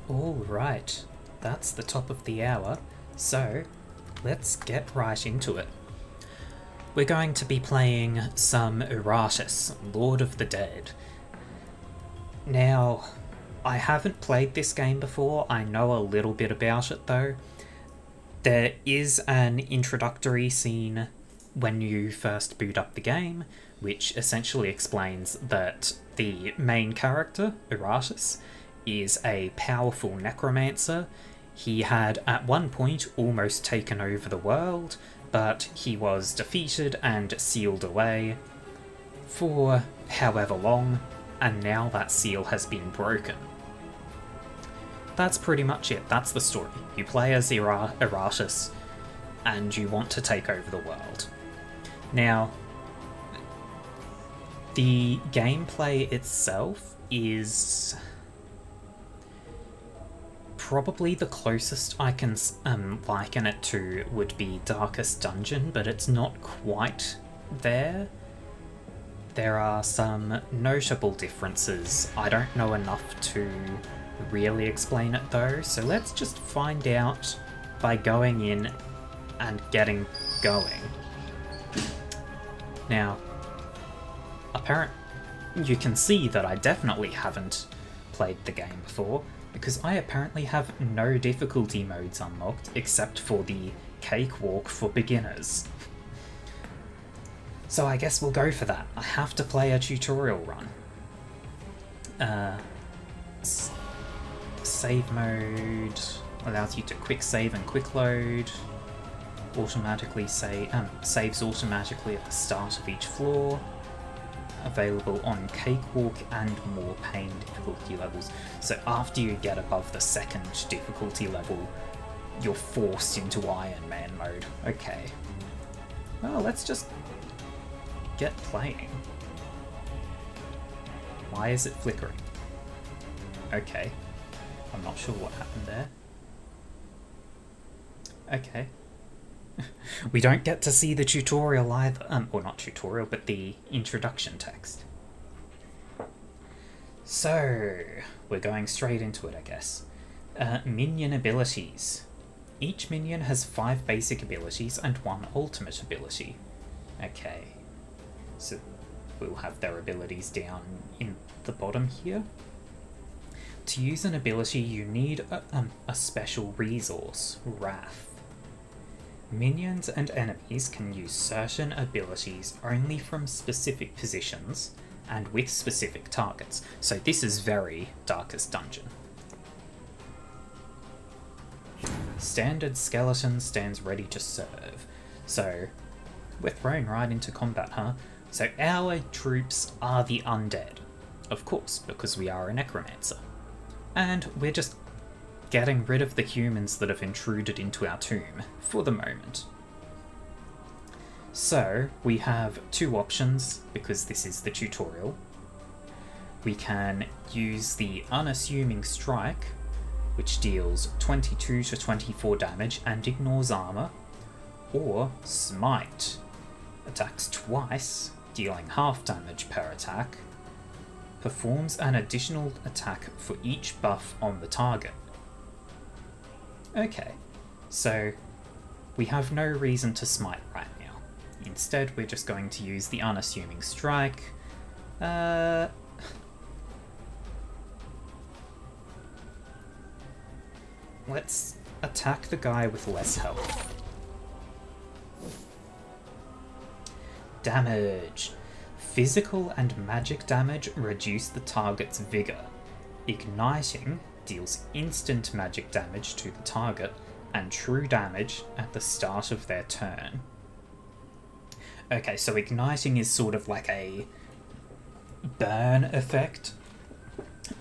Alright, that's the top of the hour, so let's get right into it. We're going to be playing some Iratus, Lord of the Dead. Now, I haven't played this game before, I know a little bit about it though. There is an introductory scene when you first boot up the game, which essentially explains that the main character, Iratus, is a powerful necromancer. He had at one point almost taken over the world, but he was defeated and sealed away for however long, and now that seal has been broken. That's pretty much it, that's the story. You play as Iratus, and you want to take over the world. Now, the gameplay itself is probably the closest I can liken it to would be Darkest Dungeon, but it's not quite there. There are some notable differences. I don't know enough to really explain it though, so let's just find out by going in and getting going. Now, you can see that I definitely haven't played the game before, because I apparently have no difficulty modes unlocked except for the cakewalk for beginners. So I guess we'll go for that. I have to play a tutorial run. Save mode allows you to quick save and quick load. Automatically saves automatically at the start of each floor. Available on cakewalk and more pain difficulty levels. So after you get above the second difficulty level, you're forced into Iron Man mode. Okay. Well, let's just get playing. Why is it flickering? Okay. I'm not sure what happened there. Okay. We don't get to see the tutorial either, or not tutorial, but the introduction text. So, we're going straight into it, I guess. Minion abilities. Each minion has 5 basic abilities and 1 ultimate ability. Okay. So, we'll have their abilities down in the bottom here. To use an ability, you need a special resource, Wrath. Minions and enemies can use certain abilities only from specific positions and with specific targets. So this is very Darkest Dungeon. Standard skeleton stands ready to serve. So we're thrown right into combat, huh? So our troops are the undead. Of course, because we are a necromancer. And we're just getting rid of the humans that have intruded into our tomb, for the moment. So, we have 2 options, because this is the tutorial. We can use the Unassuming Strike, which deals 22 to 24 damage and ignores armor, or Smite, attacks twice, dealing half damage per attack, performs an additional attack for each buff on the target. Okay, so we have no reason to smite right now. Instead, we're just going to use the Unassuming Strike. Let's attack the guy with less health. Damage. Physical and magic damage reduce the target's vigor. Igniting deals instant magic damage to the target and true damage at the start of their turn. Okay, so igniting is sort of like a burn effect,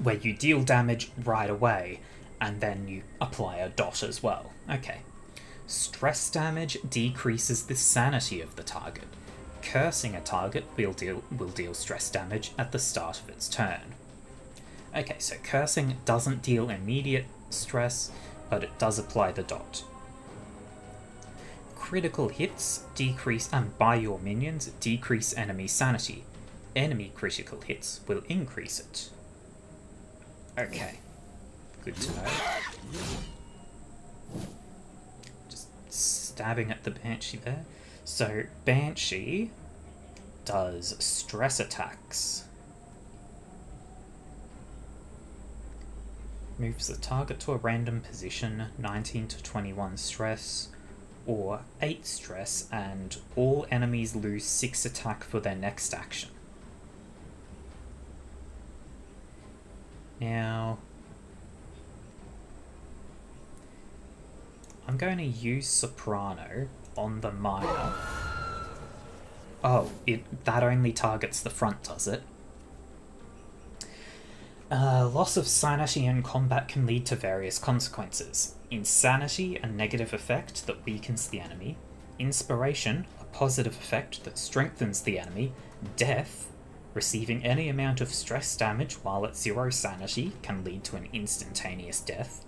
where you deal damage right away and then you apply a dot as well. Okay. Stress damage decreases the sanity of the target. Cursing a target will deal stress damage at the start of its turn. Okay, so cursing doesn't deal immediate stress, but it does apply the dot. Critical hits decrease by your minions decrease enemy sanity. Enemy critical hits will increase it. Okay. Good to know. Just stabbing at the Banshee there. So, Banshee does stress attacks. Moves the target to a random position, 19 to 21 stress, or 8 stress, and all enemies lose 6 attack for their next action. Now, I'm going to use Soprano on the minor. Oh, that only targets the front, does it? Loss of sanity in combat can lead to various consequences. Insanity, a negative effect that weakens the enemy. Inspiration, a positive effect that strengthens the enemy. Death, receiving any amount of stress damage while at 0 sanity can lead to an instantaneous death.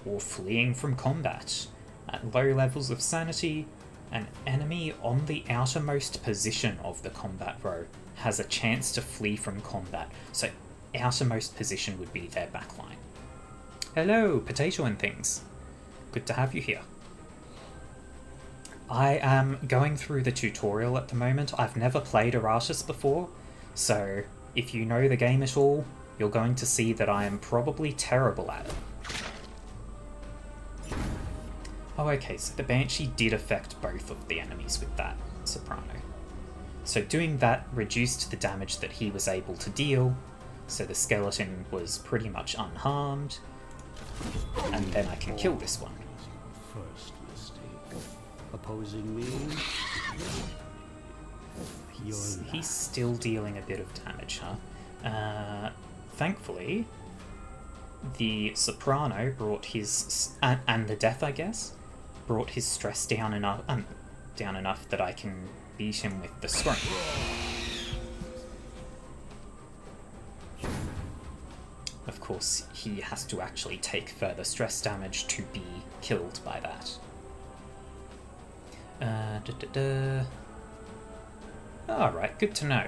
Or fleeing from combat. At low levels of sanity, an enemy on the outermost position of the combat row has a chance to flee from combat. So outermost position would be their backline. Hello, Potato and Things. Good to have you here. I am going through the tutorial at the moment. I've never played Iratus before, so if you know the game at all, you're going to see that I am probably terrible at it. Oh, okay, so the Banshee did affect both of the enemies with that Soprano. So doing that reduced the damage that he was able to deal, so the skeleton was pretty much unharmed, and then I can kill this one. First mistake. Opposing me? He's still dealing a bit of damage, huh? Thankfully, the Soprano brought his... and the Death, I guess, brought his stress down enough that I can beat him with the Scrum. Of course, he has to actually take further stress damage to be killed by that. Alright, good to know.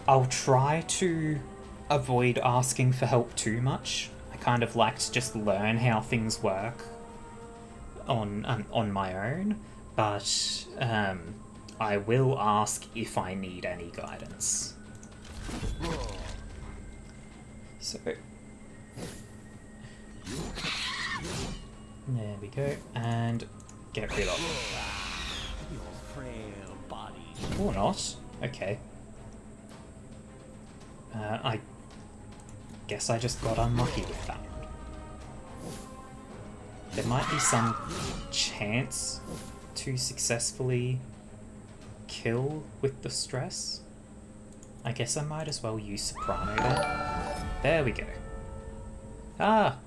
I'll try to avoid asking for help too much. I kind of like to just learn how things work on my own, but I will ask if I need any guidance. So, there we go, and get rid of it. Your frail body. Or not. Okay. I guess I just got unlucky with that. There might be some chance to successfully kill with the stress. I guess I might as well use Soprano then. There we go. Ah!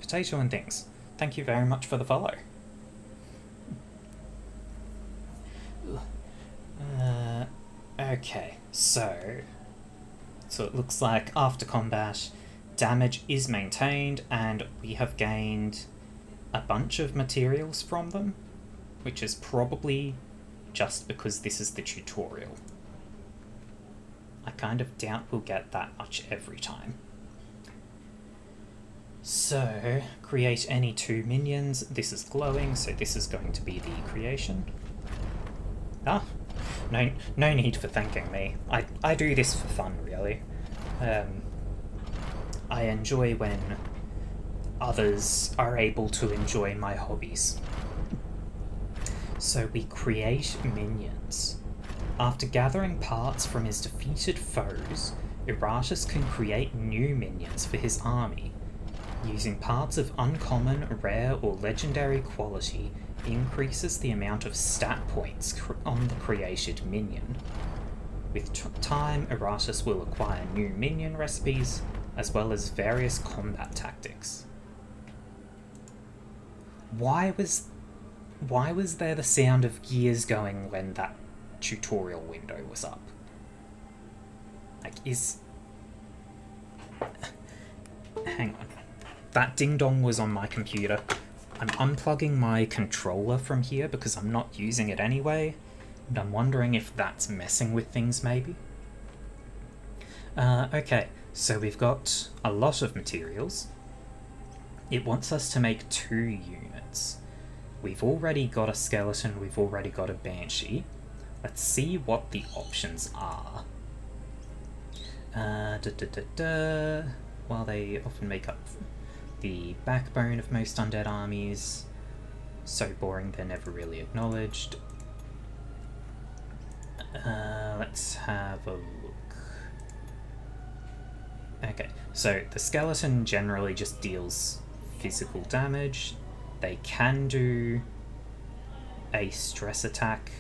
Potato and Things. Thank you very much for the follow. Okay, so it looks like after combat, damage is maintained, and we have gained a bunch of materials from them, which is probably just because this is the tutorial. I kind of doubt we'll get that much every time. So, create any 2 minions. This is glowing, so this is going to be the creation. Ah, no need for thanking me. I do this for fun, really. I enjoy when others are able to enjoy my hobbies. So we create minions. After gathering parts from his defeated foes, Iratus can create new minions for his army. Using parts of uncommon, rare, or legendary quality increases the amount of stat points on the created minion. With time, Iratus will acquire new minion recipes, as well as various combat tactics. Why was there the sound of gears going when that tutorial window was up? Like, hang on. That ding-dong was on my computer. I'm unplugging my controller from here because I'm not using it anyway, and I'm wondering if that's messing with things, maybe? Okay, So we've got a lot of materials. It wants us to make 2 units. We've already got a skeleton, we've already got a banshee. Let's see what the options are. While they often make up the backbone of most undead armies, so boring they're never really acknowledged. Let's have a look. Okay, so the skeleton generally just deals physical damage. They can do a stress attack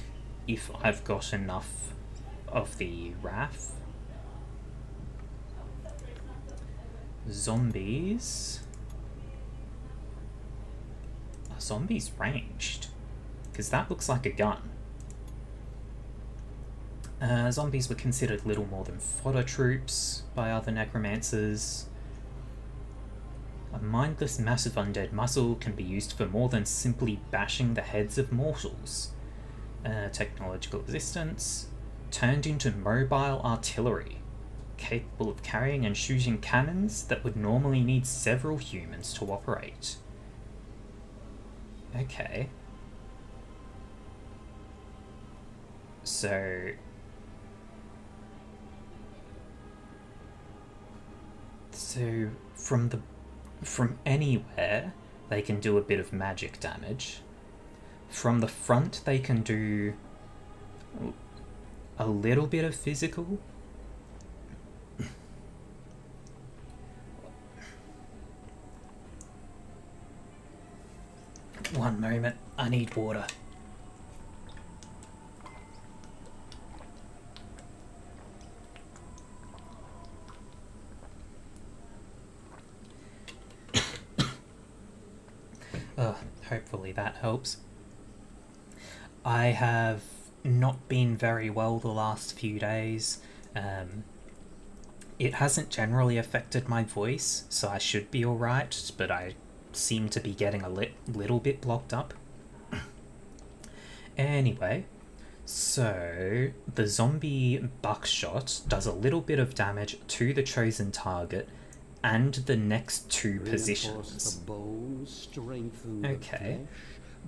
if I've got enough of the wrath. Zombies. Are zombies ranged? Because that looks like a gun. Zombies were considered little more than fodder troops by other necromancers. A mindless mass of undead muscle can be used for more than simply bashing the heads of mortals. Technological resistance. Turned into mobile artillery, capable of carrying and shooting cannons that would normally need several humans to operate. Okay. So from anywhere they can do a bit of magic damage. From the front they can do a little bit of physical. One moment, I need water. Hopefully that helps. I have not been very well the last few days. It hasn't generally affected my voice, so I should be alright, but I seem to be getting a little bit blocked up. Anyway, so the zombie buckshot does a little bit of damage to the chosen target and the next 2 positions. The bones, strengthen the Okay. flesh,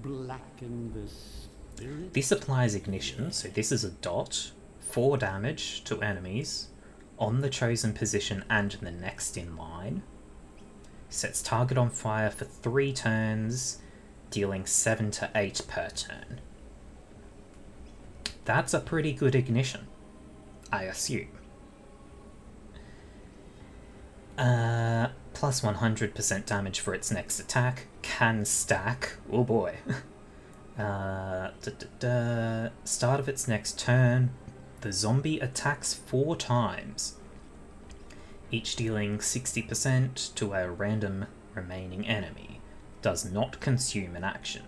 blacken the spirit. This applies ignition, so this is a dot, 4 damage to enemies on the chosen position and the next in line. Sets target on fire for 3 turns, dealing 7 to 8 per turn. That's a pretty good ignition, I assume. Plus 100% damage for its next attack. Can stack. Oh boy. Start of its next turn, the zombie attacks 4 times, each dealing 60% to a random remaining enemy. Does not consume an action.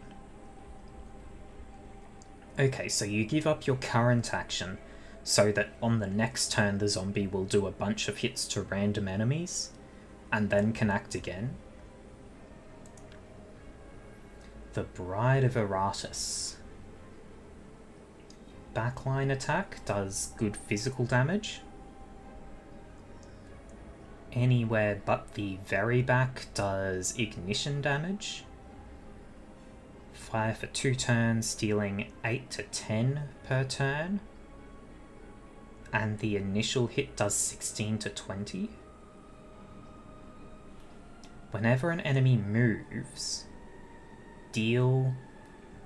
Okay, so you give up your current action so that on the next turn the zombie will do a bunch of hits to random enemies and then can act again. The Bride of Iratus. Backline attack does good physical damage. Anywhere but the very back does ignition damage. Fire for 2 turns, dealing 8 to 10 per turn. And the initial hit does 16 to 20. Whenever an enemy moves, deal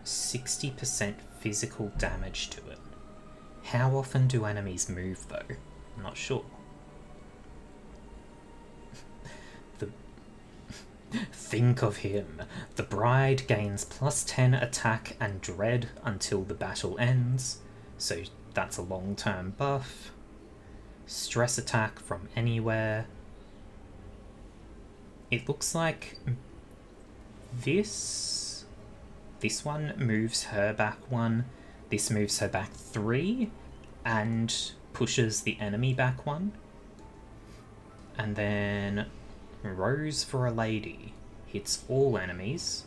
60% physical damage to it. How often do enemies move though? I'm not sure. Think of him. The Bride gains plus 10 attack and dread until the battle ends, so that's a long-term buff. Stress attack from anywhere. It looks like this one moves her back 1, this moves her back 3, and pushes the enemy back 1. And then Rose for a Lady hits all enemies,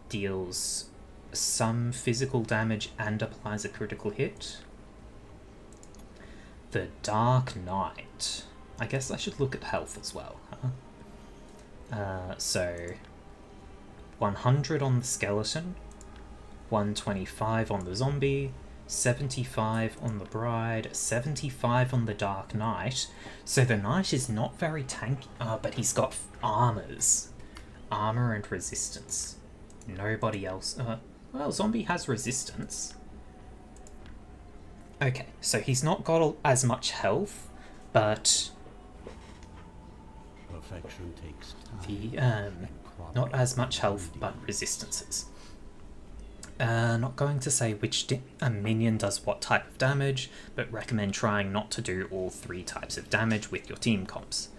deals some physical damage and applies a critical hit. The Dark Knight. I guess I should look at health as well, huh? So 100 on the skeleton, 125 on the zombie, 75 on the bride, 75 on the Dark Knight. So the knight is not very tanky, but he's got armors. Armor and resistance. Nobody else. Well, zombie has resistance. Okay, so he's not got as much health, but Perfection takes the time. not as much health, but resistances. Not going to say which minion does what type of damage, but recommend trying not to do all 3 types of damage with your team comps.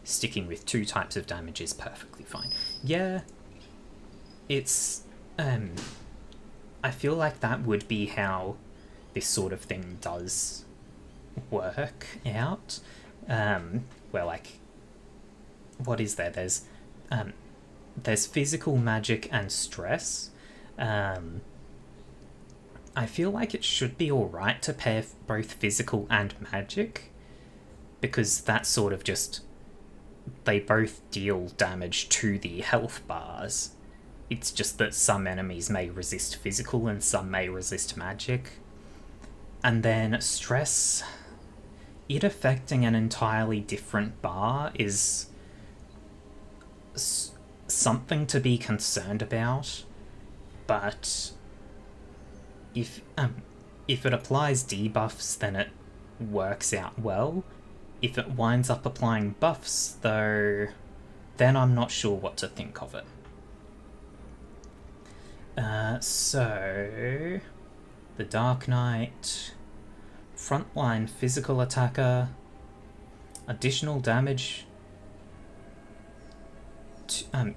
Sticking with 2 types of damage is perfectly fine. Yeah, it's... I feel like that would be how this sort of thing does work out. Where, like, what is there? There's physical, magic, and stress. I feel like it should be alright to pair both physical and magic, because that's sort of just... they both deal damage to the health bars. It's just that some enemies may resist physical and some may resist magic. And then stress, it affecting an entirely different bar is something to be concerned about. But if it applies debuffs, then it works out well. If it winds up applying buffs, though, then I'm not sure what to think of it. So the Dark Knight, frontline physical attacker, additional damage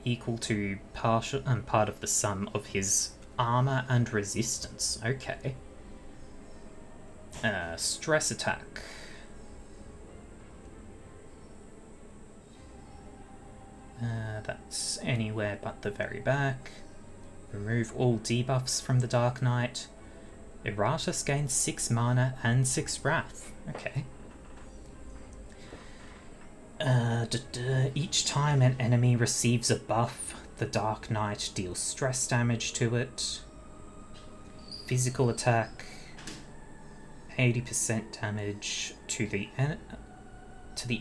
equal to part of the sum of his armor and resistance. Okay. Stress attack. That's anywhere but the very back. Remove all debuffs from the Dark Knight. Iratus gains 6 mana and 6 wrath. Okay. Each time an enemy receives a buff, the Dark Knight deals stress damage to it. Physical attack, 80% damage to the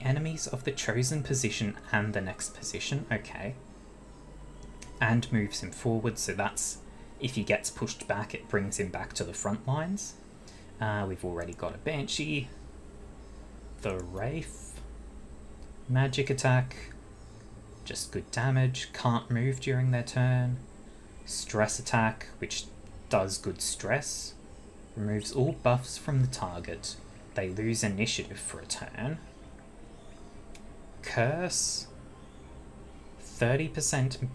enemies of the chosen position and the next position. Okay. And moves him forward, so that's... if he gets pushed back, it brings him back to the front lines. We've already got a Banshee. The Wraith. Magic attack. Just good damage. Can't move during their turn. Stress attack, which does good stress. Removes all buffs from the target. They lose initiative for a turn. Curse. 30%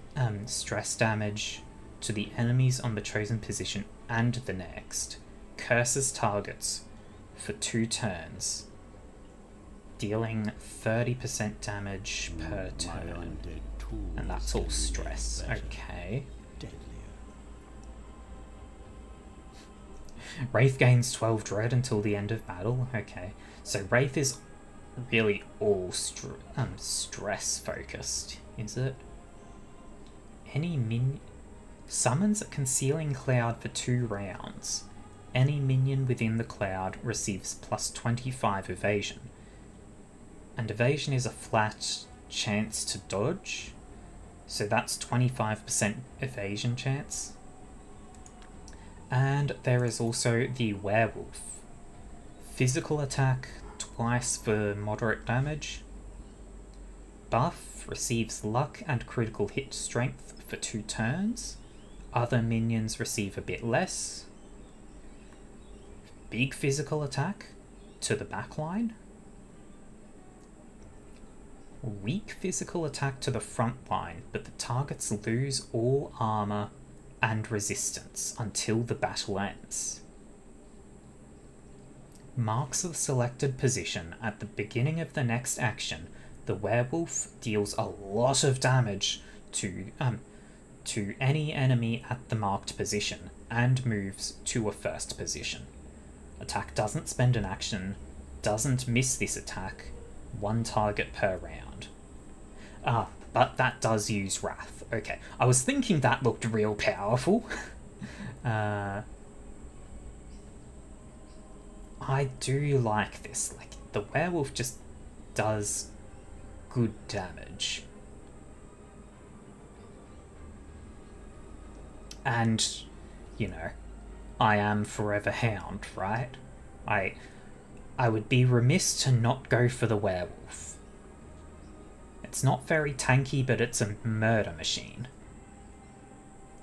stress damage to the enemies on the chosen position and the next. Curses targets for 2 turns, dealing 30% damage per turn. And that's all stress. Okay. Wraith gains 12 dread until the end of battle. Okay. So Wraith is really all stress focused, is it? Any summons a concealing cloud for 2 rounds. Any minion within the cloud receives plus 25 evasion. And evasion is a flat chance to dodge, so that's 25% evasion chance. And there is also the werewolf. Physical attack, twice for moderate damage. Buff receives luck and critical hit strength for 2 turns. Other minions receive a bit less. Big physical attack to the backline. Weak physical attack to the front line, but the targets lose all armor and resistance until the battle ends. Marks the selected position at the beginning of the next action. The werewolf deals a lot of damage to any enemy at the marked position and moves to a first position. Attack doesn't spend an action doesn't miss this attack, 1 target per round. But that does use Wrath. Okay, I was thinking that looked real powerful. I do like this. Like, the werewolf just does good damage. And, you know, I am Forever Hound, right? I would be remiss to not go for the werewolf. It's not very tanky, but it's a murder machine.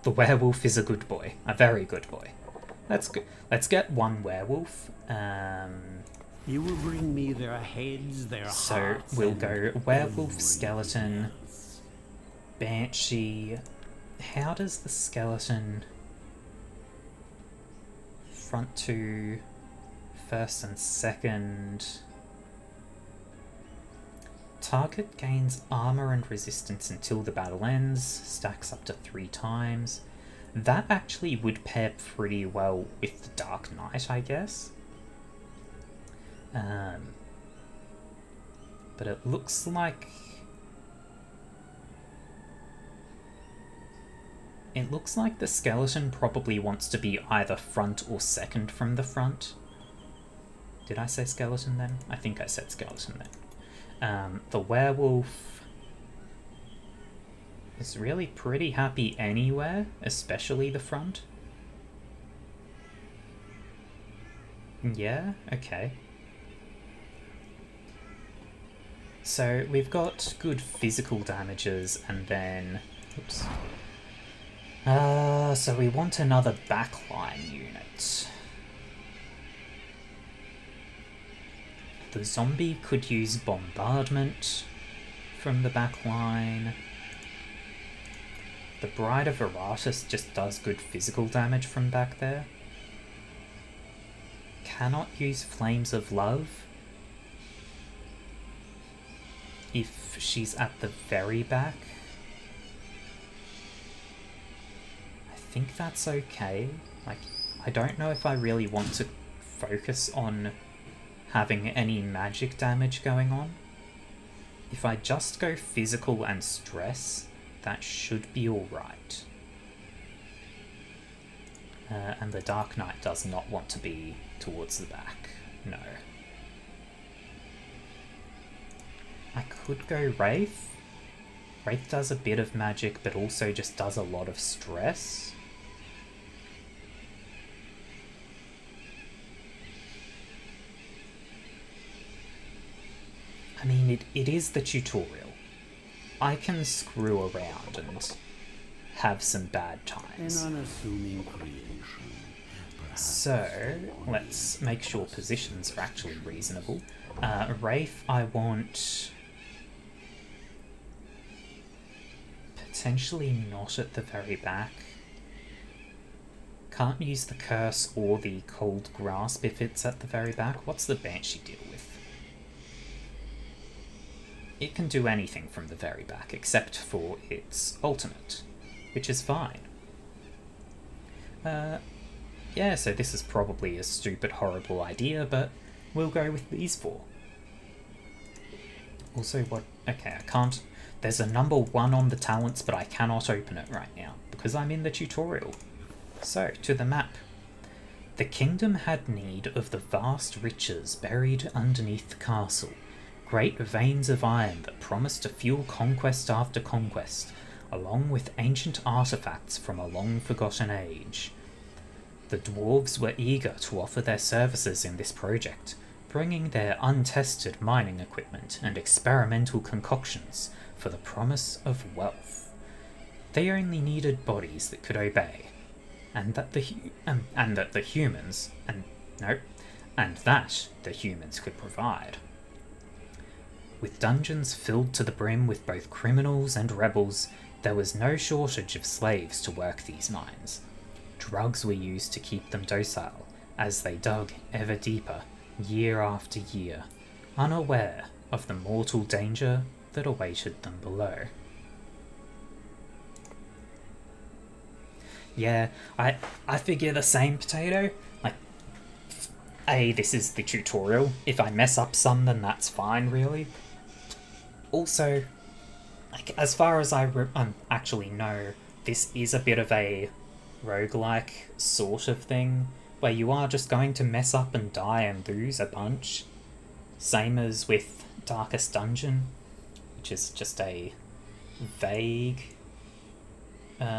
The werewolf is a good boy. A very good boy. Let's go. Let's get 1 werewolf. You will bring me their heads, their So hearts, we'll and go werewolf, everything skeleton, else. banshee. How does the skeleton front to first and second? Target gains armor and resistance until the battle ends, stacks up to 3 times. That actually would pair pretty well with the Dark Knight, I guess. But it looks like... It looks like the skeleton probably wants to be either front or second from the front. Did I say skeleton then? I think I said skeleton then. The werewolf is really pretty happy anywhere, especially the front. Yeah, okay. So we've got good physical damages and then... Oops. So we want another backline unit. The zombie could use bombardment from the backline. The Bride of Iratus just does good physical damage from back there. Cannot use Flames of Love if she's at the very back. I think that's okay. Like, I don't know if I really want to focus on having any magic damage going on. If I just go physical and stress, that should be alright. And the Dark Knight does not want to be towards the back. No. I could go Wraith. Wraith does a bit of magic, but also just does a lot of stress. I mean, it is the tutorial. I can screw around and have some bad times. An unassuming creation. So, let's make sure positions are actually reasonable. Wraith, I want... potentially not at the very back. Can't use the Curse or the Cold Grasp if it's at the very back. What's the Banshee deal with? It can do anything from the very back, except for its ultimate, which is fine. Yeah, so this is probably a stupid, horrible idea, but we'll go with these 4. Also, what... okay, I can't... there's a number 1 on the talents, but I cannot open it right now, because I'm in the tutorial. So, to the map. The kingdom had need of the vast riches buried underneath the castle. Great veins of iron that promised to fuel conquest after conquest, along with ancient artifacts from a long-forgotten age. The dwarves were eager to offer their services in this project, bringing their untested mining equipment and experimental concoctions for the promise of wealth. They only needed bodies that could obey, and that the humans could provide. With dungeons filled to the brim with both criminals and rebels, there was no shortage of slaves to work these mines. Drugs were used to keep them docile, as they dug ever deeper, year after year, unaware of the mortal danger that awaited them below. Yeah, I figure the same, Potato. Like, This is the tutorial. If I mess up some, then that's fine, really. Also, like, as far as I actually know, this is a bit of a roguelike sort of thing, where you are just going to mess up and die and lose a bunch. Same as with Darkest Dungeon, which is just a vague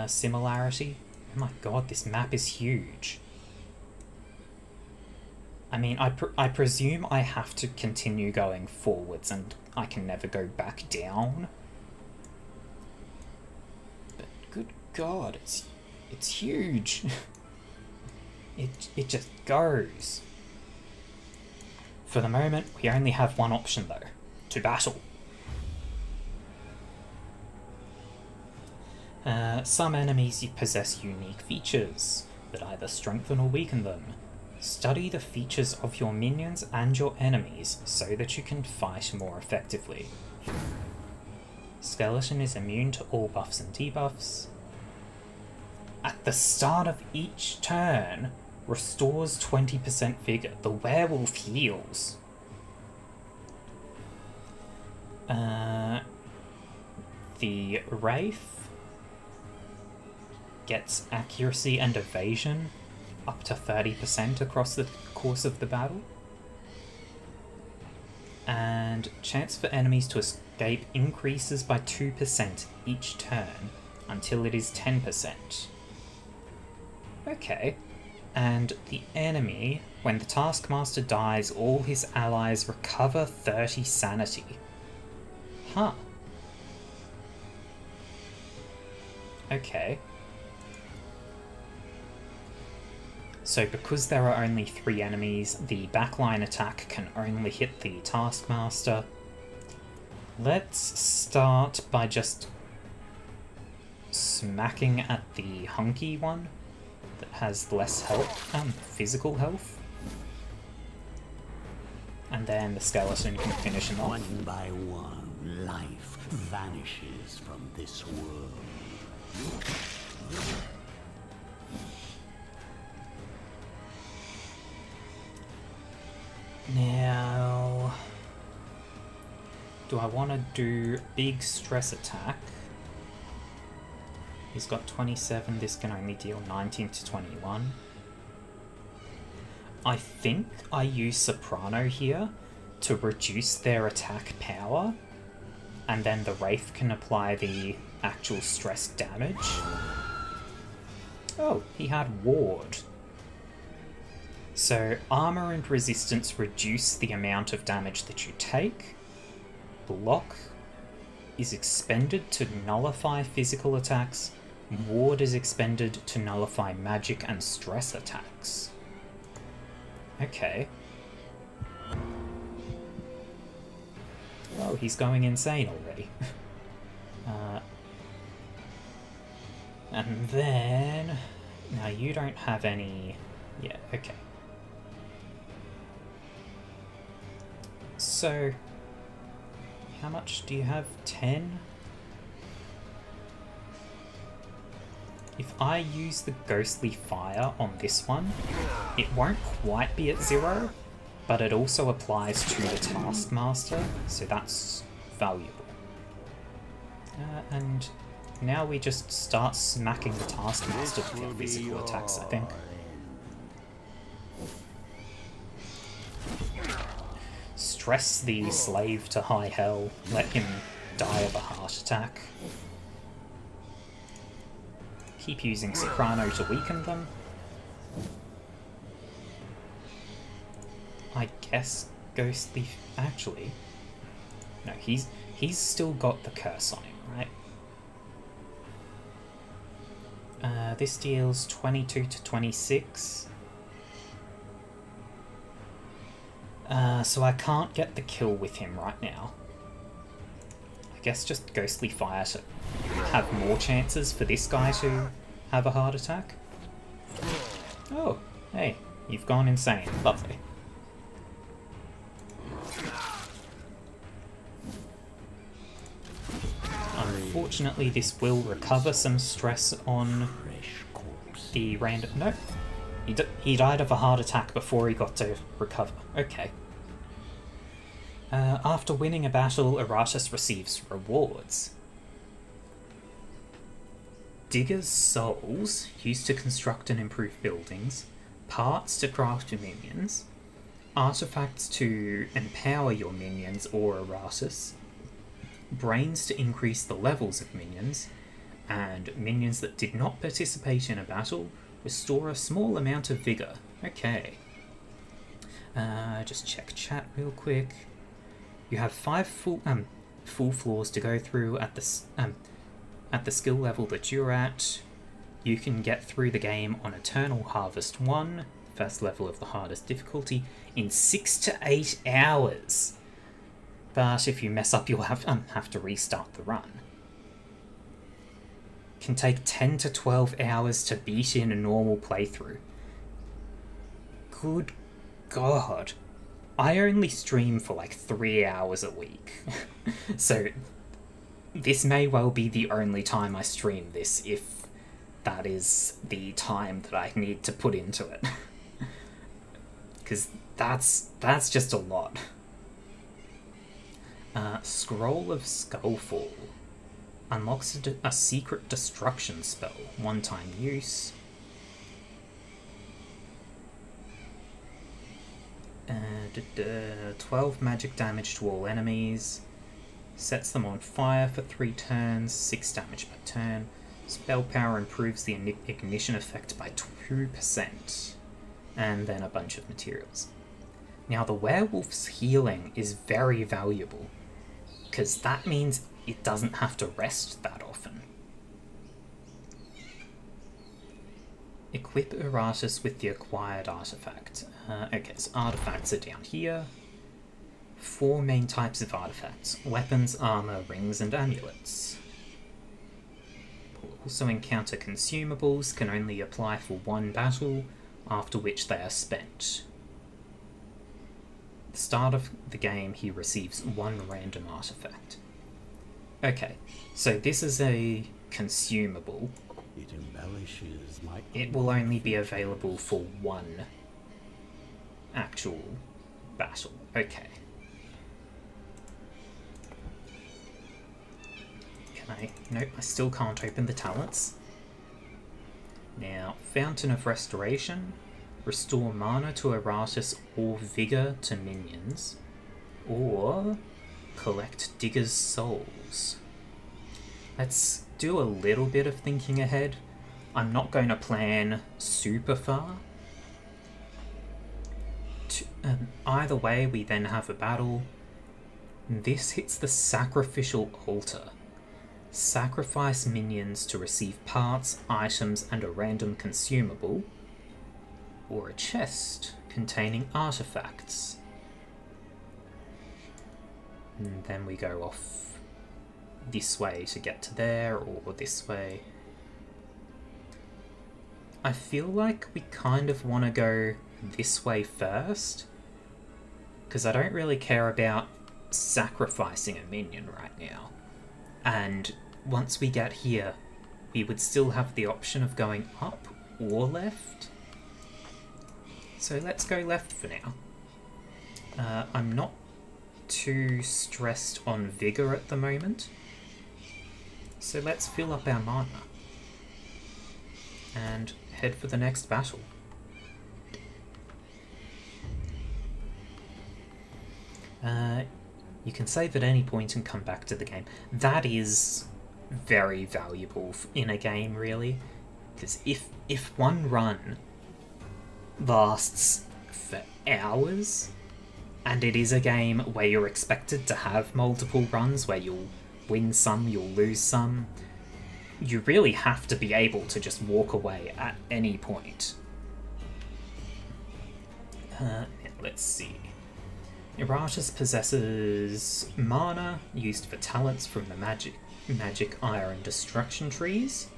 similarity. Oh my god, this map is huge. I mean, I presume I have to continue going forwards and I can never go back down. But good god, it's huge. It just goes. For the moment, we only have one option though. To battle. Some enemies possess unique features that either strengthen or weaken them. Study the features of your minions and your enemies so that you can fight more effectively. Skeleton is immune to all buffs and debuffs. At the start of each turn, restores 20% vigor. The werewolf heals. The wraith gets accuracy and evasion up to 30% across the course of the battle. And chance for enemies to escape increases by 2% each turn until it is 10%. Okay. And the enemy, when the Taskmaster dies, all his allies recover 30 sanity. Huh. Okay. So because there are only 3 enemies, the backline attack can only hit the Taskmaster. Let's start by just smacking at the hunky one that has less health, physical health. And then the skeleton can finish him off. One by one, life vanishes from this world. Now, do I want to do big stress attack? He's got 27, this can only deal 19 to 21. I think I use Soprano here to reduce their attack power, and then the Wraith can apply the actual stress damage. Oh, he had Ward. So, armor and resistance reduce the amount of damage that you take. Block is expended to nullify physical attacks. Ward is expended to nullify magic and stress attacks. Okay. Oh, he's going insane already. And then... Now, you don't have any... Yeah, okay. So, how much do you have? 10? If I use the Ghostly Fire on this one, it won't quite be at 0, but it also applies to the Taskmaster, so that's valuable. And now we just start smacking the Taskmaster with their physical attacks, I think. Stress the slave to high hell, let him die of a heart attack. Keep using Soprano to weaken them. I guess Ghostly... Actually... No, he's still got the curse on him, right? This deals 22 to 26. So I can't get the kill with him right now. I guess just Ghostly Fire to have more chances for this guy to have a heart attack. Oh, hey, you've gone insane. Lovely. Unfortunately, this will recover some stress on the random... No. He died of a heart attack before he got to recover. Okay. After winning a battle, Iratus receives rewards. Diggers' souls used to construct and improve buildings, parts to craft your minions, artifacts to empower your minions or Iratus, brains to increase the levels of minions, and minions that did not participate in a battle restore a small amount of vigor. Okay. Just check chat real quick. You have 5 full floors to go through at the skill level that you're at. You can get through the game on Eternal Harvest 1, first level of the hardest difficulty, in 6 to 8 hours. But if you mess up, you'll have to restart the run. Can take 10 to 12 hours to beat in a normal playthrough. Good God. I only stream for like 3 hours a week. So this may well be the only time I stream this, if that is the time that I need to put into it. Because that's just a lot. Scroll of Skullfall. Unlocks a secret destruction spell. One-time use. 12 magic damage to all enemies. Sets them on fire for 3 turns, 6 damage per turn. Spell power improves the ignition effect by 2%. And then a bunch of materials. Now the werewolf's healing is very valuable, because that means it doesn't have to rest that often. Equip Iratus with the acquired artifact. Okay, so artifacts are down here. 4 main types of artifacts: weapons, armor, rings, and amulets. Also encounter consumables, can only apply for 1 battle, after which they are spent. At the start of the game, he receives 1 random artifact. Okay, so this is a consumable. It embellishes my... It will only be available for 1 actual battle. Okay. Can I... Nope, I still can't open the talents. Now, Fountain of Restoration. Restore mana to Iratus or vigor to minions. Or collect Digger's souls. Let's do a little bit of thinking ahead. I'm not going to plan super far. Either way, we then have a battle. This hits the sacrificial altar. Sacrifice minions to receive parts, items, and a random consumable. Or a chest containing artifacts. And then we go off this way to get to there, or this way. I feel like we kind of want to go this way first, because I don't really care about sacrificing a minion right now. And once we get here, we would still have the option of going up or left. So let's go left for now. I'm not too stressed on vigor at the moment, so let's fill up our mana and head for the next battle. You can save at any point and come back to the game. That is very valuable in a game, really, because if one run lasts for hours, and it is a game where you're expected to have multiple runs, where you'll win some, you'll lose some, you really have to be able to just walk away at any point. Let's see. Iratus possesses mana used for talents from the magic iron destruction trees.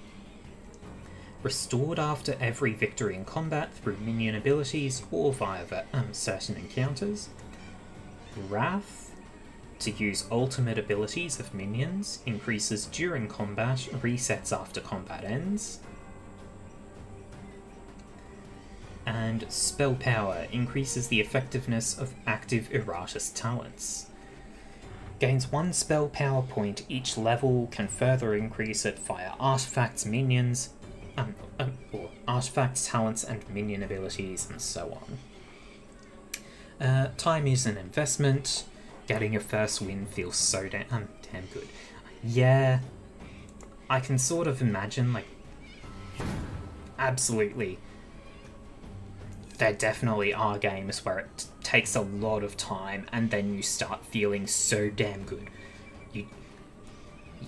Restored after every victory in combat through minion abilities or via certain encounters. Wrath, to use ultimate abilities of minions, increases during combat, resets after combat ends. And spell power increases the effectiveness of active Iratus talents. Gains 1 spell power point each level, can further increase it via artifacts, minions, or artifacts, talents, and minion abilities, and so on. Time is an investment. Getting your first win feels so damn good. Yeah, I can sort of imagine, like, absolutely, there definitely are games where it takes a lot of time and then you start feeling so damn good. You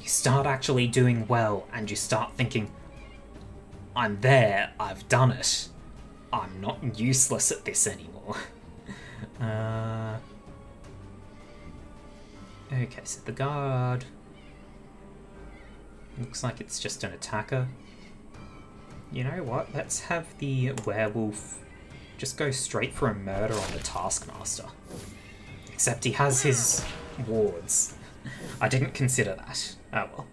start actually doing well and you start thinking, I'm there, I've done it. I'm not useless at this anymore. Okay, so the guard looks like it's just an attacker. You know what? Let's have the werewolf just go straight for a murder on the Taskmaster. Except he has his wards. I didn't consider that. Oh well.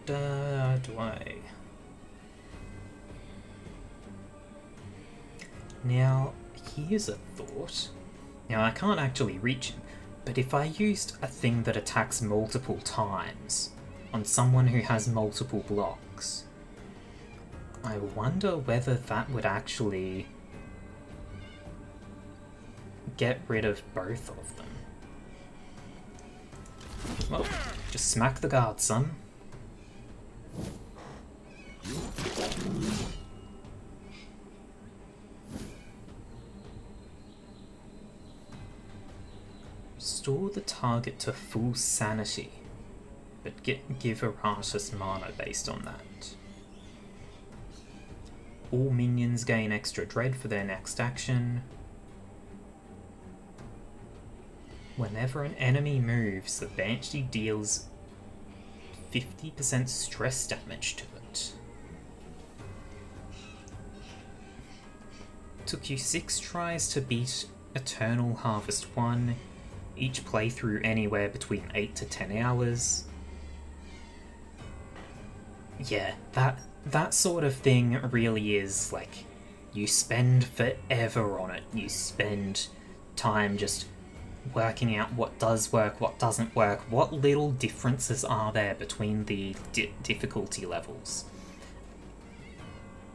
Do I... Now, here's a thought. Now, I can't actually reach him, but if I used a thing that attacks multiple times on someone who has multiple blocks, I wonder whether that would actually get rid of both of them. Well, just smack the guard, son. Restore the target to full sanity, but give Iratus mana based on that. All minions gain extra dread for their next action. Whenever an enemy moves, the Banshee deals 50% stress damage to it. Took you 6 tries to beat Eternal Harvest 1, each playthrough anywhere between 8 to 10 hours. Yeah, that sort of thing really is, like, you spend forever on it. You spend time just working out what does work, what doesn't work, what little differences are there between the difficulty levels.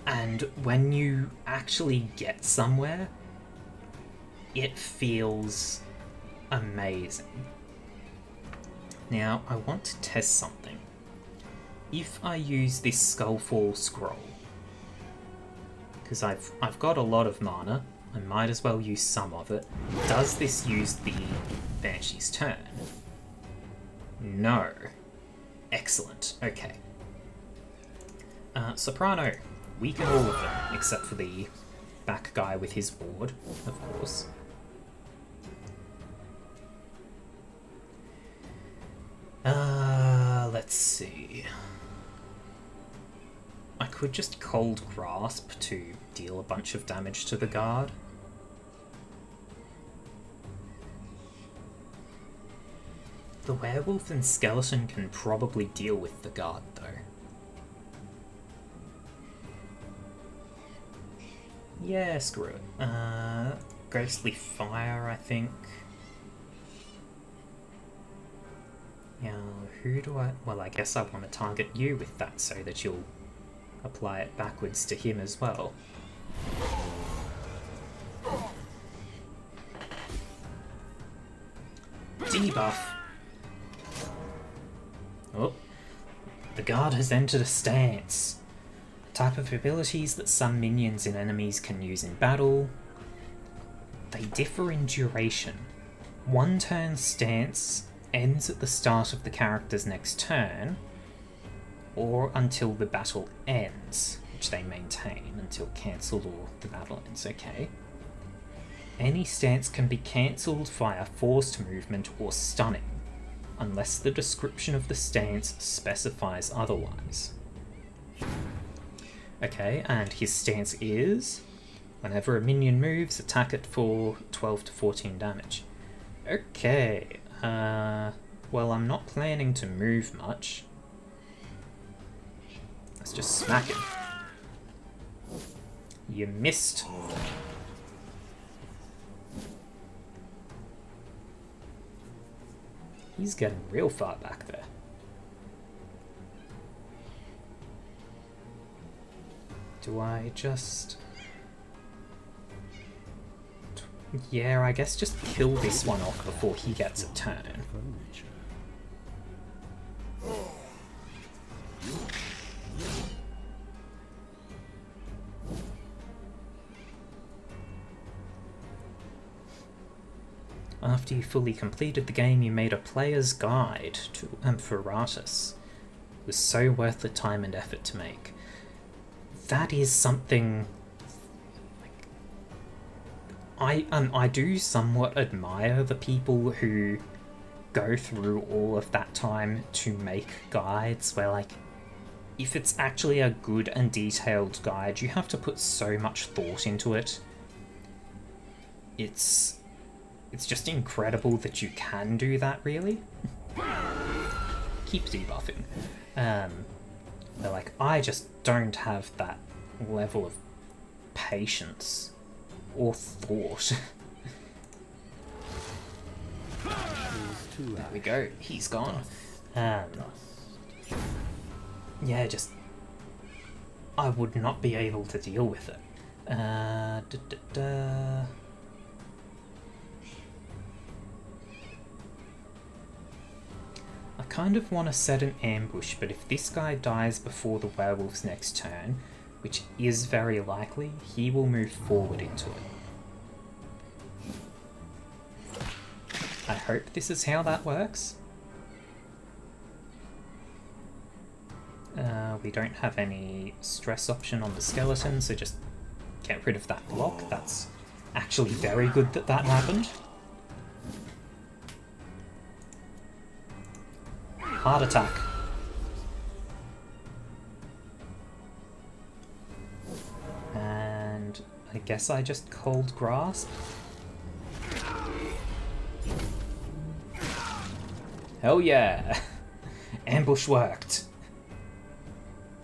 And when you actually get somewhere, it feels amazing. Now, I want to test something. If I use this Skullfall scroll, because I've got a lot of mana, I might as well use some of it. Does this use the Banshee's turn? No. Excellent. Okay. Soprano. Weaken all of them, except for the back guy with his ward, of course. Let's see. I could just Cold Grasp to deal a bunch of damage to the guard. The werewolf and skeleton can probably deal with the guard, though. Yeah, screw it. Ghostly Fire, I think. Now, who do I... Well, I guess I want to target you with that so that you'll apply it backwards to him as well. Debuff! Oh. The guard has entered a stance. Type of abilities that some minions and enemies can use in battle. They differ in duration. One turn stance ends at the start of the character's next turn, or until the battle ends, which they maintain until cancelled or the battle ends, okay. Any stance can be cancelled via forced movement or stunning, unless the description of the stance specifies otherwise. Okay, and his stance is, whenever a minion moves, attack it for 12 to 14 damage. Okay, well, I'm not planning to move much. Let's just smack him. You missed. He's getting real far back there. Do I just... Yeah, I guess just kill this one off before he gets a turn. After you fully completed the game, you made a player's guide to for Iratus. It was so worth the time and effort to make. That is something... I do somewhat admire the people who go through all of that time to make guides where, like, if it's actually a good and detailed guide, you have to put so much thought into it. It's just incredible that you can do that, really. Keep debuffing. But, like, I just don't have that level of patience or thought. There we go, he's gone. Yeah, just... I would not be able to deal with it. I kind of want to set an ambush, but if this guy dies before the werewolf's next turn, which is very likely, he will move forward into it. I hope this is how that works. We don't have any stress option on the skeleton, so just get rid of that block. That's actually very good that that happened. Heart attack. And I guess I just cold grasp. Hell yeah! Ambush worked.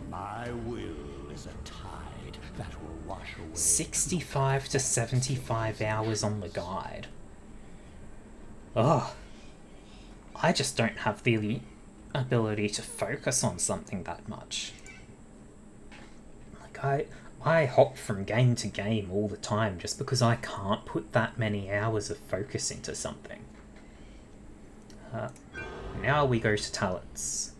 My will is a tide that will wash away. 65 to 75 hours on the guide. Ugh. I just don't have the ability to focus on something that much. Like, I hop from game to game all the time just because I can't put that many hours of focus into something. Now we go to talents.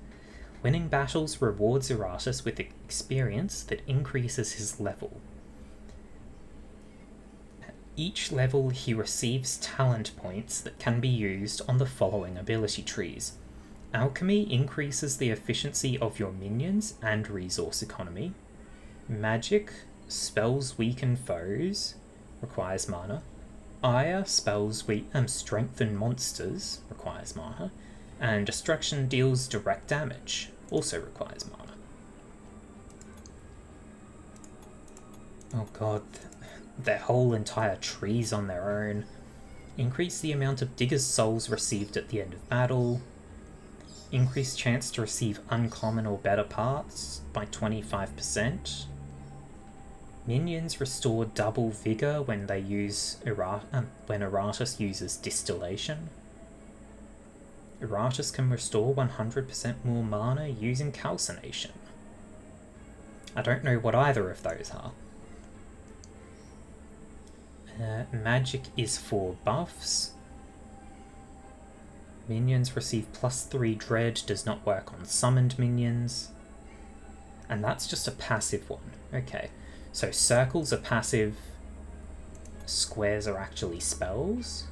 Winning battles rewards Iratus with experience that increases his level. At each level he receives talent points that can be used on the following ability trees. Alchemy increases the efficiency of your minions and resource economy. Magic, spells weaken foes, requires mana. Ire, spells strengthen monsters, requires mana. And Destruction deals direct damage, also requires mana. Oh god, their whole entire tree's on their own. Increase the amount of Digger's Souls received at the end of battle. Increased chance to receive uncommon or better parts by 25%. Minions restore double vigor when they use when Iratus uses distillation. Iratus can restore 100% more mana using calcination. I don't know what either of those are. Magic is for buffs. Minions receive +3 dread, does not work on summoned minions. And that's just a passive one. Okay, so circles are passive, squares are actually spells.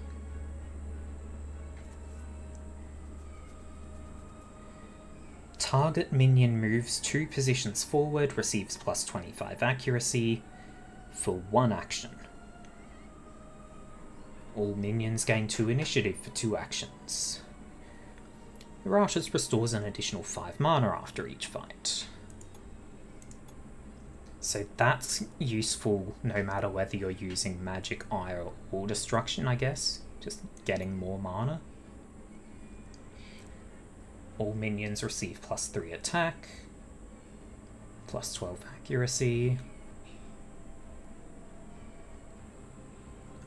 Target minion moves 2 positions forward, receives +25 accuracy for 1 action. All minions gain 2 initiative for 2 actions. Iratus restores an additional 5 mana after each fight. So that's useful no matter whether you're using magic, ire, or destruction, I guess. Just getting more mana. All minions receive +3 attack, +12 accuracy.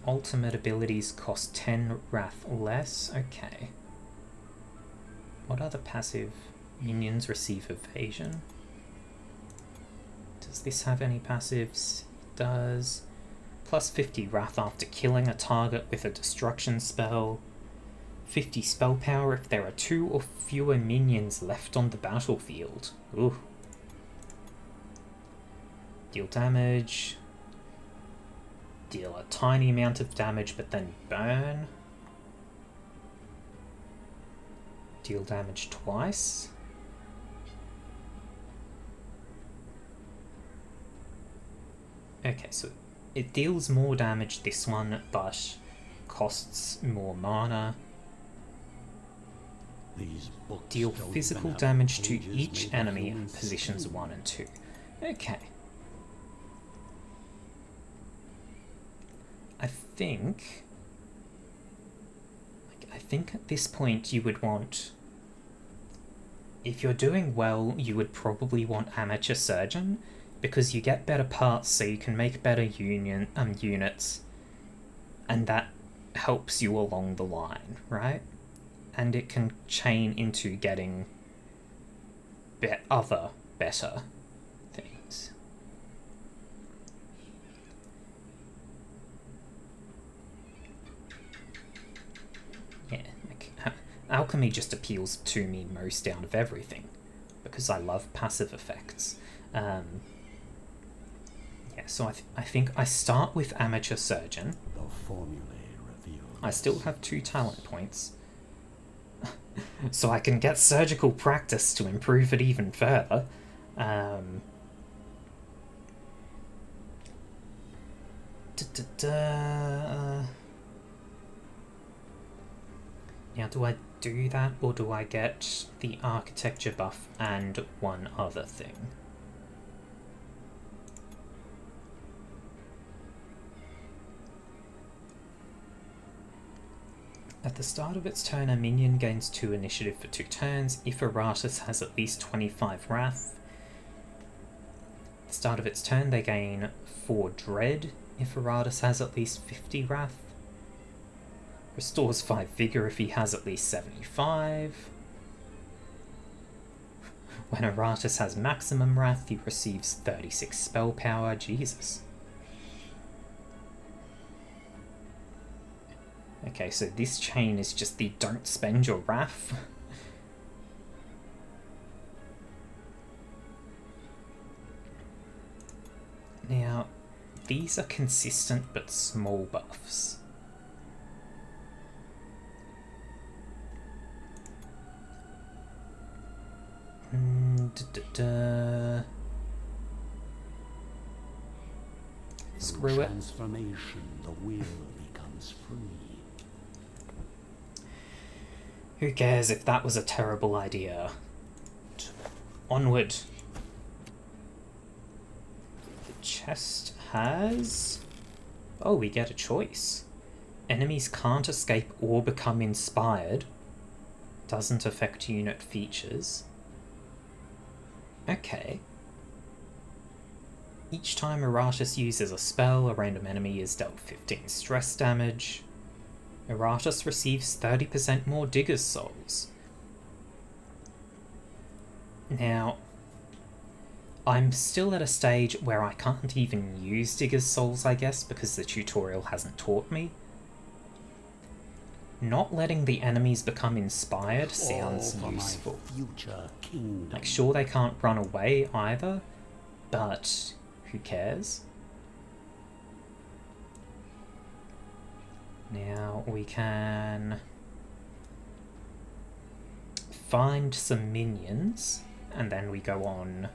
ultimate abilities cost 10 wrath less. Okay. What other passive minions receive evasion? Does this have any passives? It does. Plus 50 wrath after killing a target with a destruction spell. 50 spell power if there are 2 or fewer minions left on the battlefield. Ooh. Deal damage. Deal a tiny amount of damage but then burn. Deal damage twice. Okay, so it deals more damage this one, but costs more mana. Deal physical damage to each enemy in positions 1 and 2. Okay. I think at this point you would want, if you're doing well, you would probably want Amateur Surgeon, because you get better parts so you can make better units, and that helps you along the line, right? And it can chain into getting other better things. Yeah, like, alchemy just appeals to me most out of everything, because I love passive effects. Yeah, so I think I start with Amateur Surgeon. I still have 2 talent points. So I can get surgical practice to improve it even further. Now, do I do that, or do I get the architecture buff and one other thing? At the start of its turn, a minion gains 2 initiative for 2 turns if Iratus has at least 25 wrath. At the start of its turn, they gain 4 dread if Iratus has at least 50 wrath. Restores 5 vigor if he has at least 75. When Iratus has maximum wrath, he receives 36 spell power. Jesus. Okay, so this chain is just the don't spend your wrath. Now, these are consistent but small buffs. Screw it. Transformation, the will becomes free. Who cares if that was a terrible idea? Onward. The chest has... Oh, we get a choice. Enemies can't escape or become inspired. Doesn't affect unit features. Okay. Each time Iratus uses a spell, a random enemy is dealt 15 stress damage. Iratus receives 30% more Digger's Souls. Now, I'm still at a stage where I can't even use Digger's Souls, I guess, because the tutorial hasn't taught me. Not letting the enemies become inspired sounds useful. Like, sure, they can't run away either, but who cares? Now we can find some minions, and then we go on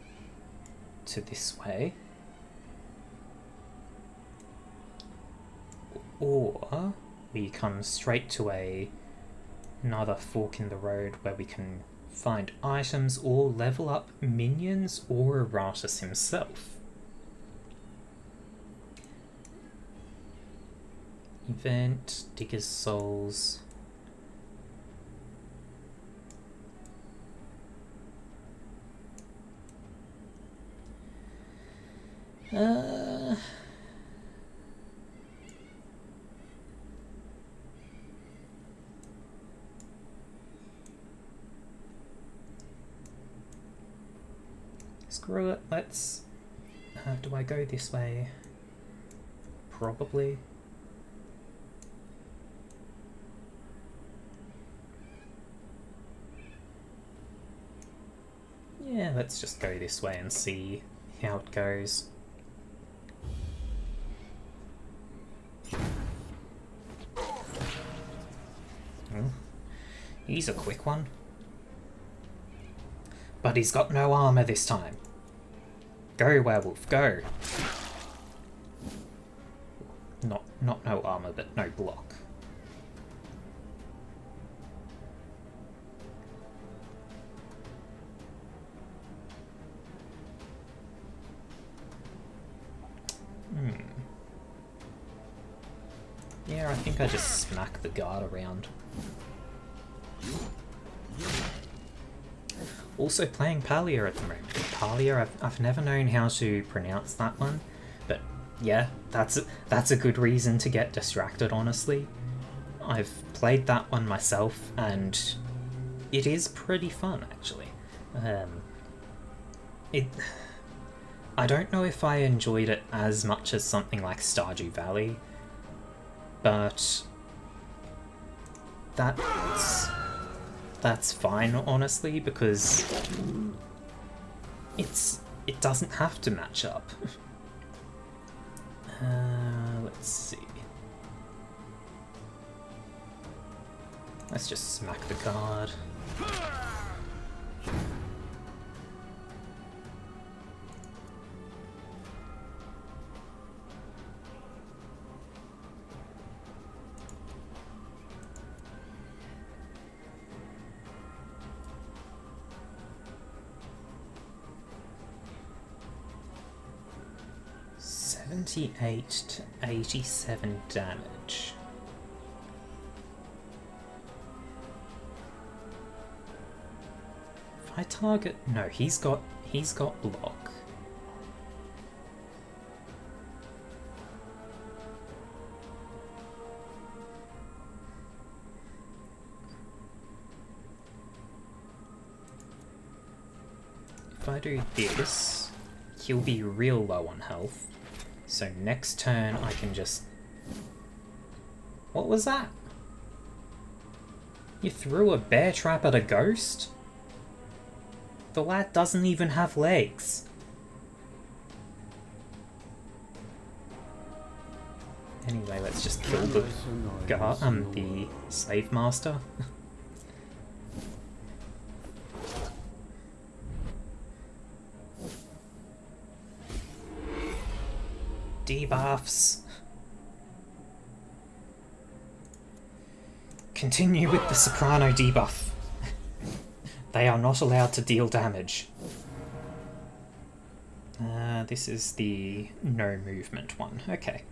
to this way. Or we come straight to another fork in the road where we can find items or level up minions or Iratus himself. Event, Digger's Souls. Screw it, let's... do I go this way? Probably. Yeah, let's just go this way and see how it goes. Oh, he's a quick one. But he's got no armor this time. Go, werewolf, go! Not no armor, but no block. Yeah, I think I just smack the guard around. Also playing Palia at the moment. Palia, I've never known how to pronounce that one, but yeah, that's a good reason to get distracted, honestly. I've played that one myself, and it is pretty fun, actually. I don't know if I enjoyed it as much as something like Stardew Valley, but that's fine, honestly, because it doesn't have to match up. Let's see. Let's just smack the guard. $78 to 87 damage. If I target... No, he's got block. If I do this, he'll be real low on health. So next turn I can just... What was that? You threw a bear trap at a ghost? The lad doesn't even have legs. Anyway, let's just kill the the slave master. Debuffs. Continue with the soprano debuff. They are not allowed to deal damage. This is the no movement one. Okay.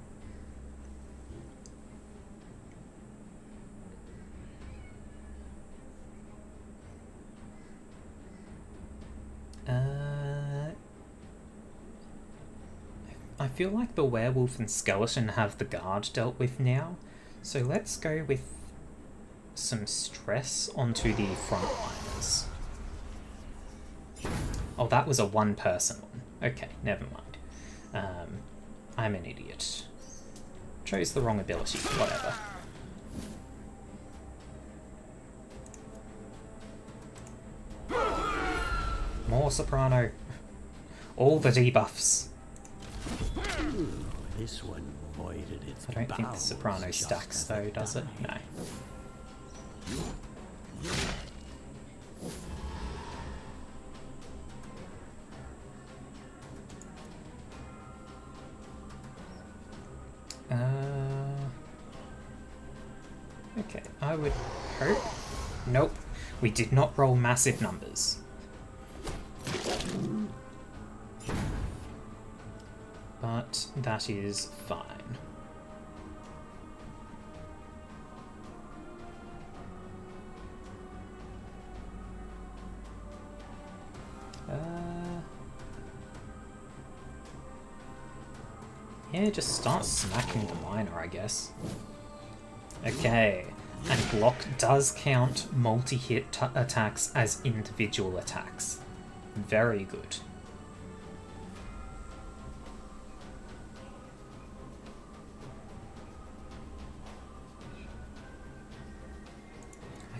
I feel like the werewolf and skeleton have the guard dealt with now, so let's go with some stress onto the frontliners. Oh, that was a one-person one. Okay, never mind. I'm an idiot. Chose the wrong ability, whatever. More soprano. All the debuffs. This one voided its I don't think the soprano stacks though, does it? No. Okay, I would hope... Nope, we did not roll massive numbers. But that is fine. Yeah, just start smacking the miner, I guess. Okay, and block does count multi-hit attacks as individual attacks. Very good.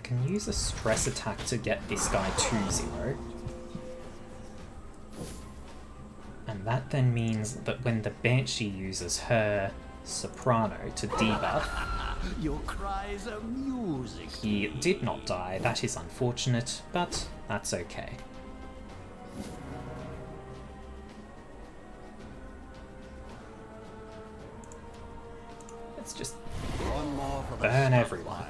can use a stress attack to get this guy to 0. And that then means that when the Banshee uses her Soprano to debuff, Your cries are music. he did not die. That is unfortunate, but that's okay. Let's just burn everyone.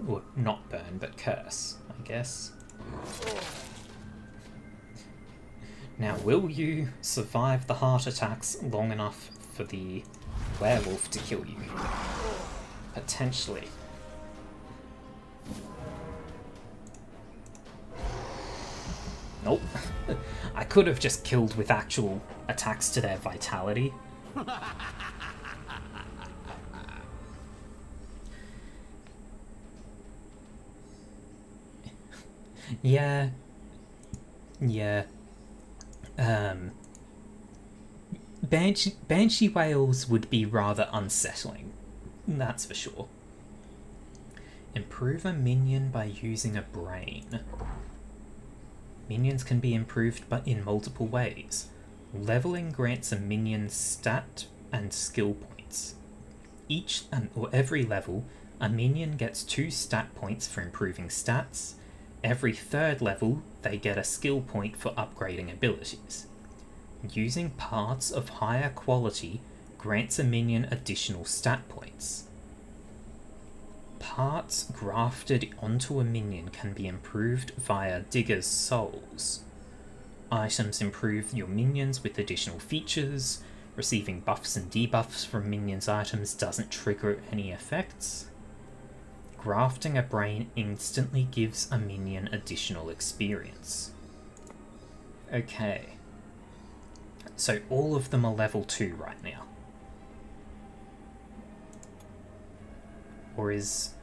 Well, not burn, but curse, I guess. Now, will you survive the heart attacks long enough for the werewolf to kill you? Potentially. Nope. I could have just killed with actual attacks to their vitality. Yeah. Banshee whales would be rather unsettling, that's for sure. Improve a minion by using a brain. Minions can be improved in multiple ways. Leveling grants a minion stat and skill points. Every level, a minion gets 2 stat points for improving stats. Every 3rd level, they get a skill point for upgrading abilities. Using parts of higher quality grants a minion additional stat points. Parts grafted onto a minion can be improved via Digger's Souls. Items improve your minions with additional features. Receiving buffs and debuffs from minions' items doesn't trigger any effects. Grafting a brain instantly gives a minion additional experience. Okay. So all of them are level 2 right now. Or is...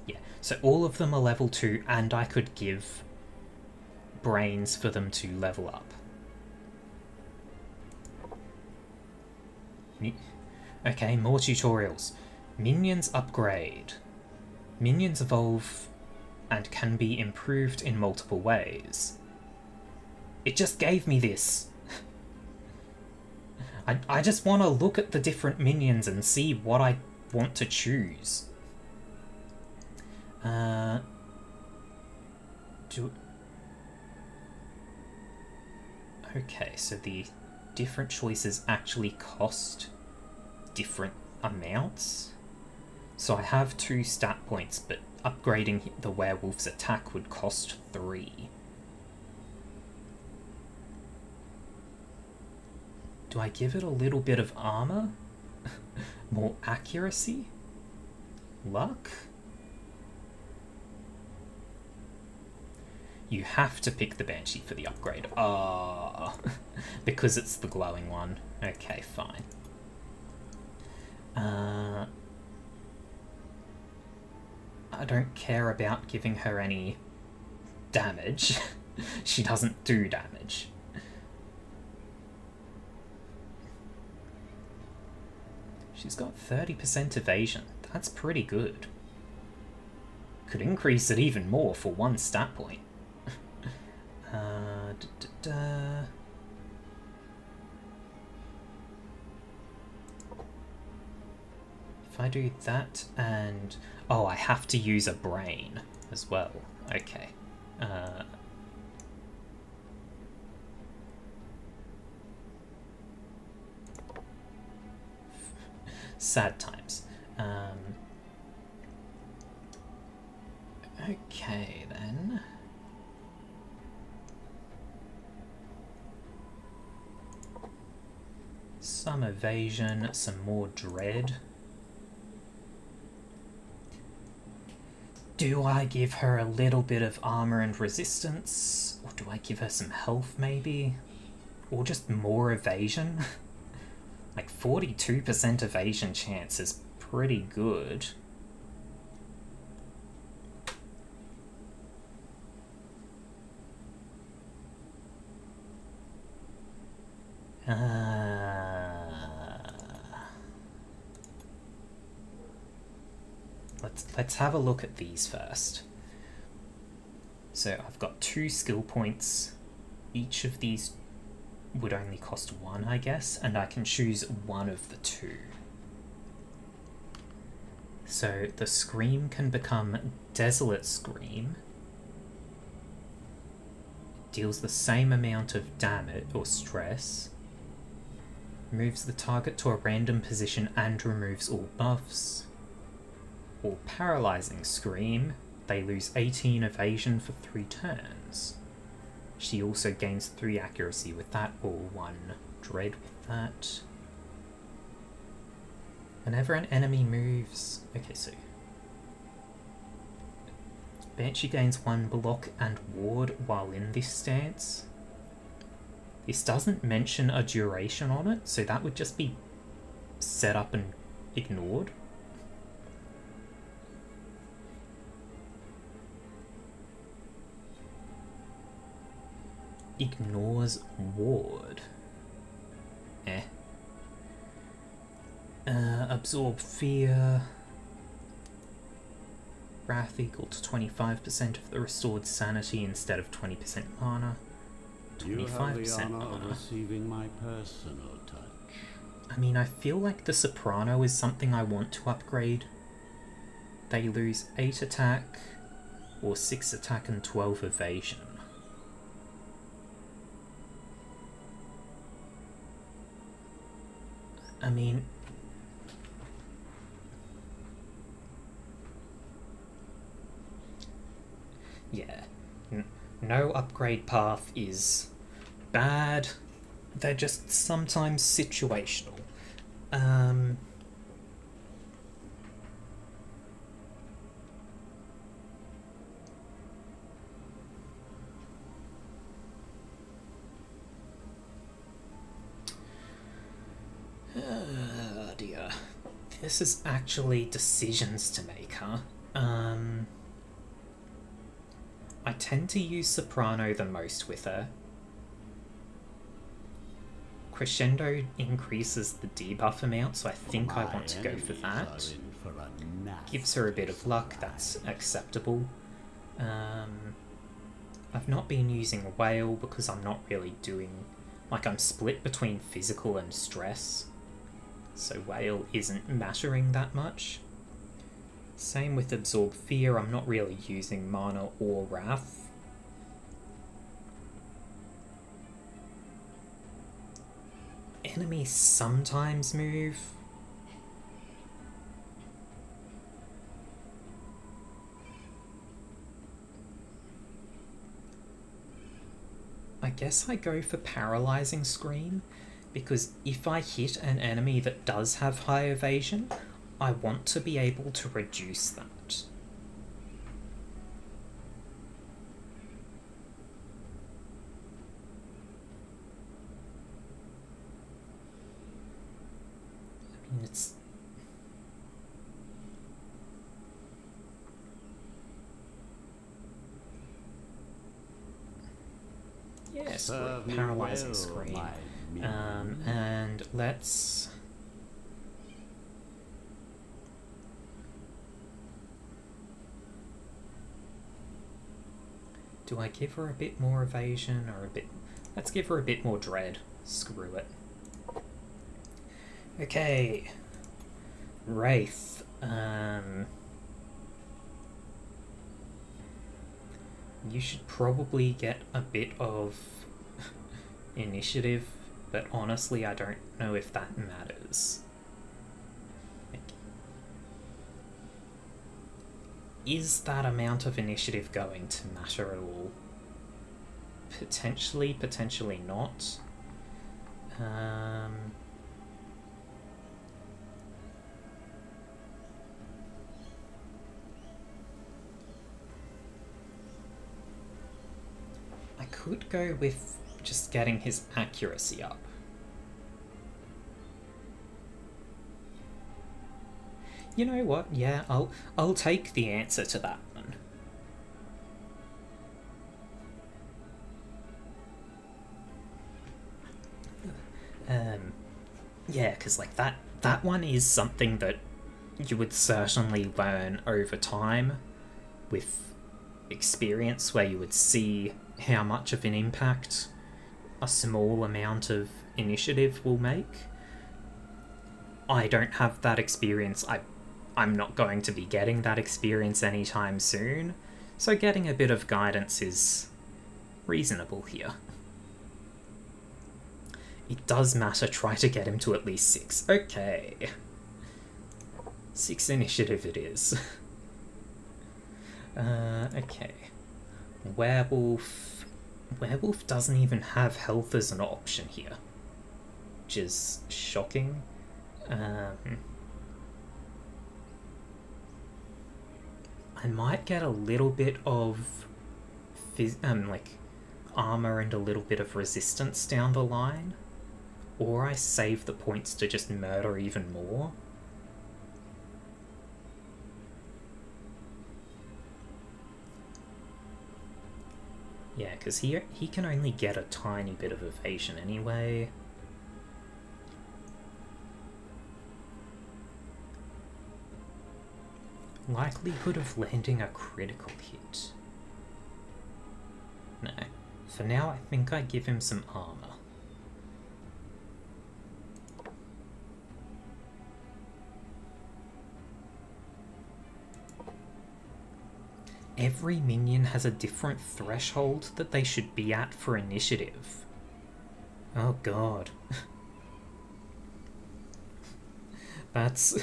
Yeah, so all of them are level 2 and I could give brains for them to level up. Okay, more tutorials. Minions upgrade. Minions evolve and can be improved in multiple ways. It just gave me this. I just want to look at the different minions and see what I want to choose. Okay, so the different choices actually cost different amounts. So I have 2 stat points, but upgrading the werewolf's attack would cost 3. Do I give it a little bit of armor? More accuracy? Luck? You have to pick the Banshee for the upgrade. Ah, because it's the glowing one. Okay, fine. I don't care about giving her any damage. She doesn't do damage. She's got 30% evasion. That's pretty good. Could increase it even more for 1 stat point. If I do that and... Oh, I have to use a brain as well. Okay. Sad times. Okay, then. Some evasion, some more dread. Do I give her a little bit of armor and resistance? Or do I give her some health, maybe? Or just more evasion? Like 42% evasion chance is pretty good. let's have a look at these first. So I've got 2 skill points. Each of these would only cost 1, I guess, and I can choose one of the 2. So the Scream can become Desolate Scream. Deals the same amount of damage or stress. Moves the target to a random position and removes all buffs. Or Paralyzing Scream. They lose 18 evasion for 3 turns. She also gains 3 accuracy with that, or 1 dread with that. Whenever an enemy moves... Okay, so... Banshee gains 1 block and ward while in this stance. This doesn't mention a duration on it, so that would just be set up and ignored. Ignores ward. Absorb fear. Wrath equal to 25% of the restored sanity instead of 20% mana. 25% you have the honor mana. of receiving my personal touch. I mean, I feel like the Soprano is something I want to upgrade. They lose 8 attack, or 6 attack and 12 evasion. I mean... Yeah. No upgrade path is bad. They're just sometimes situational. Oh dear. This is actually decisions to make, huh? I tend to use Soprano the most with her. Crescendo increases the debuff amount, so I think I want to go for that. Gives her a bit of luck, that's acceptable. I've not been using Whale because I'm not really doing... Like, I'm split between physical and stress, so Whale isn't mattering that much. Same with Absorb Fear, I'm not really using Mana or Wrath. Enemies sometimes move. I guess I go for Paralyzing Scream, because if I hit an enemy that does have high evasion, I want to be able to reduce that. I mean, it's... Yes, Paralyzing Scream. And let's... Do I give her a bit more evasion or a bit... Let's give her a bit more dread. Screw it. Okay. Wraith. You should probably get a bit of initiative, but honestly I don't know if that matters. Is that amount of initiative going to matter at all? Potentially, potentially not. I could go with just getting his accuracy up. You know what? Yeah, I'll take the answer to that one. Yeah, because like that one is something that you would certainly learn over time with experience, where you would see how much of an impact a small amount of initiative will make. I don't have that experience. I'm not going to be getting that experience anytime soon, so getting a bit of guidance is reasonable here. It does matter, try to get him to at least 6. Okay. 6 initiative it is. Okay. Werewolf. Werewolf doesn't even have health as an option here, which is shocking. I might get a little bit of like armor and a little bit of resistance down the line, or I save the points to just murder even more. Yeah, because he can only get a tiny bit of evasion anyway. Likelihood of landing a critical hit. No. For now, I think I give him some armor. Every minion has a different threshold that they should be at for initiative. Oh god. That's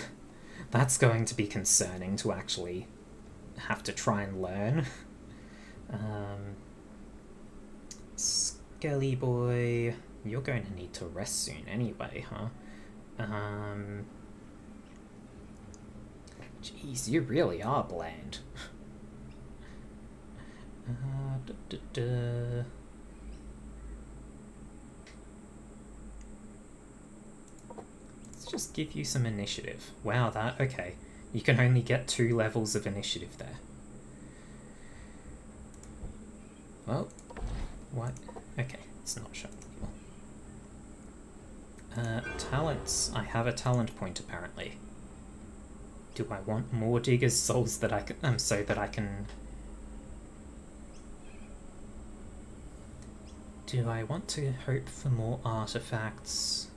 going to be concerning to actually have to try and learn. Skelly boy, you're going to need to rest soon anyway, huh? Jeez, you really are bland. Let's just give you some initiative. Wow, that... okay. You can only get 2 levels of initiative there. Well, what? Okay, it's not showing anymore. Talents. I have a talent point, apparently. Do I want more Digger's Souls that I can... so that I can... Do I want to hope for more artifacts?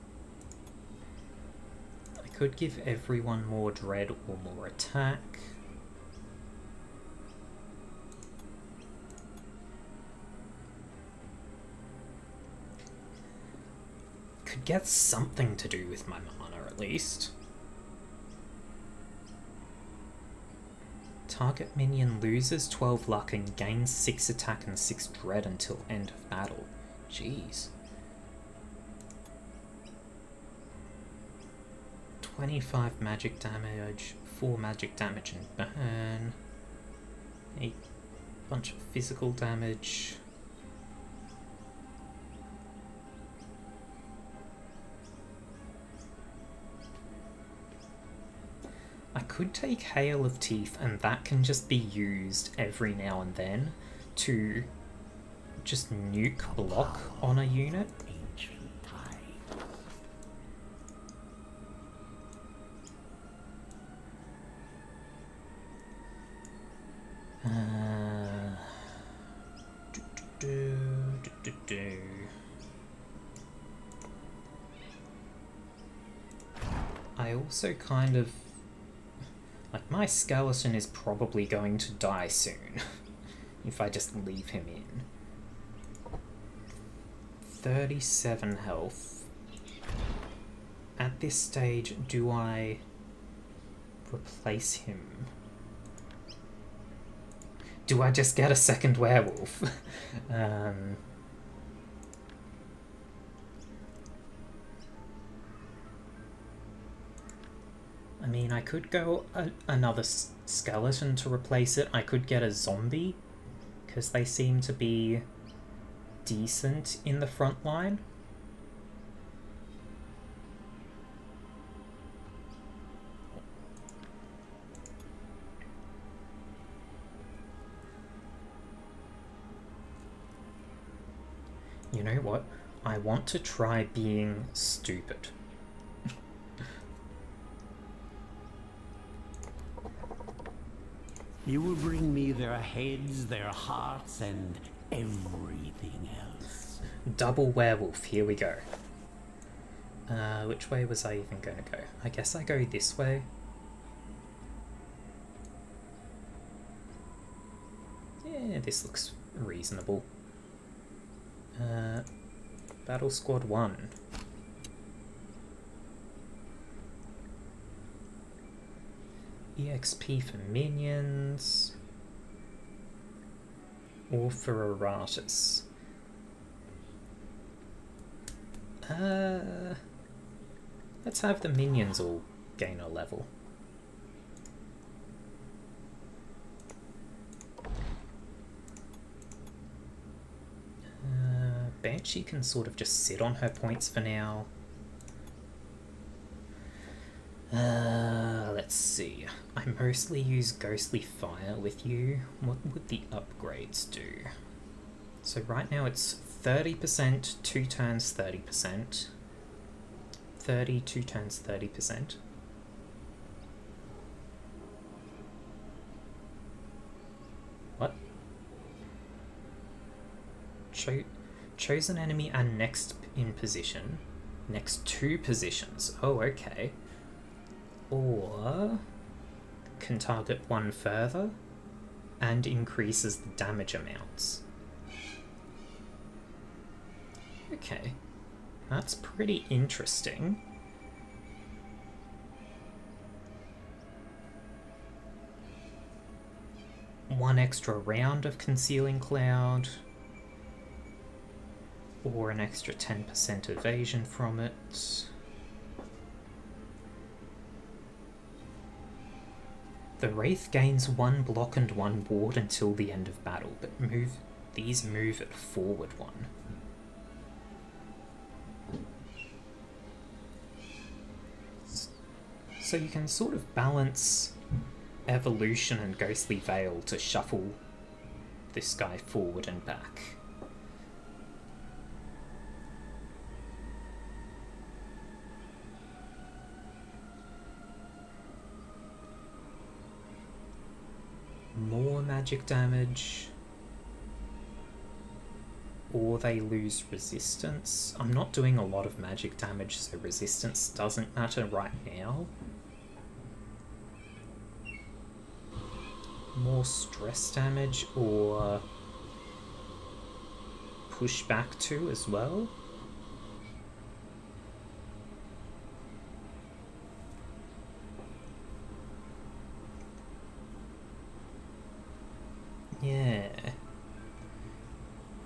I could give everyone more dread or more attack. Could get something to do with my mana at least. Target minion loses 12 luck and gains 6 attack and 6 dread until end of battle. Jeez. 25 magic damage, 4 magic damage and burn, a bunch of physical damage. I could take Hail of Teeth, and that can just be used every now and then to just nuke block on a unit. I also kind of... like, my skeleton is probably going to die soon if I just leave him in. 37 health. At this stage, do I replace him? Do I just get a second werewolf? I mean, I could go another skeleton to replace it. I could get a zombie, because they seem to be decent in the front line. You know what? I want to try being stupid. You will bring me their heads, their hearts, and everything else. Double werewolf, here we go. Which way was I even going to go? I guess I go this way. Yeah, this looks reasonable. Battle Squad 1. EXP for minions. Or for Iratus. Let's have the minions all gain a level. Banshee can sort of just sit on her points for now. Let's see. I mostly use Ghostly Fire with you. What would the upgrades do? So right now it's 30%, 2 turns 30%. 30, 2 turns 30%. What? Chosen enemy and next in position. Next 2 positions. Oh, okay. Or can target 1 further and increases the damage amounts. Okay, that's pretty interesting. One extra round of Concealing Cloud, or an extra 10% evasion from it. The Wraith gains 1 block and 1 ward until the end of battle, but these move it forward 1. So you can sort of balance Evolution and Ghostly Veil to shuffle this guy forward and back. More magic damage. Or they lose resistance. I'm not doing a lot of magic damage, so resistance doesn't matter right now. More stress damage or push back 2 as well. Yeah.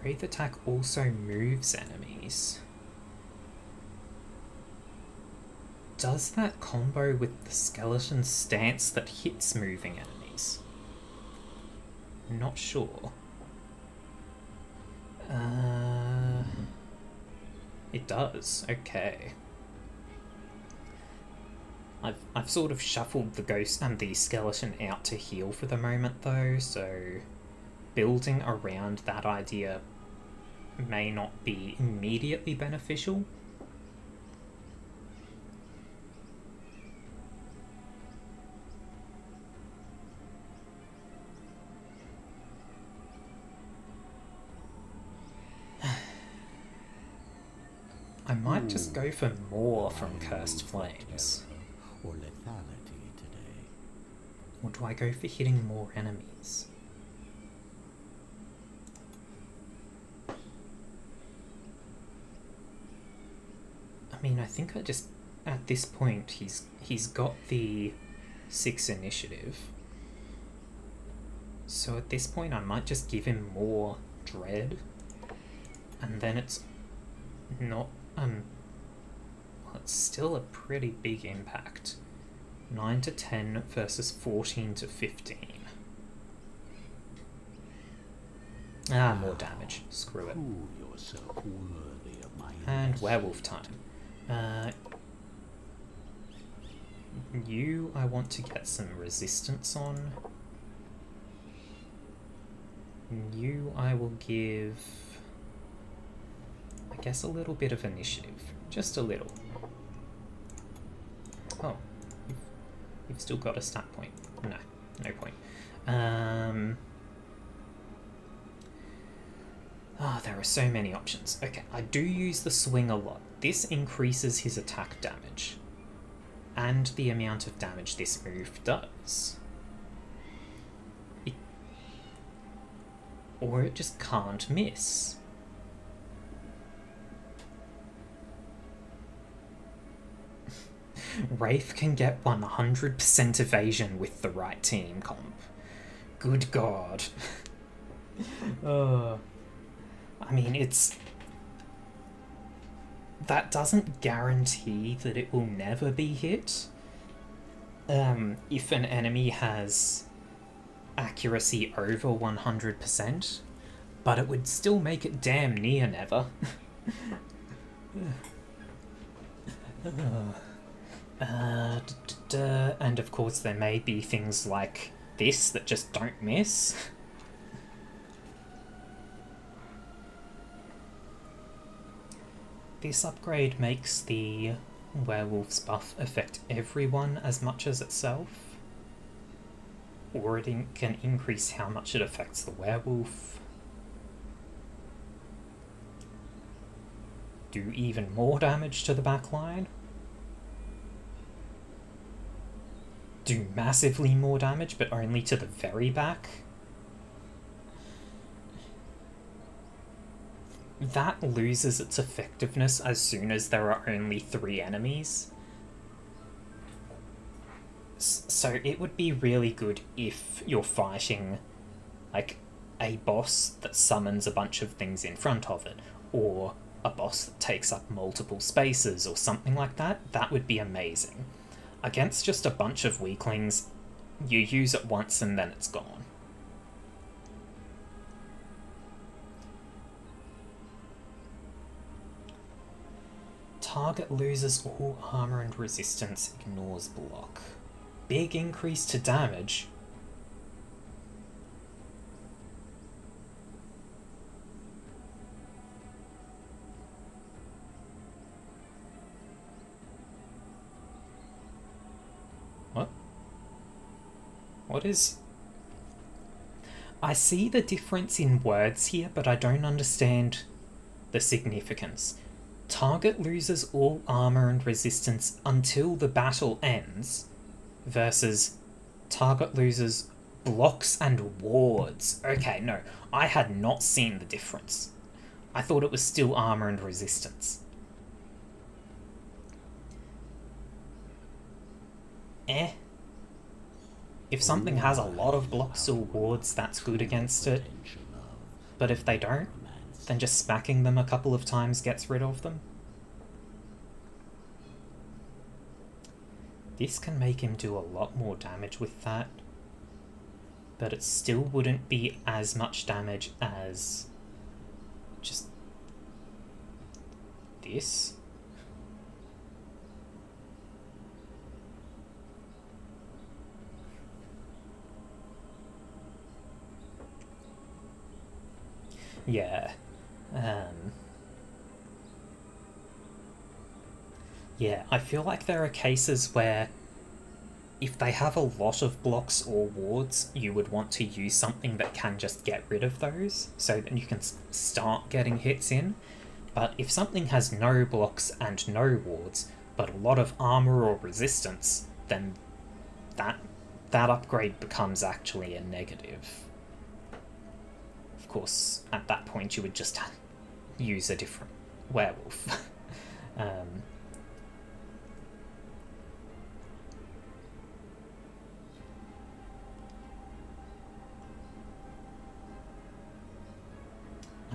Wraith attack also moves enemies. Does that combo with the skeleton stance that hits moving enemies? Not sure. It does. Okay. I've sort of shuffled the ghost and the skeleton out to heal for the moment though, so building around that idea may not be immediately beneficial. I might just go for more from Cursed Flames. Or lethality today. Or do I go for hitting more enemies? I mean, I think I just, at this point, he's got the 6 initiative. So at this point I might just give him more dread. And then it's not, well, it's still a pretty big impact. 9 to 10 versus 14 to 15. Ah, more damage. Screw it. Prove yourself worthy of my And werewolf time. You, I want to get some resistance on. You, I will give, I guess, a little bit of initiative. Just a little. Oh, you've still got a stat point. No, no point. There are so many options. Okay, I do use the swing a lot. This increases his attack damage and the amount of damage this move does. Or it just can't miss. Wraith can get 100% evasion with the right team comp. Good God. I mean, that doesn't guarantee that it will never be hit. If an enemy has accuracy over 100%, but it would still make it damn near never. And of course there may be things like this that just don't miss. This upgrade makes the werewolf's buff affect everyone as much as itself, or it can increase how much it affects the werewolf. Do even more damage to the backline. Do massively more damage, but only to the very back. That loses its effectiveness as soon as there are only 3 enemies. So it would be really good if you're fighting like a boss that summons a bunch of things in front of it, or a boss that takes up multiple spaces or something like that. That would be amazing. Against just a bunch of weaklings, you use it once and then it's gone. Target loses all armor and resistance, ignores block. Big increase to damage. What? What is... I see the difference in words here, but I don't understand the significance. Target loses all armor and resistance until the battle ends, versus target loses blocks and wards. Okay, no, I had not seen the difference. I thought it was still armor and resistance. If something has a lot of blocks or wards, that's good against it. But if they don't, then just smacking them a couple of times gets rid of them. This can make him do a lot more damage with that, but it still wouldn't be as much damage as just this. Yeah. Yeah, I feel like there are cases where if they have a lot of blocks or wards, you would want to use something that can just get rid of those, so that you can start getting hits in. But if something has no blocks and no wards, but a lot of armor or resistance, then that upgrade becomes actually a negative. Of course, at that point you would just use a different werewolf. I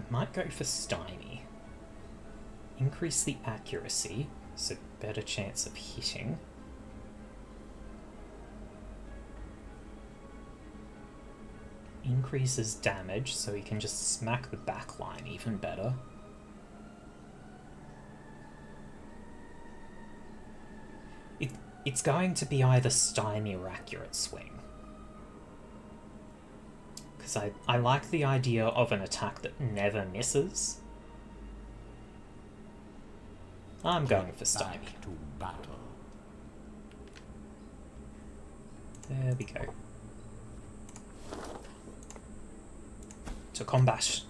might go for Stymie. Increase the accuracy, so better chance of hitting. Increases damage, so he can just smack the backline even better. It's going to be either Stymie or Accurate Swing. Because I like the idea of an attack that never misses. I'm going for Stymie. There we go. to combat.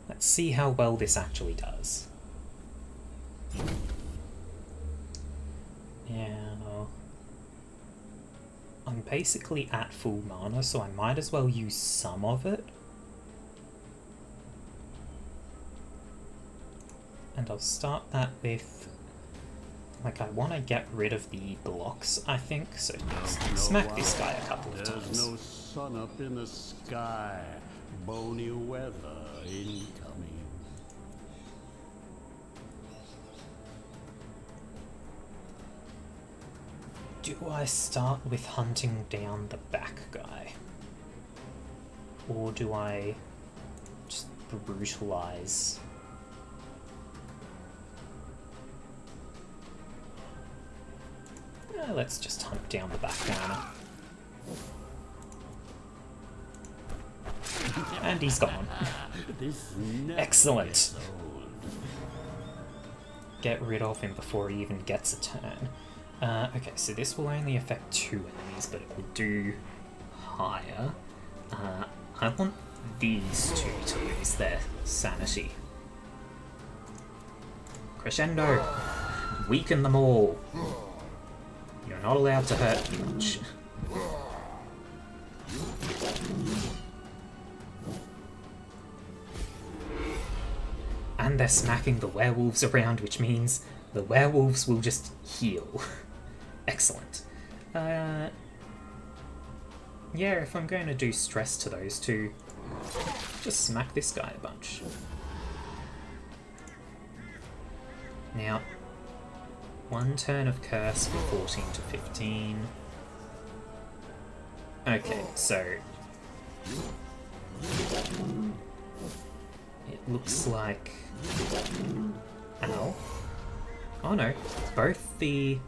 Let's see how well this actually does. Now, I'm basically at full mana, so I might as well use some of it. And I'll start that with, like, I want to get rid of the blocks, I think, so smack this guy a couple of times. There's no sun up in the sky, bony weather incoming. Do I start with hunting down the back guy? Or do I just brutalize? Let's just hunt down the back guy. And he's gone. Excellent. Get rid of him before he even gets a turn. Okay, so this will only affect 2 enemies, but it will do higher. I want these two to lose their sanity. Crescendo! Weaken them all! You're not allowed to hurt me much. And they're smacking the werewolves around, which means the werewolves will just heal. Excellent. Yeah, if I'm going to do stress to those two, just smack this guy a bunch. Now, 1 turn of curse for 14 to 15. Okay, so it looks like... Ow. Oh no, both the...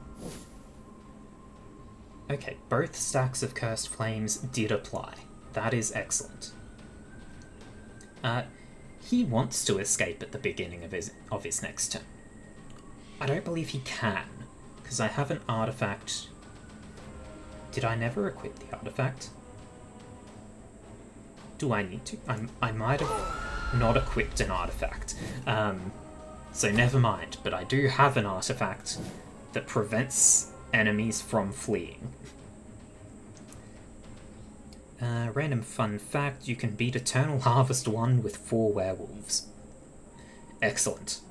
Okay, both stacks of Cursed Flames did apply. That is excellent. He wants to escape at the beginning of his next turn. I don't believe he can, because I have an artifact. Did I never equip the artifact? Do I need to? I might have not equipped an artifact. So never mind, but I do have an artifact that prevents enemies from fleeing. Random fun fact, you can beat Eternal Harvest 1 with 4 werewolves. Excellent.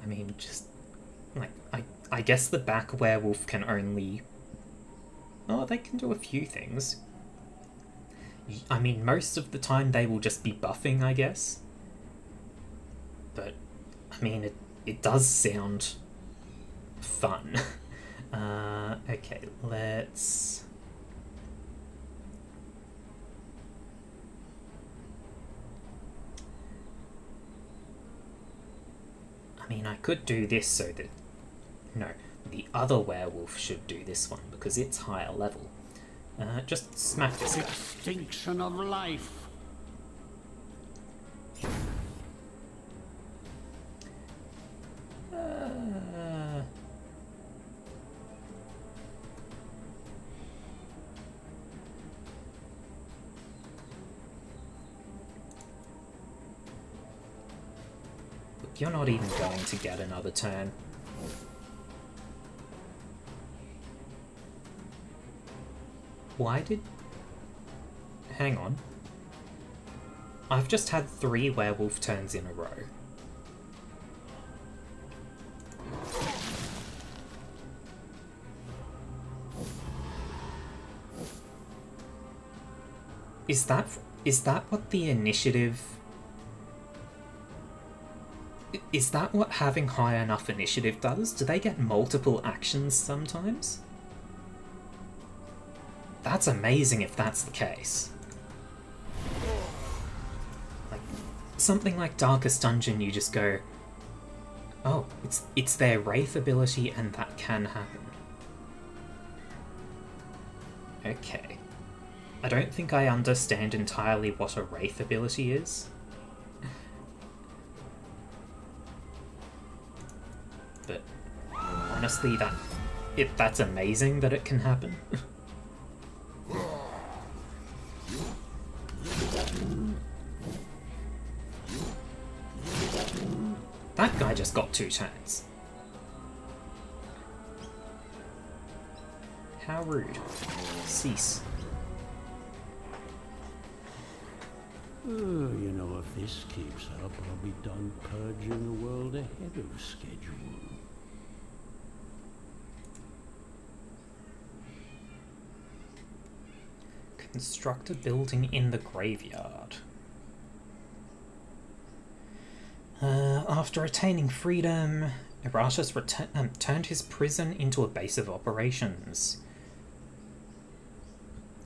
I mean, just... like, I guess the back werewolf can only... Oh, they can do a few things. I mean, most of the time they will just be buffing, I guess. But, I mean, it does sound fun. Okay, let's... I mean, I could do this so that... No, the other werewolf should do this one, because it's higher level. Just smack this guy. Extinction of life. You're not even going to get another turn. Why did... Hang on. I've just had 3 werewolf turns in a row. Is that what the initiative... Is that what having high enough initiative does? Do they get multiple actions sometimes? That's amazing if that's the case. Like, something like Darkest Dungeon, you just go, oh, it's their Wraith ability and that can happen. Okay. I don't think I understand entirely what a Wraith ability is. But honestly, that's amazing that it can happen. That guy just got 2 turns. How rude. Cease. You know, if this keeps up, I'll be done purging the world ahead of schedule. Construct a building in the graveyard. After attaining freedom, Iratus turned his prison into a base of operations.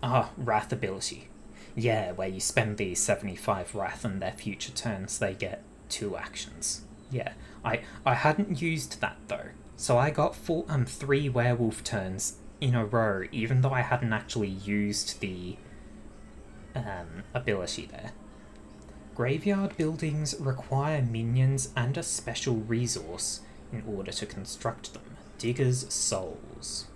Ah, Wrath ability. Yeah, where you spend the 75 Wrath and their future turns they get 2 actions. Yeah, I hadn't used that though, so I got 3 werewolf turns in a row, even though I hadn't actually used the ability there. Graveyard buildings require minions and a special resource in order to construct them. Digger's Souls.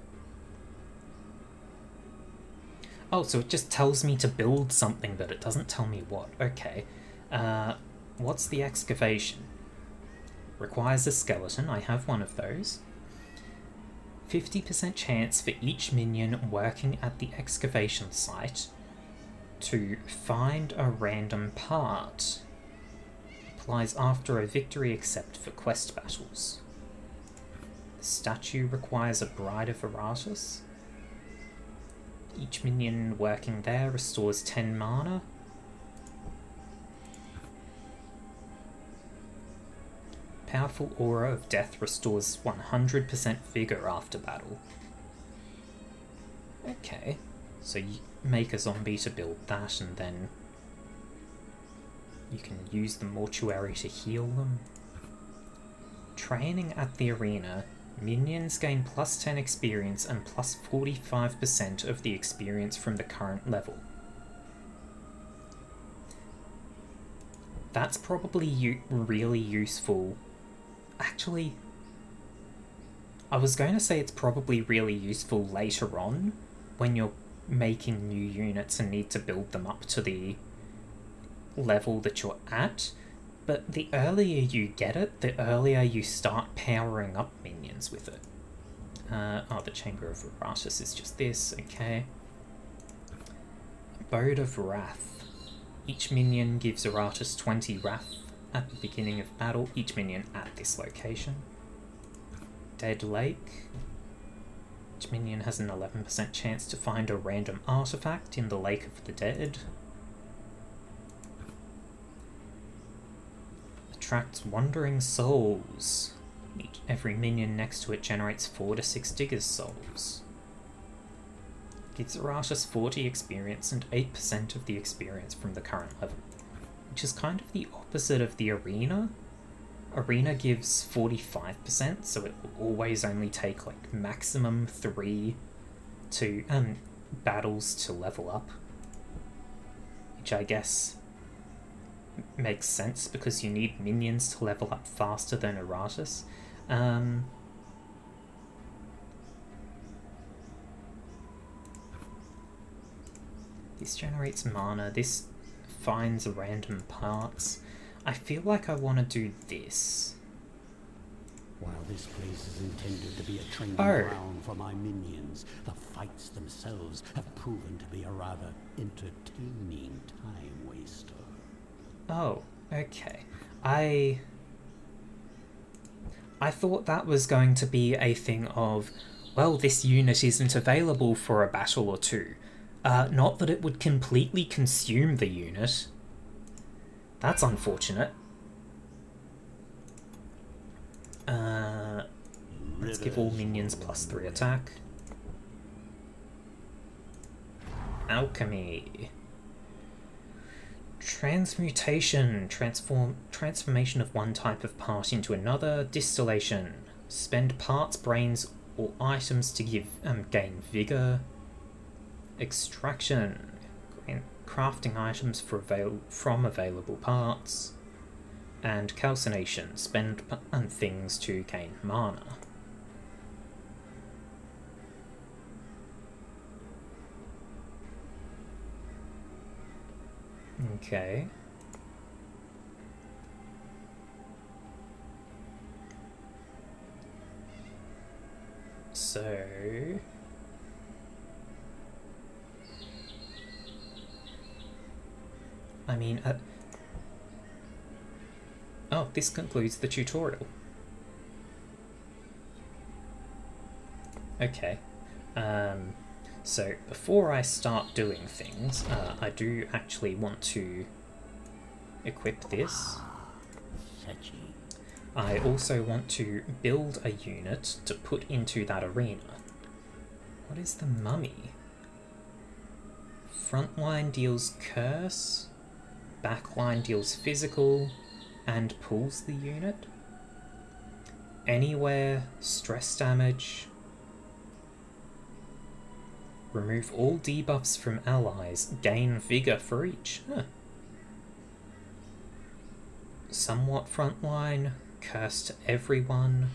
Oh, so it just tells me to build something, but it doesn't tell me what. Okay. What's the excavation? Requires a skeleton. I have one of those. 50% chance for each minion working at the excavation site to find a random part. Applies after a victory except for quest battles. The statue requires a Bride of Iratus. Each minion working there restores 10 mana. Powerful Aura of Death restores 100% vigor after battle. Okay, so you make a zombie to build that, and then you can use the mortuary to heal them. Training at the arena. Minions gain plus 10 experience and plus 45% of the experience from the current level. That's probably really useful. Actually, I was going to say it's probably really useful later on when you're making new units and need to build them up to the level that you're at. But the earlier you get it, the earlier you start powering up minions with it. Oh, the Chamber of Iratus is just this, okay. Abode of Wrath. Each minion gives Iratus 20 Wrath at the beginning of battle, each minion at this location. Dead Lake. Each minion has an 11% chance to find a random artifact in the Lake of the Dead. Attracts Wandering Souls. Every minion next to it generates 4 to 6 Digger's Souls. Gives Iratus 40 experience and 8% of the experience from the current level, which is kind of the opposite of the arena. Arena gives 45%, so it will always only take like maximum 3 to battles to level up, which I guess makes sense because you need minions to level up faster than Iratus. This generates mana, this finds random parts. I feel like I want to do this. While this place is intended to be a training ground for my minions, the fights themselves have proven to be a rather entertaining time waster. Oh, okay. I thought that was going to be a thing of, well, this unit isn't available for a battle or two. Not that it would completely consume the unit. That's unfortunate. Let's give all minions plus 3 attack. Alchemy. Transmutation. Transformation of one type of part into another. Distillation. Spend parts, brains, or items to give gain vigor. Extraction. Crafting items from available parts. And calcination. Spend things to gain mana. Okay. So... I mean... Oh, this concludes the tutorial. Okay. So, before I start doing things, I do actually want to equip this. I also want to build a unit to put into that arena. What is the mummy? Frontline deals curse, backline deals physical, and pulls the unit. Anywhere, stress damage. Remove all debuffs from allies, gain vigor for each. Huh. Somewhat frontline, curse to everyone.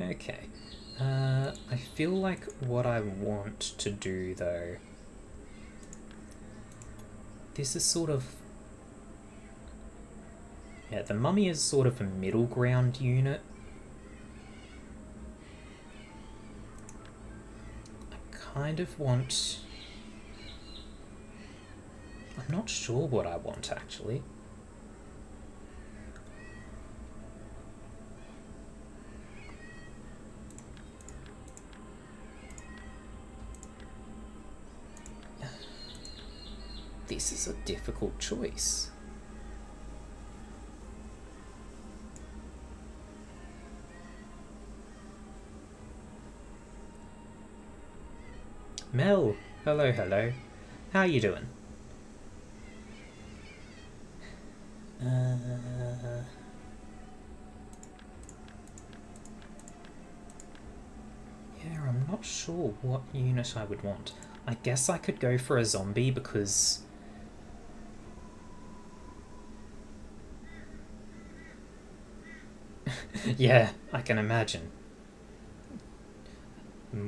Okay. I feel like what I want to do though... This is sort of... Yeah, the mummy is sort of a middle ground unit. Kind of want... I'm not sure what I want actually. This is a difficult choice. Mel, hello, hello. How you doing? Yeah, I'm not sure what unit I would want. I guess I could go for a zombie because... Yeah, I can imagine. The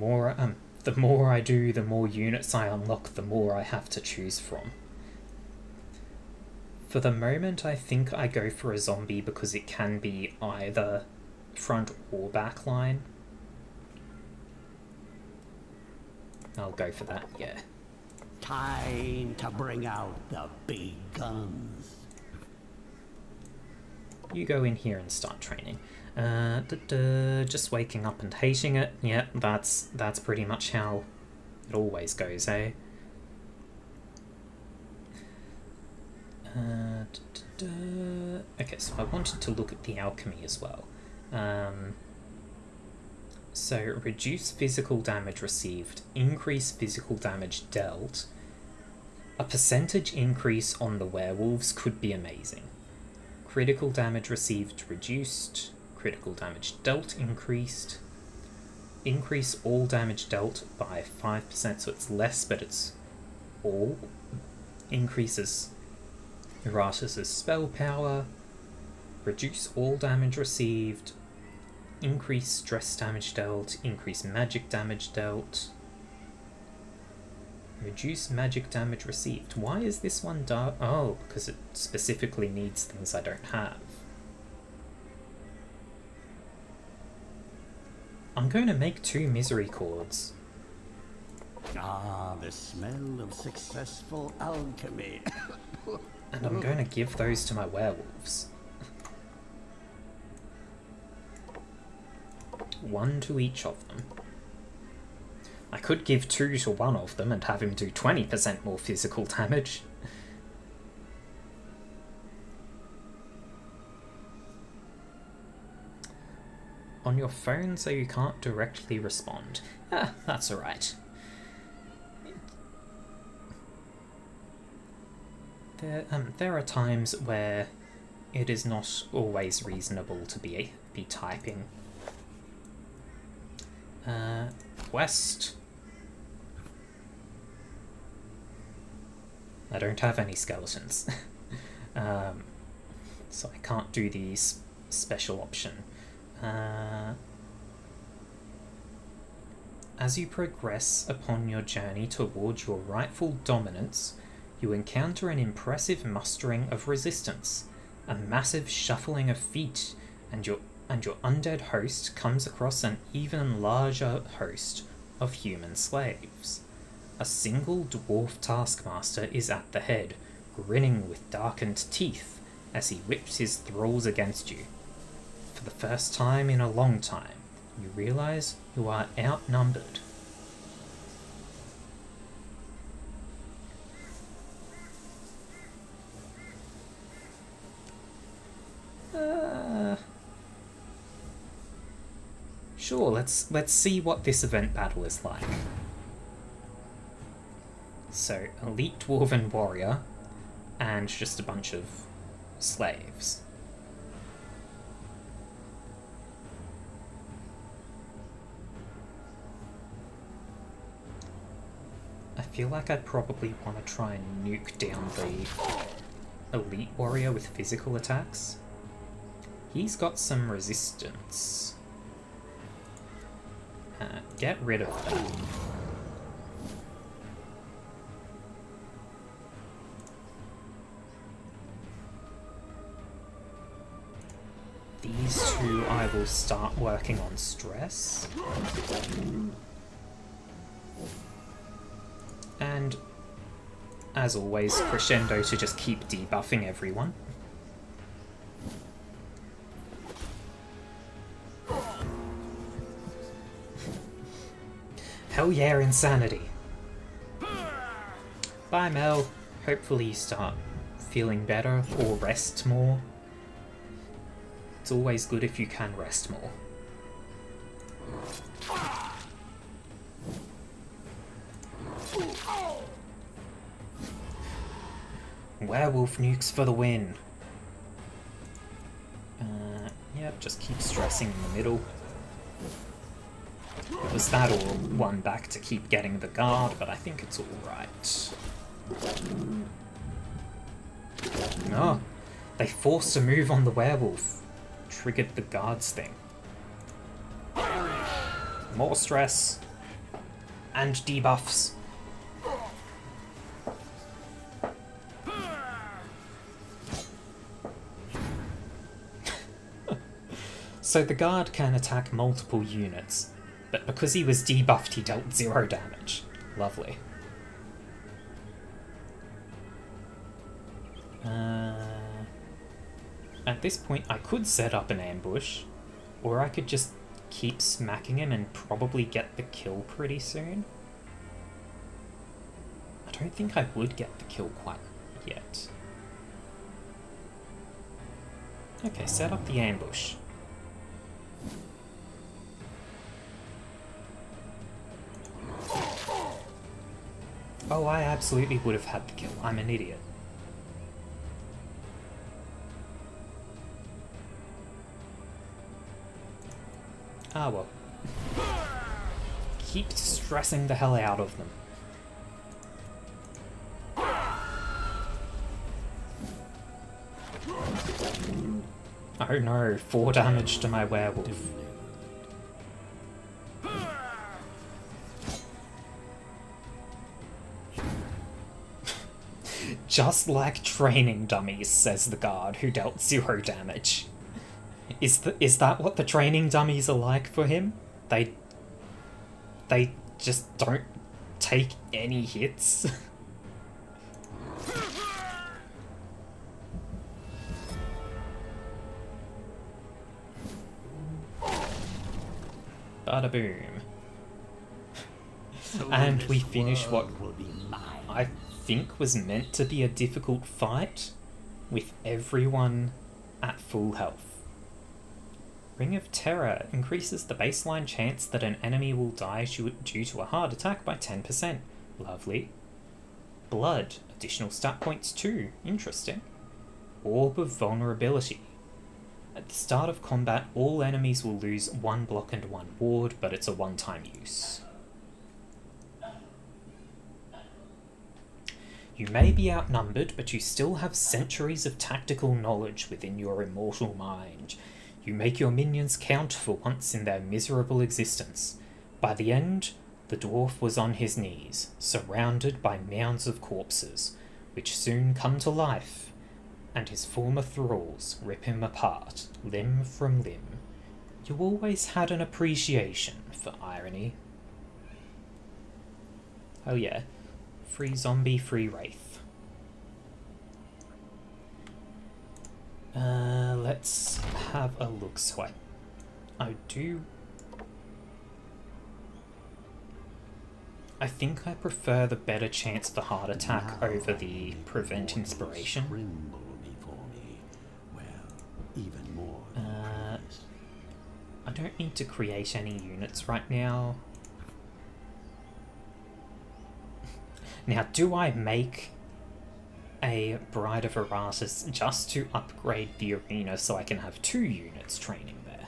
more I do, the more units I unlock, the more I have to choose from. For the moment, I think I go for a zombie because it can be either front or back line. I'll go for that, yeah. Time to bring out the big guns. You go in here and start training. Just waking up and hating it. Yeah, that's pretty much how it always goes, eh? Okay, so I wanted to look at the alchemy as well. So, reduce physical damage received, increase physical damage dealt. A percentage increase on the werewolves could be amazing. Critical damage received reduced, critical damage dealt increased. Increase all damage dealt by 5%, so it's less, but it's all. Increases Iratus' spell power. Reduce all damage received. Increase stress damage dealt. Increase magic damage dealt. Reduce magic damage received. Why is this one dark? Oh, because it specifically needs things I don't have. I'm going to make 2 misery cords. Ah, the smell of successful alchemy. And I'm going to give those to my werewolves. 1 to each of them. I could give 2 to one of them and have him do 20% more physical damage. On your phone so you can't directly respond. Ah, that's alright. There are times where it is not always reasonable to be typing. Quest. I don't have any skeletons. So I can't do the special option. As you progress upon your journey towards your rightful dominance, you encounter an impressive mustering of resistance, a massive shuffling of feet, and and your undead host comes across an even larger host of human slaves. A single dwarf taskmaster is at the head, grinning with darkened teeth as he whips his thralls against you. For the first time in a long time, you realise you are outnumbered. Sure, let's see what this event battle is like. So, elite dwarven warrior, and just a bunch of slaves. I feel like I'd probably want to try and nuke down the elite warrior with physical attacks. He's got some resistance. Get rid of that. These two I will start working on stress. And, as always, crescendo to just keep debuffing everyone. Hell yeah, insanity! Bye, Mel. Hopefully you start feeling better or rest more. It's always good if you can rest more. Werewolf nukes for the win. Yep, just keep stressing in the middle. It was that or one back to keep getting the guard, but I think it's alright. Oh, they forced a move on the werewolf. Triggered the guards thing. More stress. And debuffs. So the guard can attack multiple units, but because he was debuffed he dealt 0 damage. Lovely. At this point I could set up an ambush, or I could just keep smacking him and probably get the kill pretty soon. I don't think I would get the kill quite yet. Okay, set up the ambush. Oh, I absolutely would have had the kill. I'm an idiot. Ah well. Keep stressing the hell out of them. Oh no, 4 damage to my werewolf. Just like training dummies, says the guard, who dealt 0 damage. Is that what the training dummies are like for him? They just don't take any hits? Bada boom. And we finish what I think was meant to be a difficult fight, with everyone at full health. Ring of Terror increases the baseline chance that an enemy will die due to a hard attack by 10%. Lovely. Blood, additional stat points too. Interesting. Orb of Vulnerability. At the start of combat, all enemies will lose 1 block and 1 ward, but it's a one-time use. You may be outnumbered, but you still have centuries of tactical knowledge within your immortal mind. You make your minions count for once in their miserable existence. By the end, the dwarf was on his knees, surrounded by mounds of corpses, which soon come to life, and his former thralls rip him apart, limb from limb. You always had an appreciation for irony. Oh yeah. Free zombie, free wraith. Let's have a look. So I think I prefer the better chance for heart attack over the prevent inspiration. I don't need to create any units right now. Now, do I make a Bride of Iratus just to upgrade the arena so I can have 2 units training there?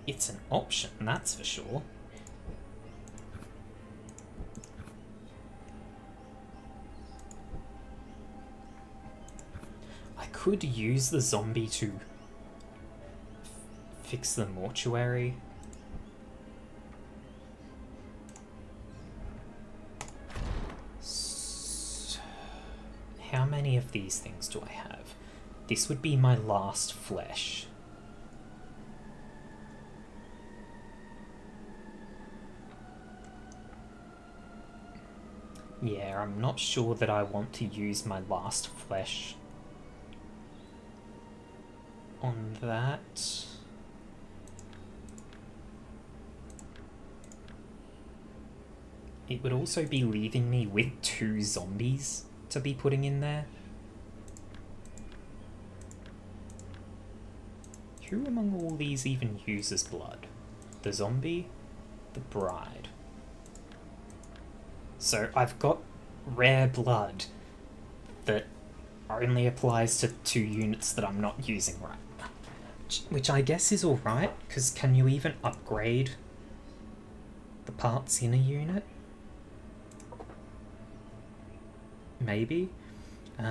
It's an option, that's for sure. I could use the zombie to fix the mortuary. How many of these things do I have? This would be my last flesh. Yeah, I'm not sure that I want to use my last flesh on that. It would also be leaving me with 2 zombies to be putting in there. Who among all these even uses blood? The zombie? The bride? So I've got rare blood that only applies to 2 units that I'm not using right now. Which I guess is alright, because can you even upgrade the parts in a unit? Maybe. You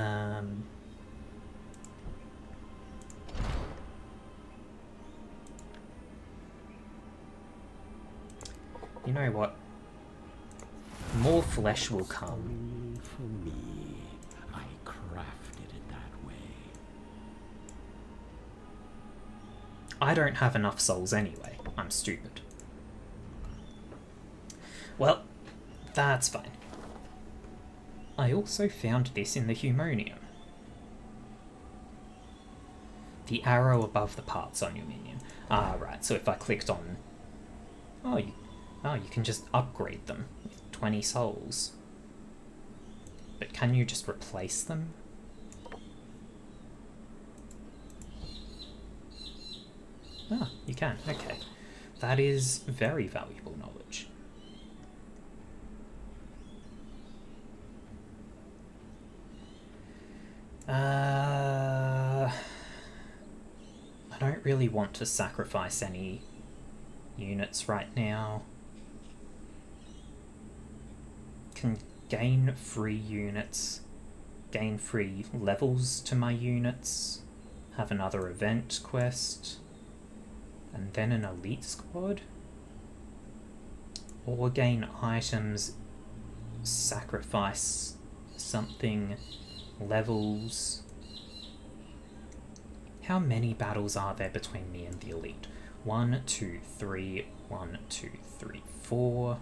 know what? More flesh will come. For me, I crafted it that way. I don't have enough souls anyway. I'm stupid. Well, that's fine. I also found this in the Humonium. The arrow above the parts on your minion. Ah, right, so if I clicked on... Oh, you can just upgrade them with 20 souls. But can you just replace them? Ah, you can, okay. That is very valuable knowledge. I don't really want to sacrifice any units right now. Can gain free units, gain free levels to my units, have another event quest, and then an elite squad, or gain items, sacrifice something, levels. How many battles are there between me and the elite? 1, 2, 3, 1, 2, 3, 4.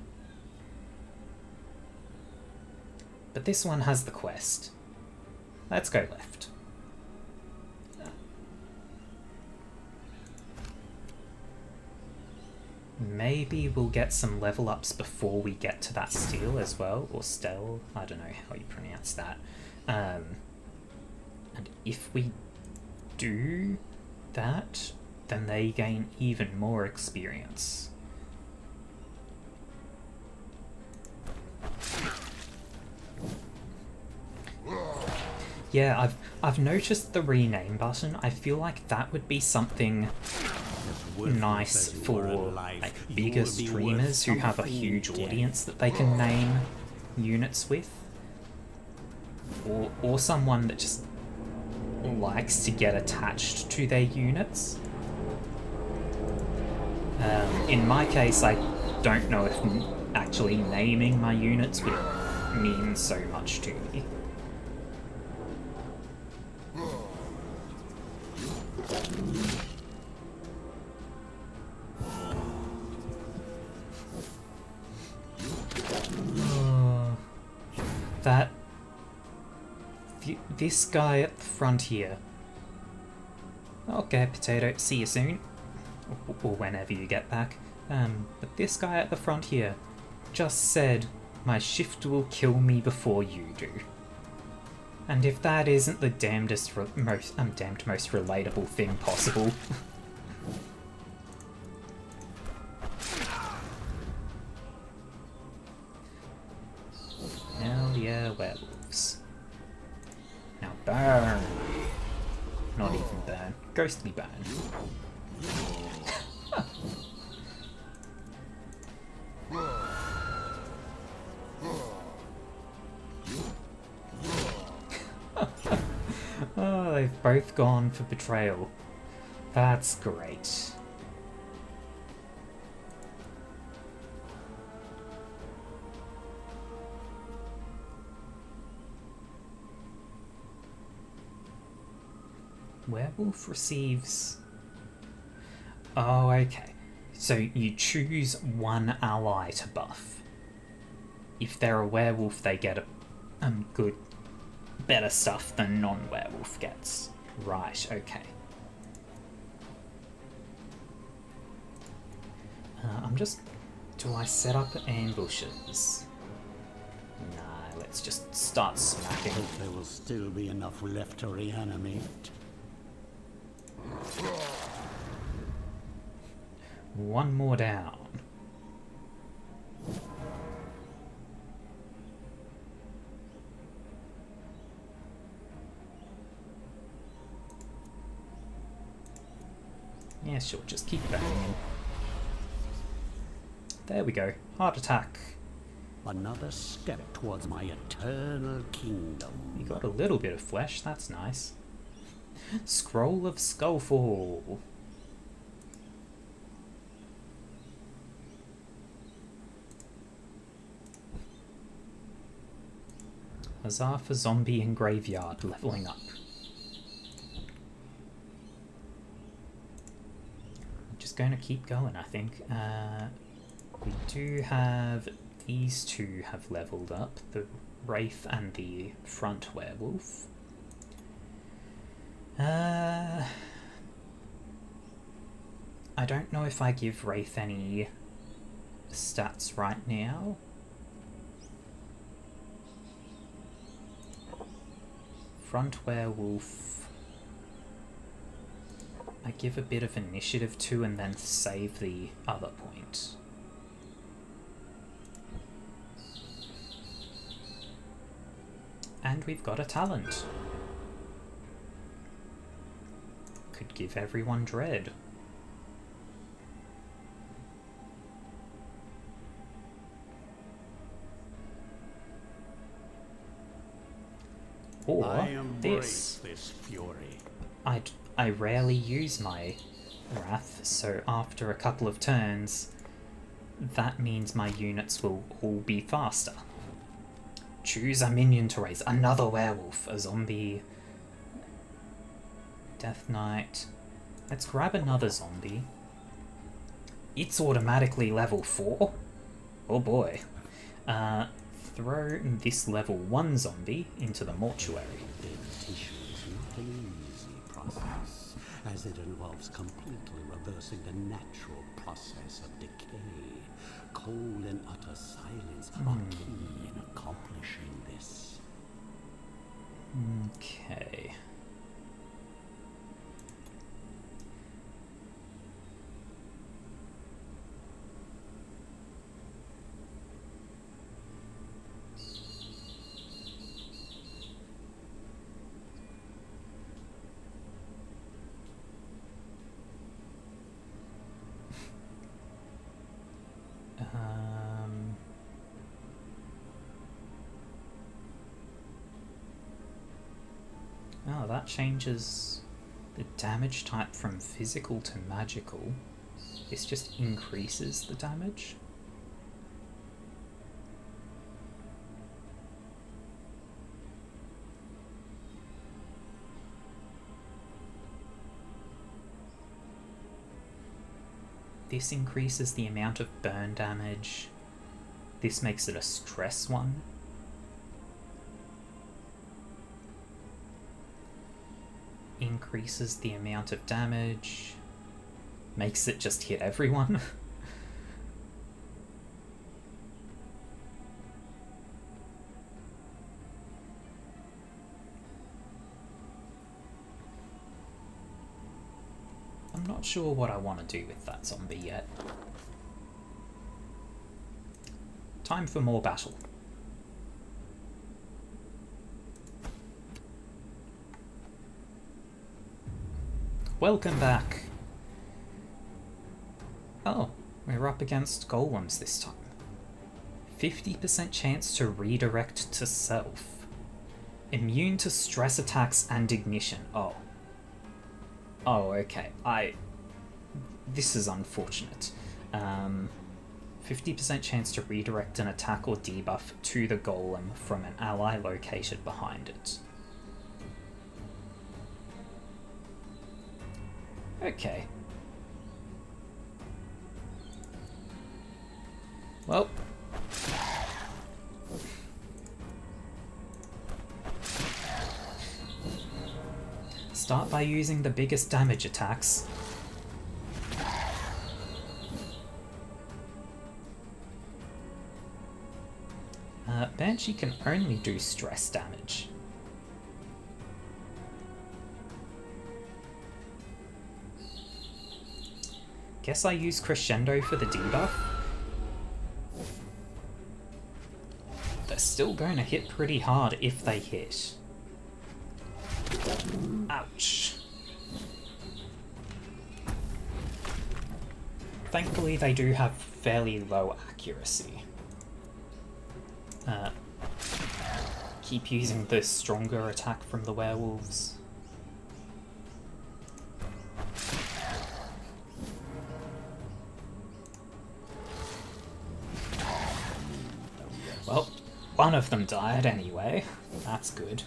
But this one has the quest. Let's go left. Maybe we'll get some level ups before we get to that steel as well, or stell, I don't know how you pronounce that. And if we do that, then they gain even more experience. Yeah, I've noticed the rename button. I feel like that would be something nice for like bigger streamers who have a huge audience that they can name units with, or someone that just likes to get attached to their units. In my case, I don't know if actually naming my units would mean so much to me. this guy at the front here. Okay, Potato, see you soon. Or whenever you get back. But this guy at the front here just said, my shift will kill me before you do. And if that isn't the damnedest, most relatable thing possible. Hell yeah, werewolves. Now burn! Not even burn. Ghostly burn. Oh, they've both gone for betrayal. That's great. Werewolf receives... Oh, okay. So you choose one ally to buff. If they're a werewolf, they get a good, better stuff than non-werewolf gets. Right, okay. I'm just... Do I set up ambushes? Nah, let's just start smacking. There will still be enough left to reanimate. One more down. Yeah, sure, just keep banging him. There we go. Heart attack. Another step towards my eternal kingdom. You got a little bit of flesh, that's nice. Scroll of Skullfall. Huzzah for zombie and graveyard leveling up. I'm just going to keep going, I think. We do have... These two have leveled up. The Wraith and the front werewolf. I don't know if I give Wraith any stats right now. Front werewolf I give a bit of initiative to and then save the other point. And we've got a talent. Could give everyone dread. Or this fury. I rarely use my wrath, so after a couple of turns, that means my units will all be faster. Choose a minion to raise. Another werewolf, a zombie, Death Knight. Let's grab another zombie. It's automatically level 4. Oh boy. Throw this level 1 zombie into the mortuary. Dentition is not an easy process, as it involves completely reversing the natural process of decay. Cold and utter silence are key in accomplishing this. Okay. Oh, that changes the damage type from physical to magical. This just increases the damage. This increases the amount of burn damage. This makes it a stress one. increases the amount of damage. Makes it just hit everyone. I'm not sure what I want to do with that zombie yet. Time for more battle. Welcome back. Oh, we're up against golems this time. 50% chance to redirect to self. Immune to stress attacks and ignition. Oh. Oh, okay. This is unfortunate. 50% chance to redirect an attack or debuff to the golem from an ally located behind it. Okay. Well. Start by using the biggest damage attacks. Banshee can only do stress damage. Guess I use Crescendo for the debuff. They're still going to hit pretty hard if they hit. Ouch. Thankfully they do have fairly low accuracy. Keep using the stronger attack from the werewolves. Well, one of them died anyway. That's good.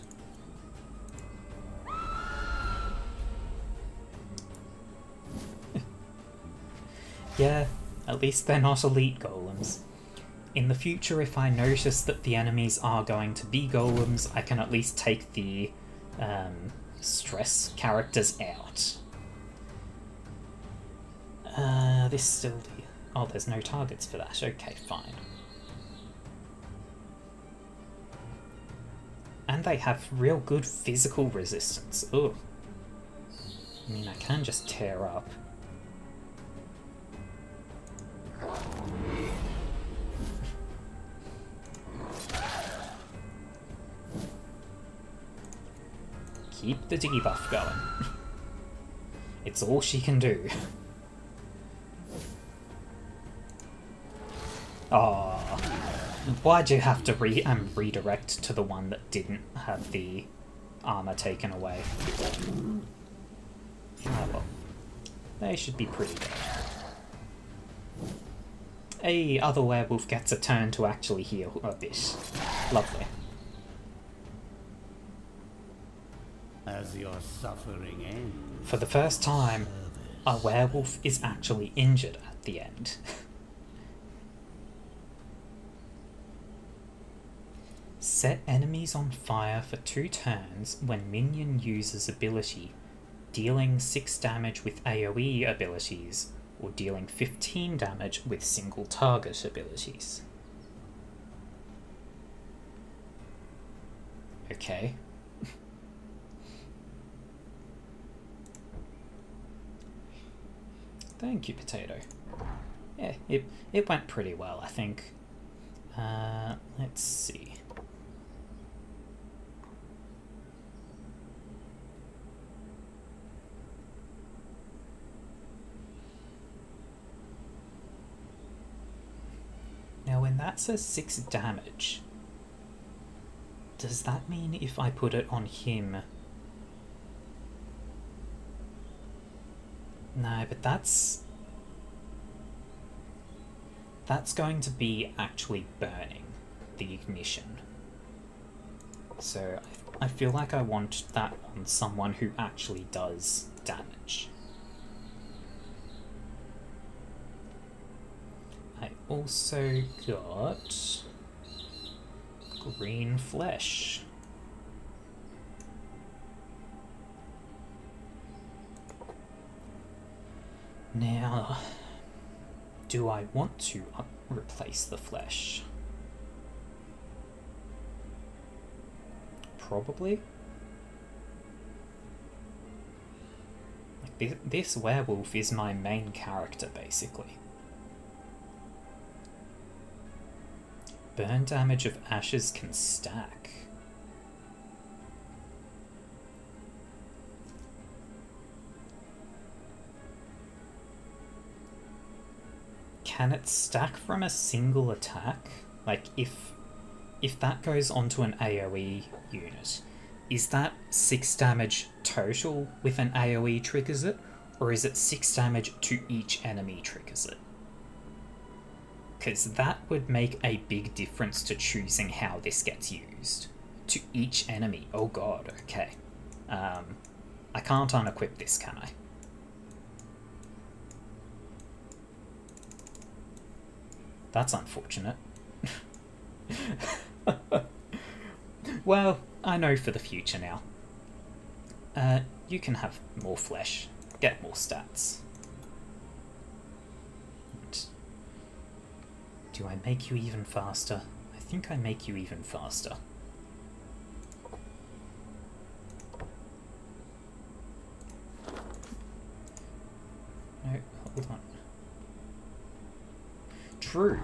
Yeah, at least they're not elite golems. In the future, if I notice that the enemies are going to be golems, I can at least take the stress characters out. This still... Oh, there's no targets for that. Okay, fine. And they have real good physical resistance. Ugh. I mean, I can just tear up. Keep the debuff going. It's all she can do. Oh, why'd you have to redirect to the one that didn't have the armor taken away? Ah, well, they should be pretty good. A other werewolf gets a turn to actually heal a bit. Lovely. As your suffering ends. For the first time, a werewolf is actually injured at the end. Set enemies on fire for 2 turns when minion uses ability, dealing 6 damage with AoE abilities, or dealing 15 damage with single target abilities. Okay. Thank you, Potato. Yeah, it went pretty well, I think. Let's see. Now, when that says 6 damage, does that mean if I put it on him... No, but that's going to be actually burning the ignition. So I feel like I want that on someone who actually does damage. I also got green flesh. Now, do I want to replace the flesh? Probably. Like this werewolf is my main character, basically. Burn damage of ashes can stack. Can it stack from a single attack? Like, if that goes onto an AoE unit, is that 6 damage total with an AoE triggers it? Or is it 6 damage to each enemy triggers it? Because that would make a big difference to choosing how this gets used. To each enemy. Oh god, okay. I can't unequip this, can I? That's unfortunate. Well, I know for the future now. You can have more flesh, get more stats. And do I make you even faster? I think I make you even faster. No, hold on. True.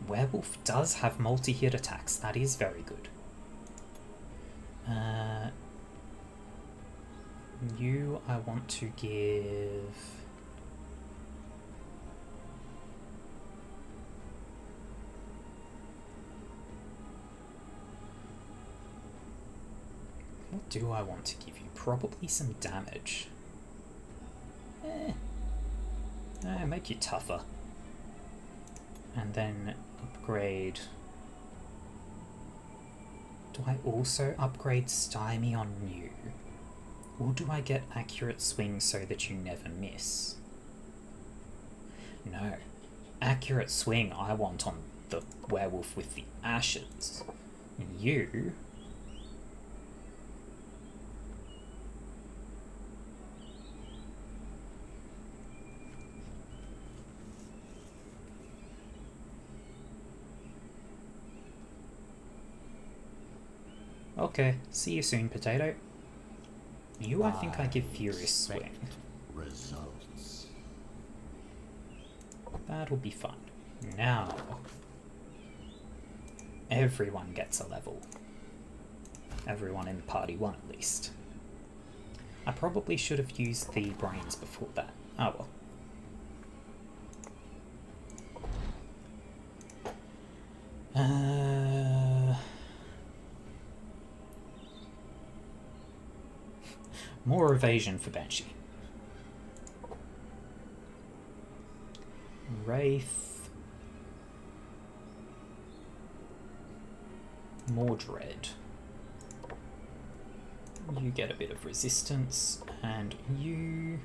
Werewolf does have multi-hit attacks. That is very good. You, I want to give... What do I want to give you? Probably some damage. Make you tougher. And then upgrade... Do I also upgrade Stymie on you? Or do I get accurate swing so that you never miss? No. Accurate swing I want on the werewolf with the ashes. You... Okay, see you soon, Potato. You, I think I give Furious Swing. Results. That'll be fun. Now, everyone gets a level. Everyone in party 1 at least. I probably should have used the brains before that. Oh well. More evasion for Banshee. Wraith. More dread. You get a bit of resistance, and you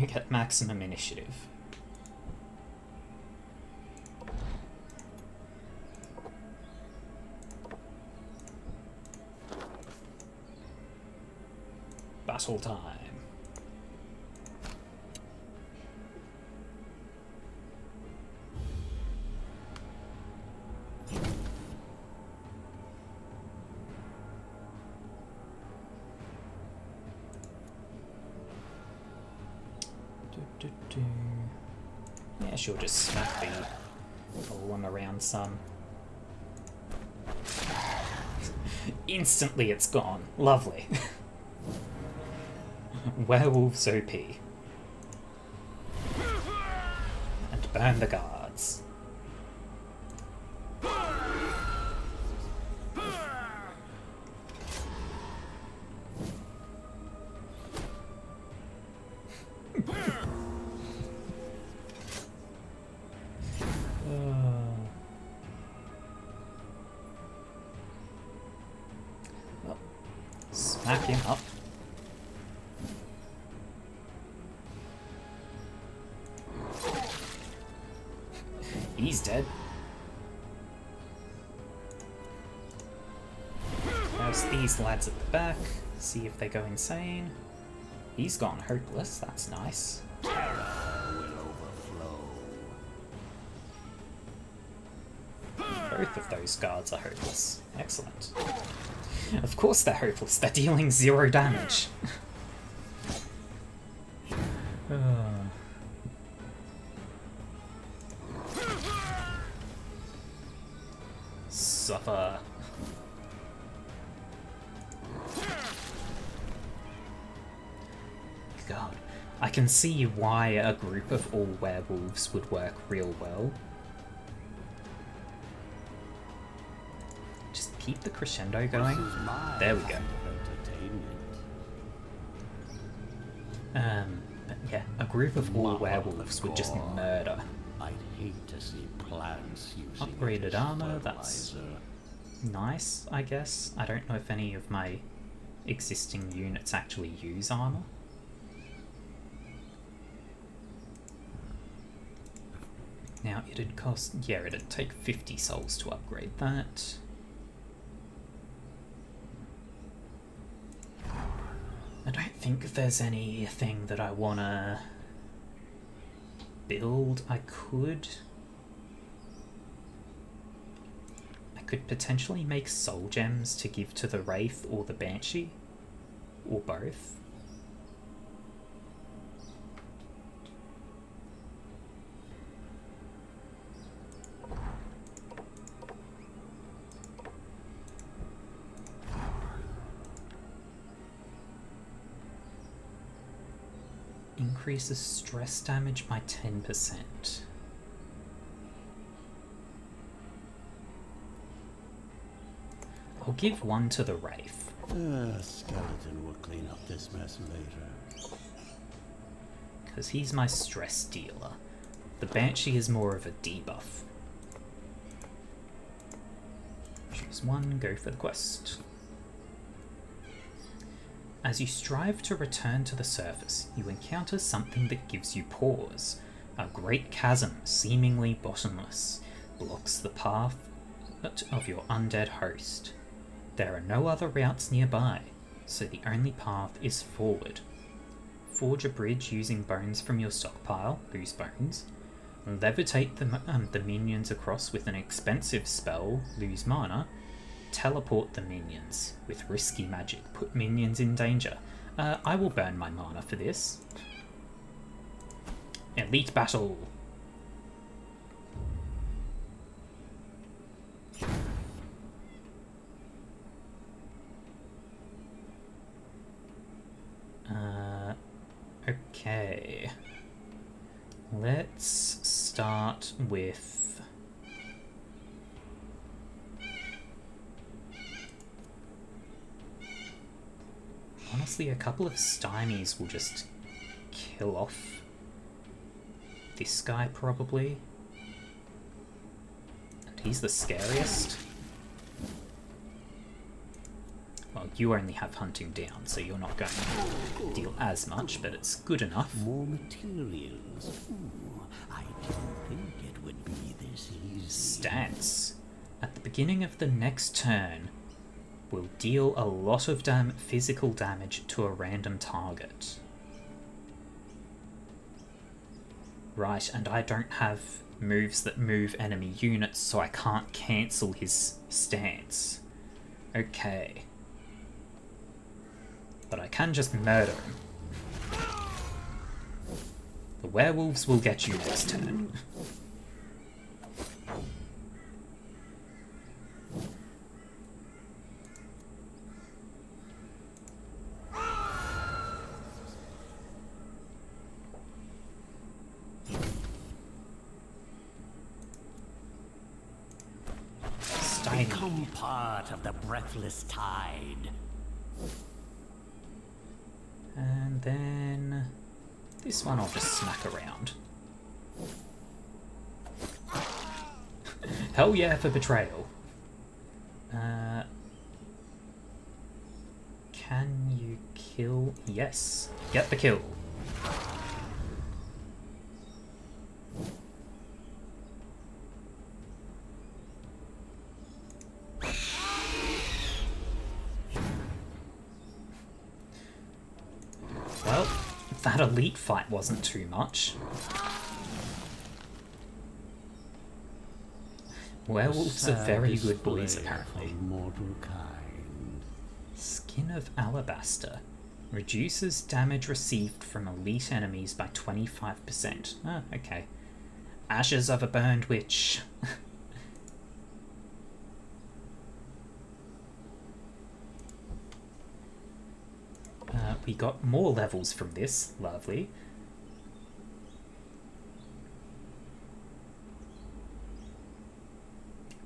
get maximum initiative. Battle time. Yeah, she'll just smack the golem around some. Instantly it's gone. Lovely. Werewolves OP. And burn the guards. Well, smack him up. He's dead. There's these lads at the back. See if they go insane. He's gone hopeless, that's nice. Terror will overflow. Both of those guards are hopeless. Excellent. Of course they're hopeless, they're dealing 0 damage. Suffer. God, I can see why a group of all werewolves would work real well. Just keep the crescendo going. There we go. But yeah, a group of all werewolves would just murder. I'd hate to see plants using Upgraded armor, that's nice, I guess. I don't know if any of my existing units actually use armor. Now, it'd cost... yeah, it'd take 50 souls to upgrade that. I don't think there's anything that I wanna build. I could potentially make soul gems to give to the Wraith or the Banshee, or both. Increases stress damage by 10%. I'll give one to the Wraith. Skeleton will clean up this mess later. Because he's my stress dealer. The Banshee is more of a debuff. Choose one, go for the quest. As you strive to return to the surface, you encounter something that gives you pause. A great chasm, seemingly bottomless, blocks the path of your undead host. There are no other routes nearby, so the only path is forward. Forge a bridge using bones from your stockpile, lose bones. Levitate the minions across with an expensive spell, lose mana. Teleport the minions with risky magic, put minions in danger. I will burn my mana for this. Elite battle. Okay. Let's start with... honestly, a couple of stymies will just kill off this guy, probably. And he's the scariest. Well, you only have hunting down, so you're not going to deal as much, but it's good enough. More materials. Ooh, I didn't think it would be this easy. Stance. At the beginning of the next turn, will deal a lot of physical damage to a random target. Right, and I don't have moves that move enemy units, so I can't cancel his stance. Okay. But I can just murder him. The werewolves will get you next turn. Become part of the breathless tide. And then this one I'll just smack around. Hell yeah for betrayal. Can you kill? Yes. Get the kill. Well, elite fight wasn't too much. Werewolves are very good boys, apparently. Mortal kind. Skin of Alabaster. Reduces damage received from elite enemies by 25%. Oh, okay. Ashes of a Burned Witch. We got more levels from this. Lovely.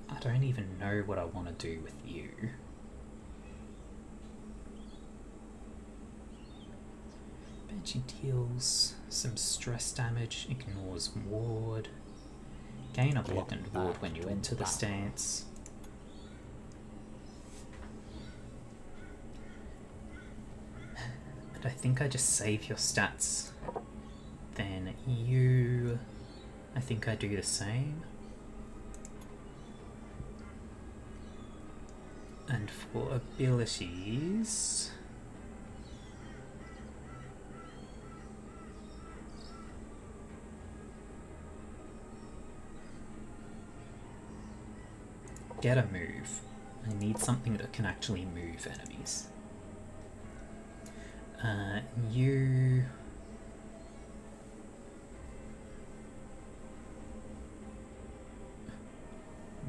I don't even know what I want to do with you. She deals some stress damage, ignores ward. Gain a block and ward when you enter the stance. And I think I just save your stats. Then you... I think I do the same. And for abilities... Get a move. I need something that can actually move enemies. You...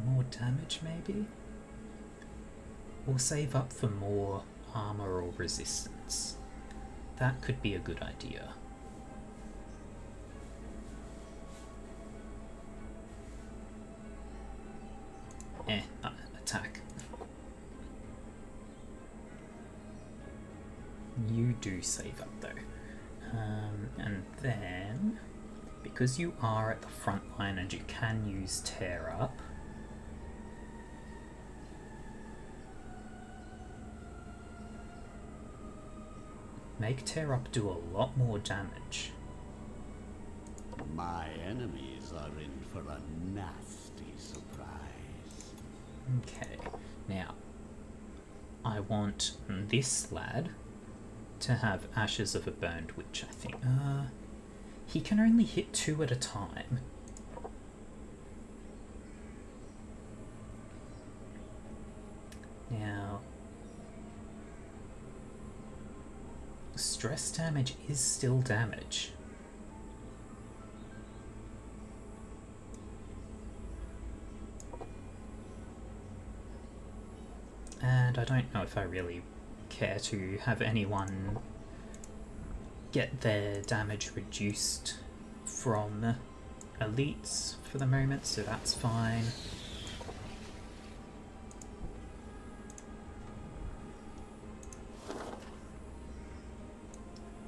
More damage, maybe? We'll save up for more armor or resistance. That could be a good idea. Attack. You do save up though. And then, because you are at the front line and you can use Tear Up, make Tear Up do a lot more damage. My enemies are in for a nasty surprise. Okay, now I want this lad to have Ashes of a Burned Witch, I think. He can only hit 2 at a time. Now, stress damage is still damage. And I don't know if I really care to have anyone get their damage reduced from elites for the moment, so that's fine.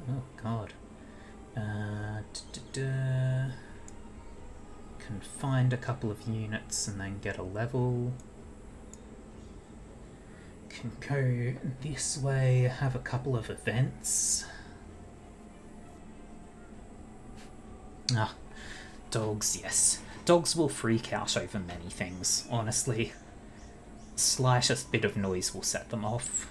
Oh god. Can find a couple of units and then get a level. Can go this way, have a couple of events. Ah, dogs, yes. Dogs will freak out over many things, honestly. Slightest bit of noise will set them off.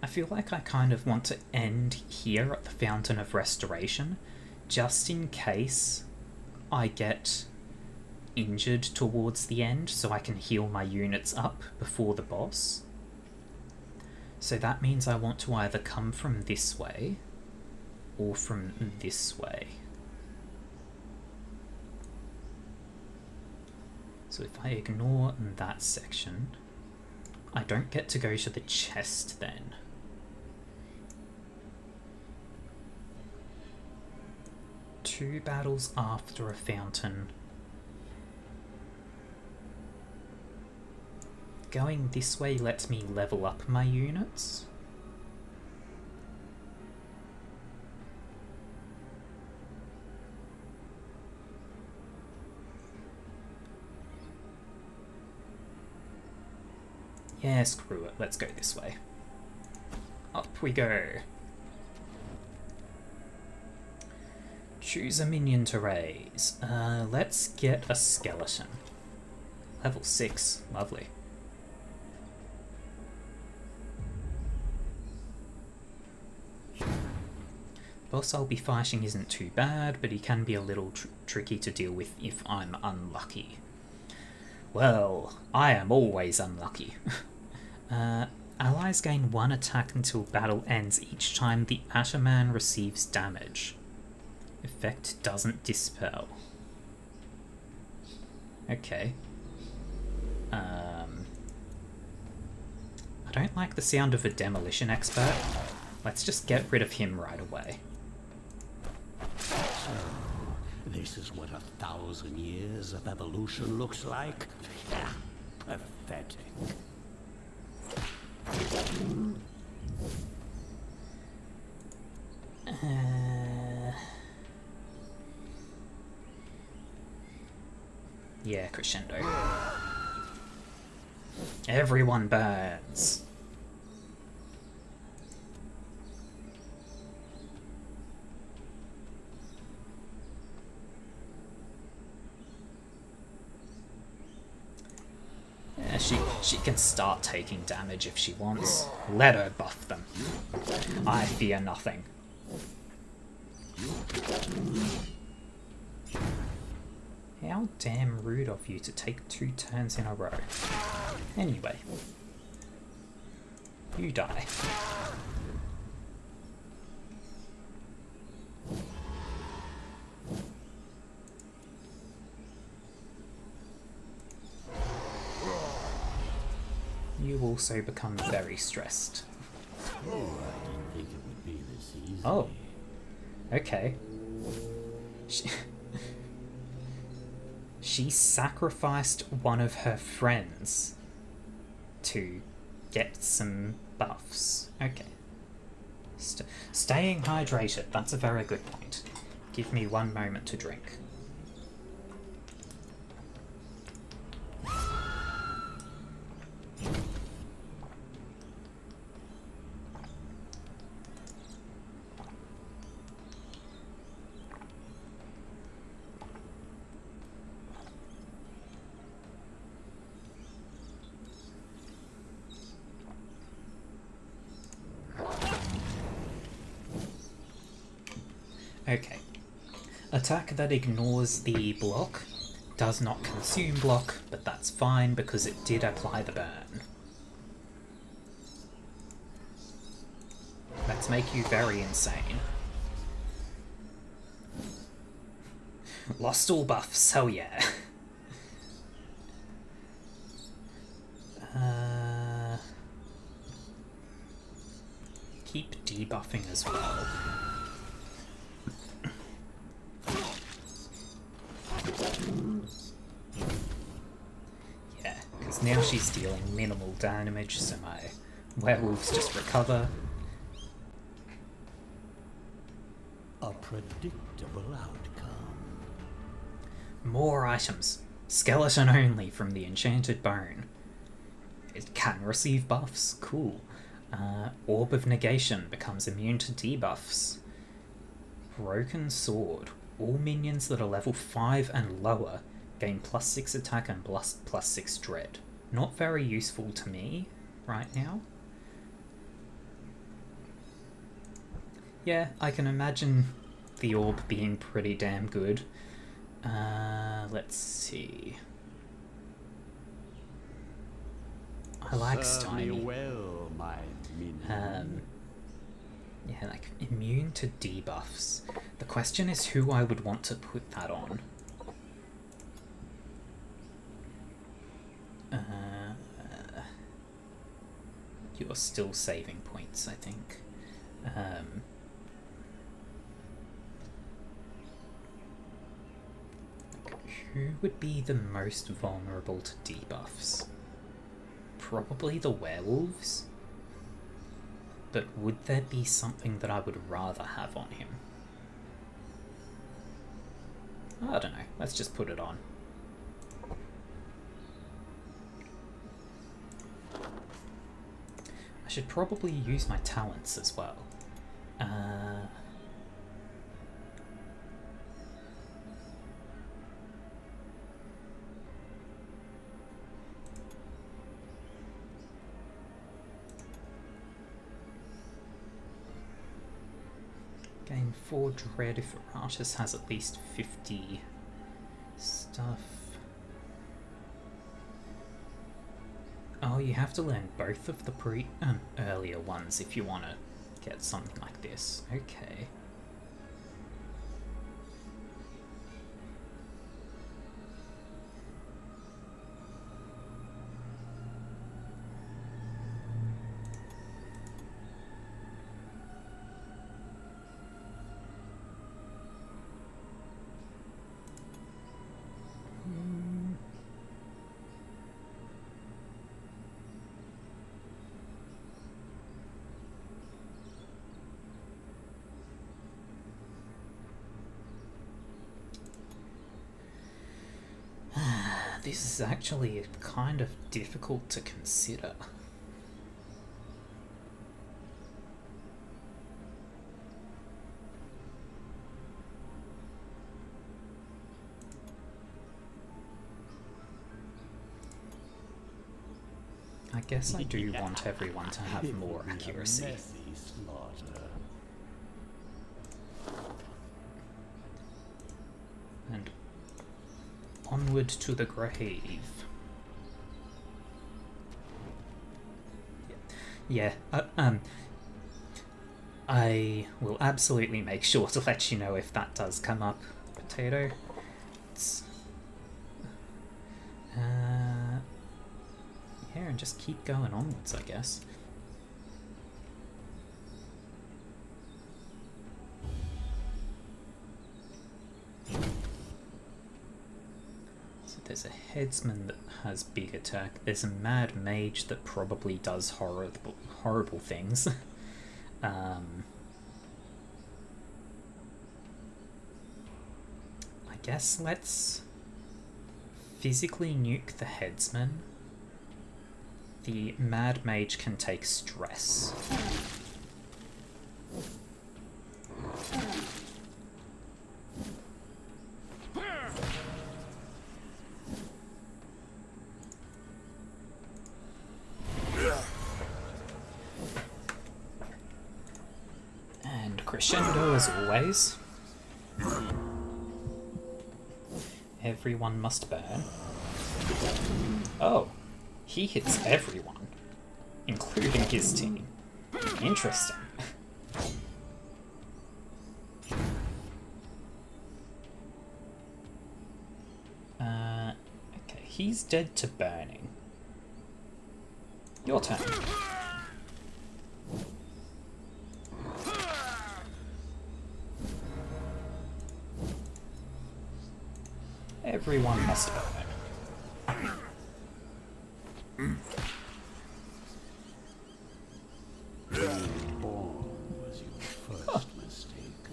I feel like I kind of want to end here at the Fountain of Restoration, just in case I get injured towards the end, so I can heal my units up before the boss. So that means I want to either come from this way, or from this way. So if I ignore that section, I don't get to go to the chest then. Two battles after a fountain. Going this way lets me level up my units. Yeah, screw it. Let's go this way. Up we go. Choose a minion to raise. Let's get a skeleton. Level 6. Lovely. Boss I'll be fighting isn't too bad, but he can be a little tricky to deal with if I'm unlucky. Well, I am always unlucky. Allies gain 1 attack until battle ends each time the Ataman receives damage. Effect doesn't dispel. Okay. I don't like the sound of a demolition expert. Let's just get rid of him right away. So, this is what 1,000 years of evolution looks like? Pathetic. Yeah, crescendo. Everyone burns. Yeah, she can start taking damage if she wants. Let her buff them. I fear nothing. How damn rude of you to take 2 turns in a row. Anyway. You die. You also become very stressed. Oh, I didn't think it would be this easy. Oh. Okay. She sacrificed one of her friends to get some buffs. Okay. Staying hydrated, that's a very good point. Give me 1 moment to drink. Okay. Attack that ignores the block does not consume block, but that's fine because it did apply the burn. Let's make you very insane. Lost all buffs, hell yeah. Keep debuffing as well. Yeah, because now she's dealing minimal damage, so my werewolves just recover. A predictable outcome. More items. Skeleton only from the Enchanted Bone. It can receive buffs. Cool. Orb of Negation becomes immune to debuffs. Broken Sword. All minions that are level 5 and lower gain +6 attack and +6 dread. Not very useful to me right now. Yeah, I can imagine the orb being pretty damn good. Let's see. I like Steiny. Well, my minion. Yeah, like immune to debuffs. The question is who I would want to put that on. You're still saving points, I think. Who would be the most vulnerable to debuffs? Probably the werewolves? But would there be something that I would rather have on him? I don't know. Let's just put it on. I should probably use my talents as well. Gain 4 dread if Iratus has at least 50 stuff. Oh, you have to learn both of the earlier ones if you want to get something like this. Okay. This is actually kind of difficult to consider. I guess I do want everyone to have more accuracy. And onward to the grave. Yeah, I will absolutely make sure to let you know if that does come up. Potato. It's, yeah, and just keep going onwards, I guess. There's a headsman that has big attack. There's a mad mage that probably does horrible things. I guess let's physically nuke the headsman. The mad mage can take stress. Crescendo as always. Everyone must burn. Oh, he hits everyone, including his team. Interesting. Okay, he's dead to burning. Your turn. Everyone must burn. Born was your first mistake.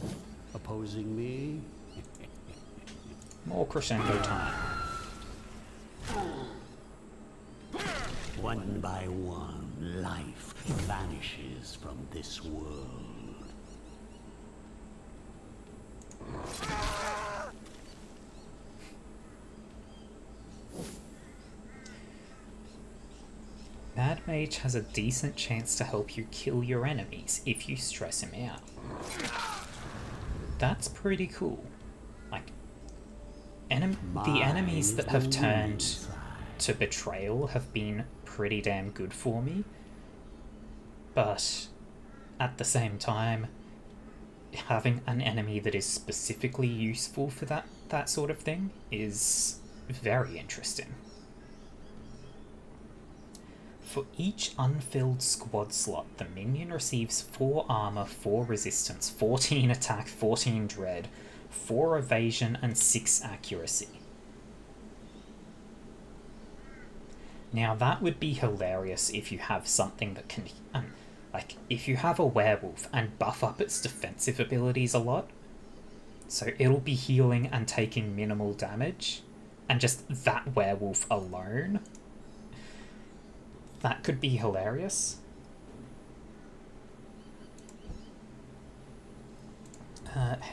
Opposing me? More crescendo time. One by one, life vanishes from this world. Mad Mage has a decent chance to help you kill your enemies if you stress him out. That's pretty cool. Like, the enemies that have turned to Betrayal have been pretty damn good for me. But at the same time, having an enemy that is specifically useful for that sort of thing is very interesting. For each unfilled squad slot, the minion receives 4 armor, 4 resistance, 14 attack, 14 dread, 4 evasion, and 6 accuracy. Now that would be hilarious if you have something that can, like, if you have a werewolf and buff up its defensive abilities a lot, so it'll be healing and taking minimal damage, and just that werewolf alone. That could be hilarious.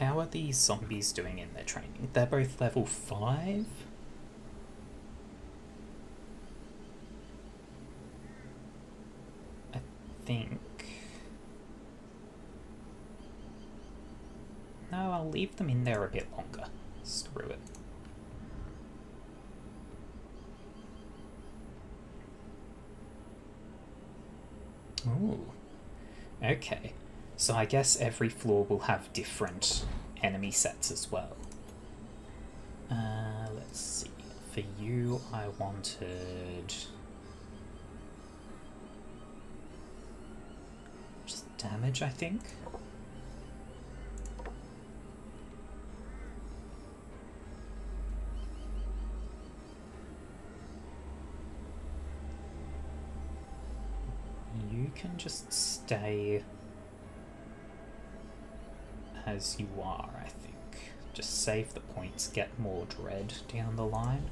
how are these zombies doing in their training? They're both level 5? I think. No, I'll leave them in there a bit longer. Screw it. Ooh. Okay. So I guess every floor will have different enemy sets as well. Let's see. For you, I wanted... just damage, I think. You can just stay as you are, I think. Just save the points, get more dread down the line.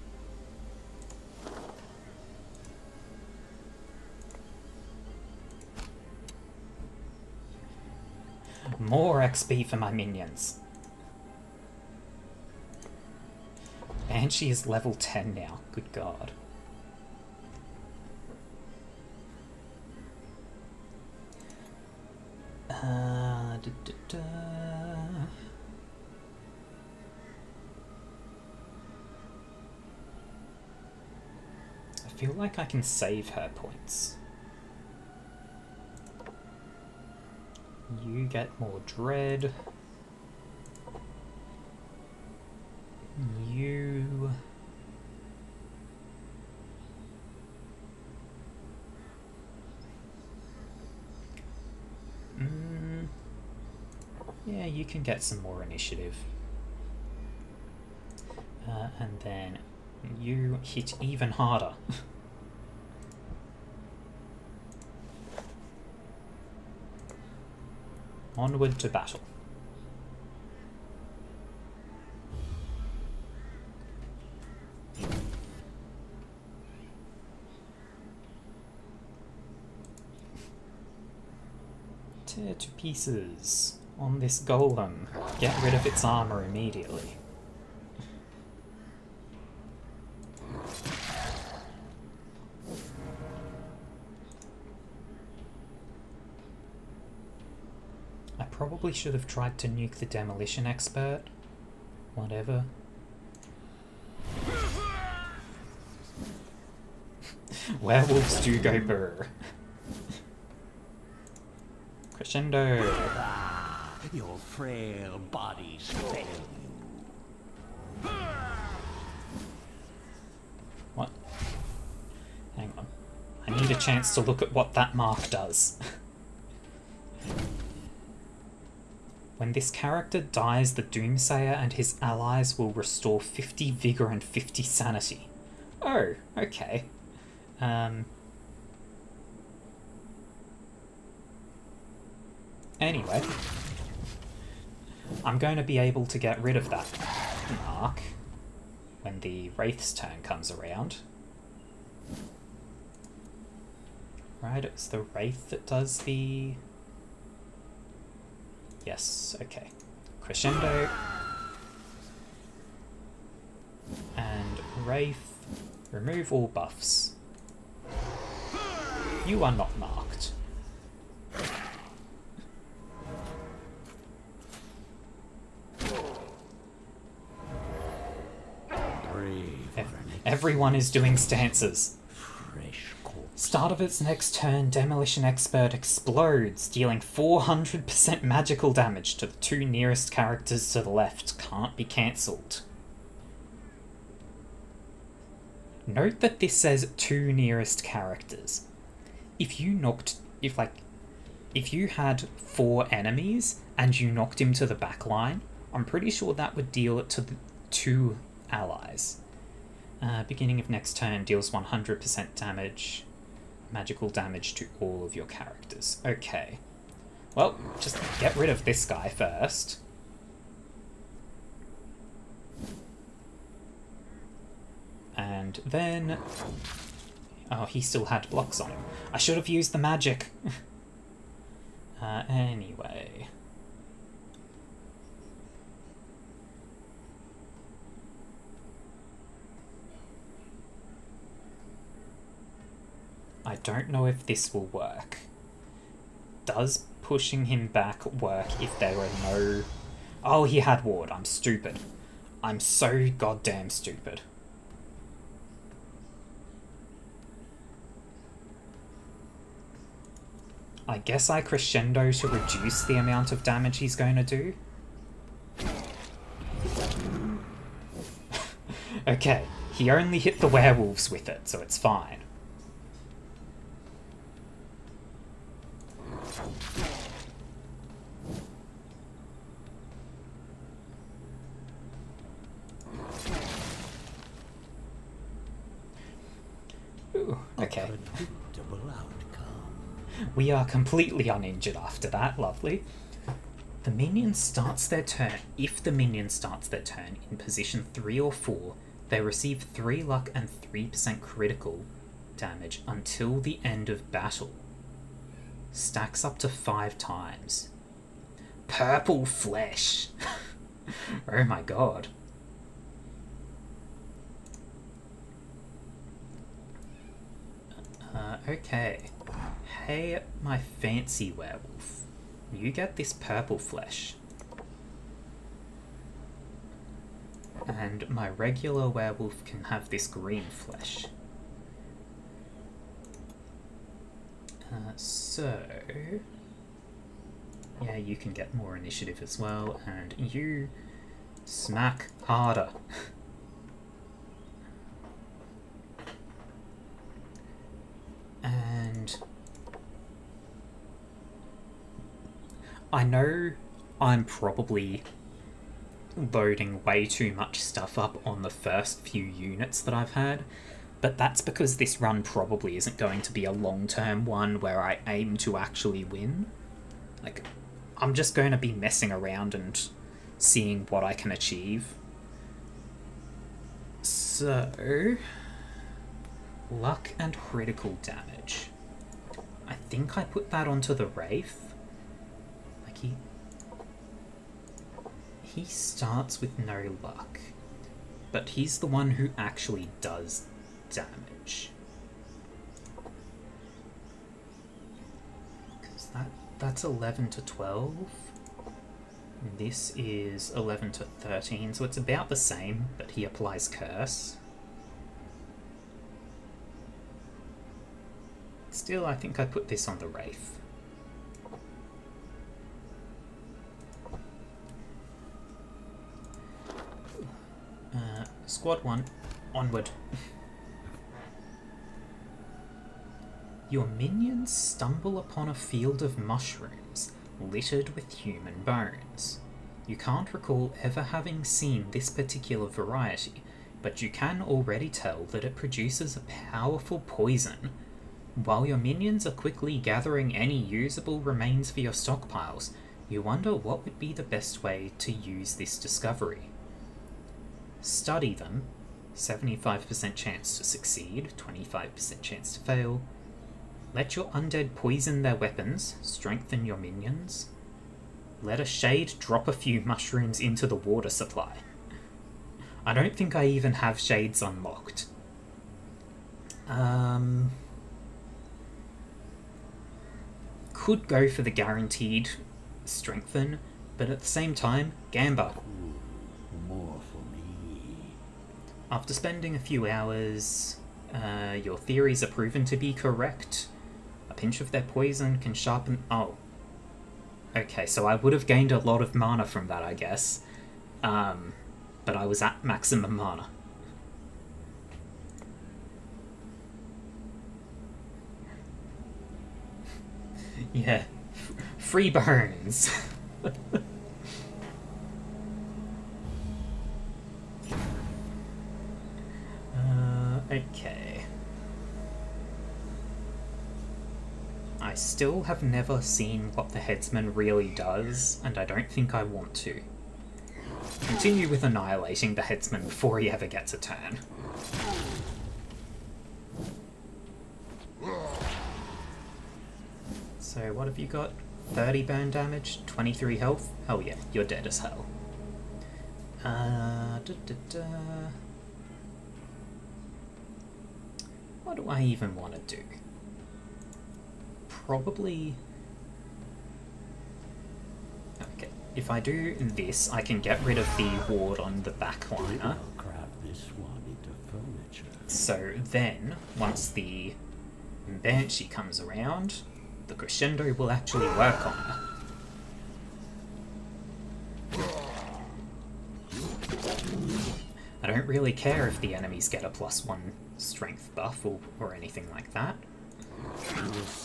More XP for my minions. Banshee is level 10 now, good god. I feel like I can save her points. You get more dread. You... yeah, you can get some more initiative. And then you hit even harder. Onward to battle. Tear to pieces on this golem. Get rid of its armor immediately. I probably should have tried to nuke the demolition expert. Whatever. Werewolves do go brr. Crescendo. Your frail bodies fail you. What? Hang on. I need a chance to look at what that mark does. When this character dies, the Doomsayer and his allies will restore 50 vigor and 50 sanity. Oh, okay. Anyway, I'm going to be able to get rid of that mark when the Wraith's turn comes around. Right, it's the Wraith that does the... yes, okay. Crescendo. And Wraith, remove all buffs. You are not marked. Everyone is doing stances. Start of its next turn, Demolition Expert explodes, dealing 400% magical damage to the 2 nearest characters to the left. Can't be cancelled. Note that this says 2 nearest characters. If you had 4 enemies and you knocked him to the back line, I'm pretty sure that would deal it to the 2 allies. Beginning of next turn, deals 100% damage. Magical damage to all of your characters. Okay. Well, just get rid of this guy first. And then... oh, he still had blocks on him. I should have used the magic. don't know if this will work. Does pushing him back work if there were no... Oh, he had ward. I'm stupid. I'm so goddamn stupid. I guess I crescendo to reduce the amount of damage he's going to do. Okay, he only hit the werewolves with it, so it's fine. Ooh, okay. We are completely uninjured after that, lovely. The minion starts their turn. If the minion starts their turn in position 3 or 4, they receive 3 luck and 3% critical damage until the end of battle. Stacks up to 5 times. Purple flesh! Oh my god. Okay. Hey, my fancy werewolf. You get this purple flesh. And my regular werewolf can have this green flesh. So... yeah, you can get more initiative as well, and you smack harder. And... I know I'm probably loading way too much stuff up on the first few units that I've had, but that's because this run probably isn't going to be a long-term one where I aim to actually win. Like, I'm just going to be messing around and seeing what I can achieve. So... luck and critical damage. I think I put that onto the Wraith. Like, he starts with no luck, but he's the one who actually does damage. Because that's 11 to 12. This is 11 to 13, so it's about the same, but he applies Curse. Still, I think I put this on the Wraith. Squad 1, onward. Your minions stumble upon a field of mushrooms littered with human bones. You can't recall ever having seen this particular variety, but you can already tell that it produces a powerful poison. While your minions are quickly gathering any usable remains for your stockpiles, you wonder what would be the best way to use this discovery. Study them, 75% chance to succeed, 25% chance to fail. Let your undead poison their weapons, strengthen your minions. Let a shade drop a few mushrooms into the water supply. I don't think I even have shades unlocked. Could go for the guaranteed strengthen, but at the same time, Gamba. More for me. After spending a few hours, your theories are proven to be correct. A pinch of their poison can sharpen... Oh. Okay, so I would have gained a lot of mana from that, I guess. But I was at maximum mana. Yeah. Free bones. Okay. I still have never seen what the headsman really does, and I don't think I want to. Continue with annihilating the headsman before he ever gets a turn. So what have you got? 30 burn damage, 23 health? Hell yeah, you're dead as hell. What do I even want to do? probably... Okay, if I do this, I can get rid of the ward on the backliner. So then, once the Banshee comes around, the crescendo will actually work on her. I don't really care if the enemies get a +1 strength buff or anything like that,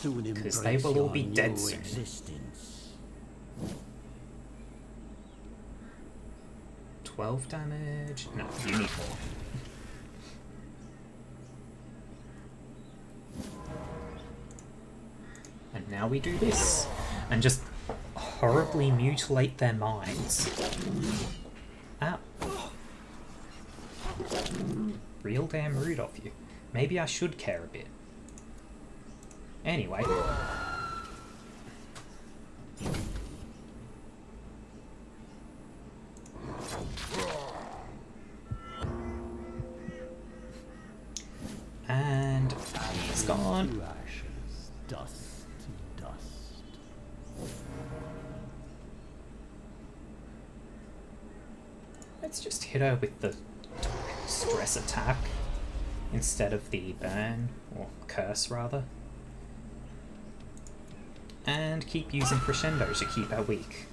because they will all be dead soon. 12 damage? No, you need more. And now we do this, and just horribly mutilate their minds. Ow. Real damn rude of you. Maybe I should care a bit. Anyway. And he's gone. Let's just hit her with the stress attack instead of the burn, or curse rather. And keep using crescendo to keep her weak.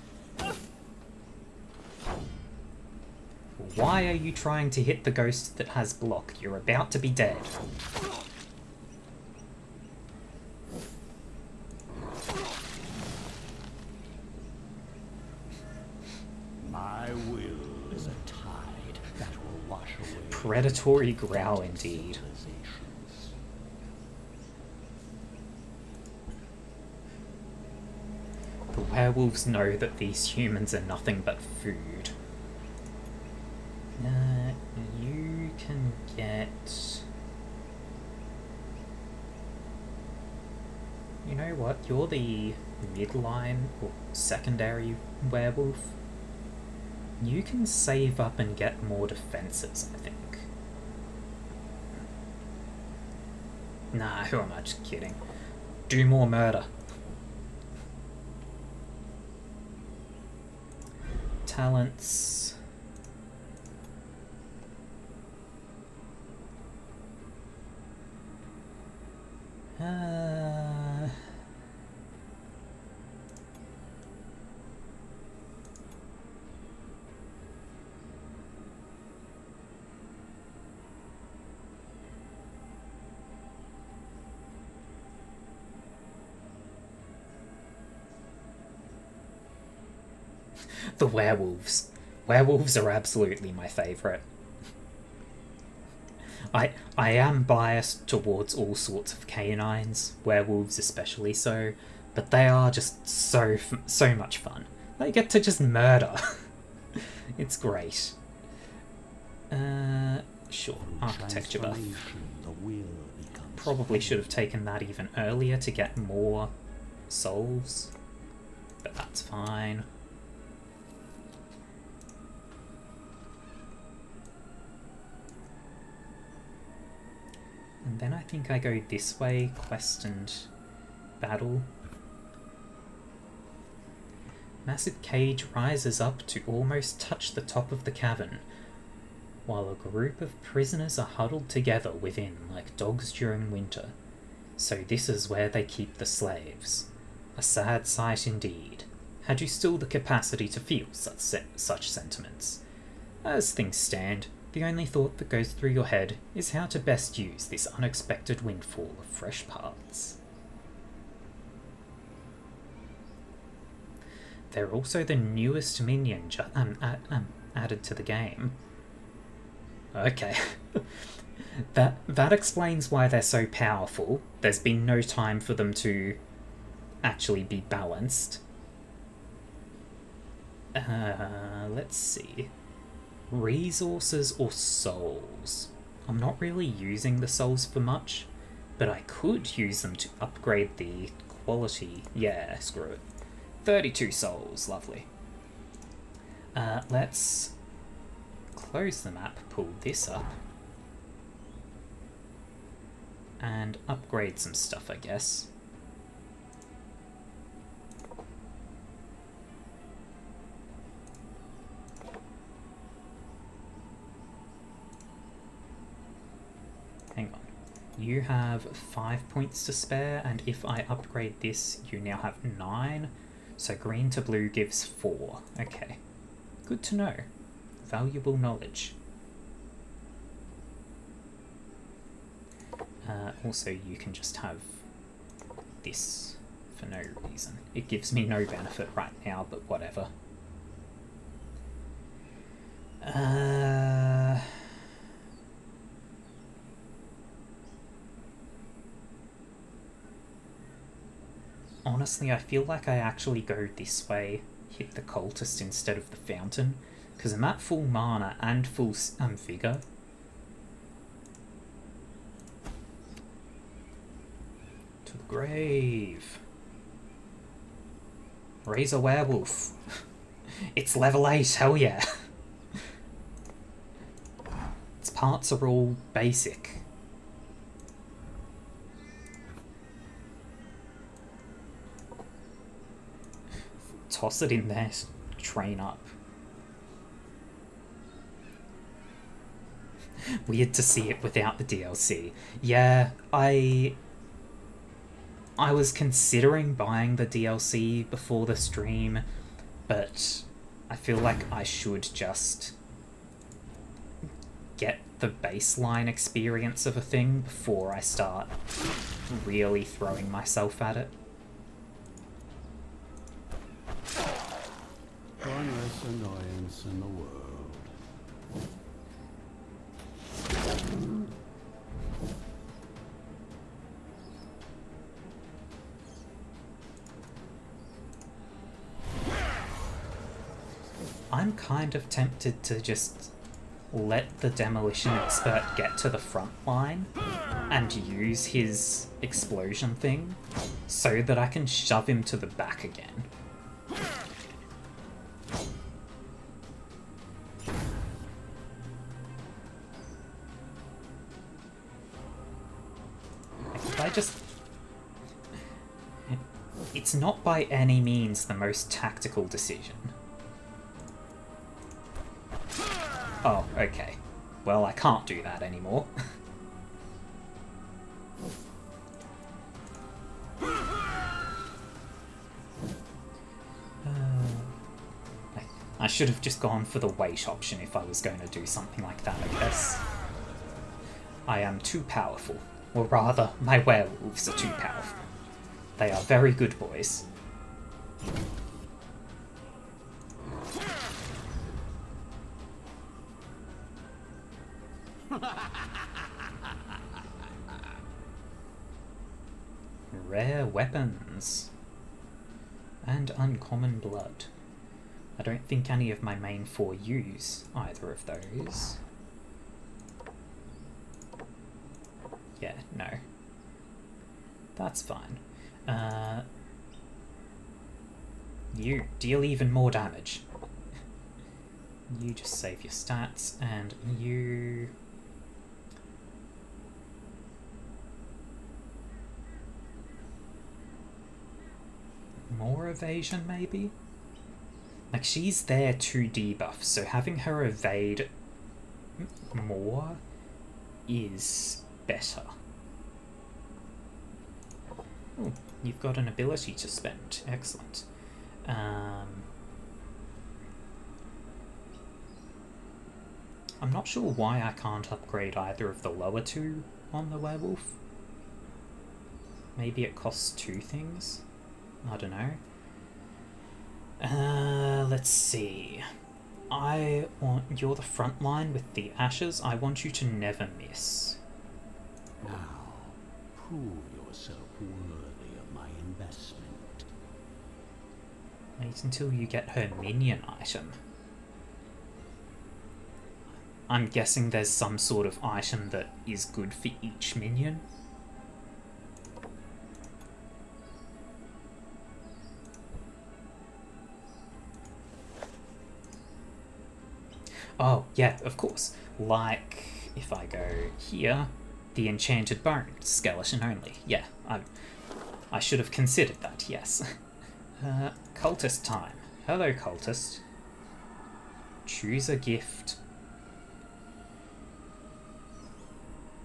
Why are you trying to hit the ghost that has block? You're about to be dead. My will is a tide that will wash away. Predatory growl indeed. The werewolves know that these humans are nothing but food. You can get... You know what? You're the midline or secondary werewolf. You can save up and get more defenses, I think. Nah, who am I? Just kidding. Do more murder. Talents. The werewolves. Werewolves are absolutely my favourite. I am biased towards all sorts of canines, werewolves especially so, but they are just so much fun. They get to just murder. It's great. Sure, architecture buff. Probably should have taken that even earlier to get more souls, but that's fine. And then I think I go this way, quest and battle. Massive cage rises up to almost touch the top of the cavern, while a group of prisoners are huddled together within like dogs during winter. So this is where they keep the slaves. A sad sight indeed. Had you still the capacity to feel such sentiments? As things stand, the only thought that goes through your head is how to best use this unexpected windfall of fresh parts. They're also the newest minion added to the game. Okay. That explains why they're so powerful. There's been no time for them to actually be balanced. Let's see. Resources or souls? I'm not really using the souls for much, but I could use them to upgrade the quality. Yeah, screw it. 32 souls, lovely. Let's close the map, pull this up, and upgrade some stuff, I guess. you have 5 points to spare, and if I upgrade this, you now have 9. So green to blue gives 4. Okay. Good to know. Valuable knowledge. Also, you can just have this for no reason. It gives me no benefit right now, but whatever. Honestly, I feel like I actually go this way, hit the cultist instead of the fountain, because I'm at full mana and full vigor. To the grave. Raise a werewolf. It's level 8, hell yeah. Its parts are all basic. Toss it in there, train up. Weird to see it without the DLC. Yeah, I was considering buying the DLC before the stream, but I feel like I should just get the baseline experience of a thing before I start really throwing myself at it. One less annoyance in the world. I'm kind of tempted to just let the demolition expert get to the front line and use his explosion thing so that I can shove him to the back again. It's not by any means the most tactical decision. Oh, okay. Well, I can't do that anymore. I should have just gone for the wait option if I was going to do something like that, I guess. I am too powerful. Or rather, my werewolves are too powerful. They are very good boys. Rare weapons. And uncommon blood. I don't think any of my main 4 use either of those. Yeah, no. That's fine. You deal even more damage. You just save your stats, and you... more evasion, maybe? Like, she's there to debuff, so having her evade more is better. Ooh, you've got an ability to spend. Excellent. I'm not sure why I can't upgrade either of the lower 2 on the werewolf. Maybe it costs 2 things? I don't know. Let's see. I want... you're the front line with the ashes. I want you to never miss. Now, prove yourself worthy of my investment. Wait until you get her minion item. I'm guessing there's some sort of item that is good for each minion. Oh, yeah, of course. Like, if I go here, the enchanted bone, skeleton only. Yeah, I should have considered that, yes. Cultist time. Hello, cultist. Choose a gift.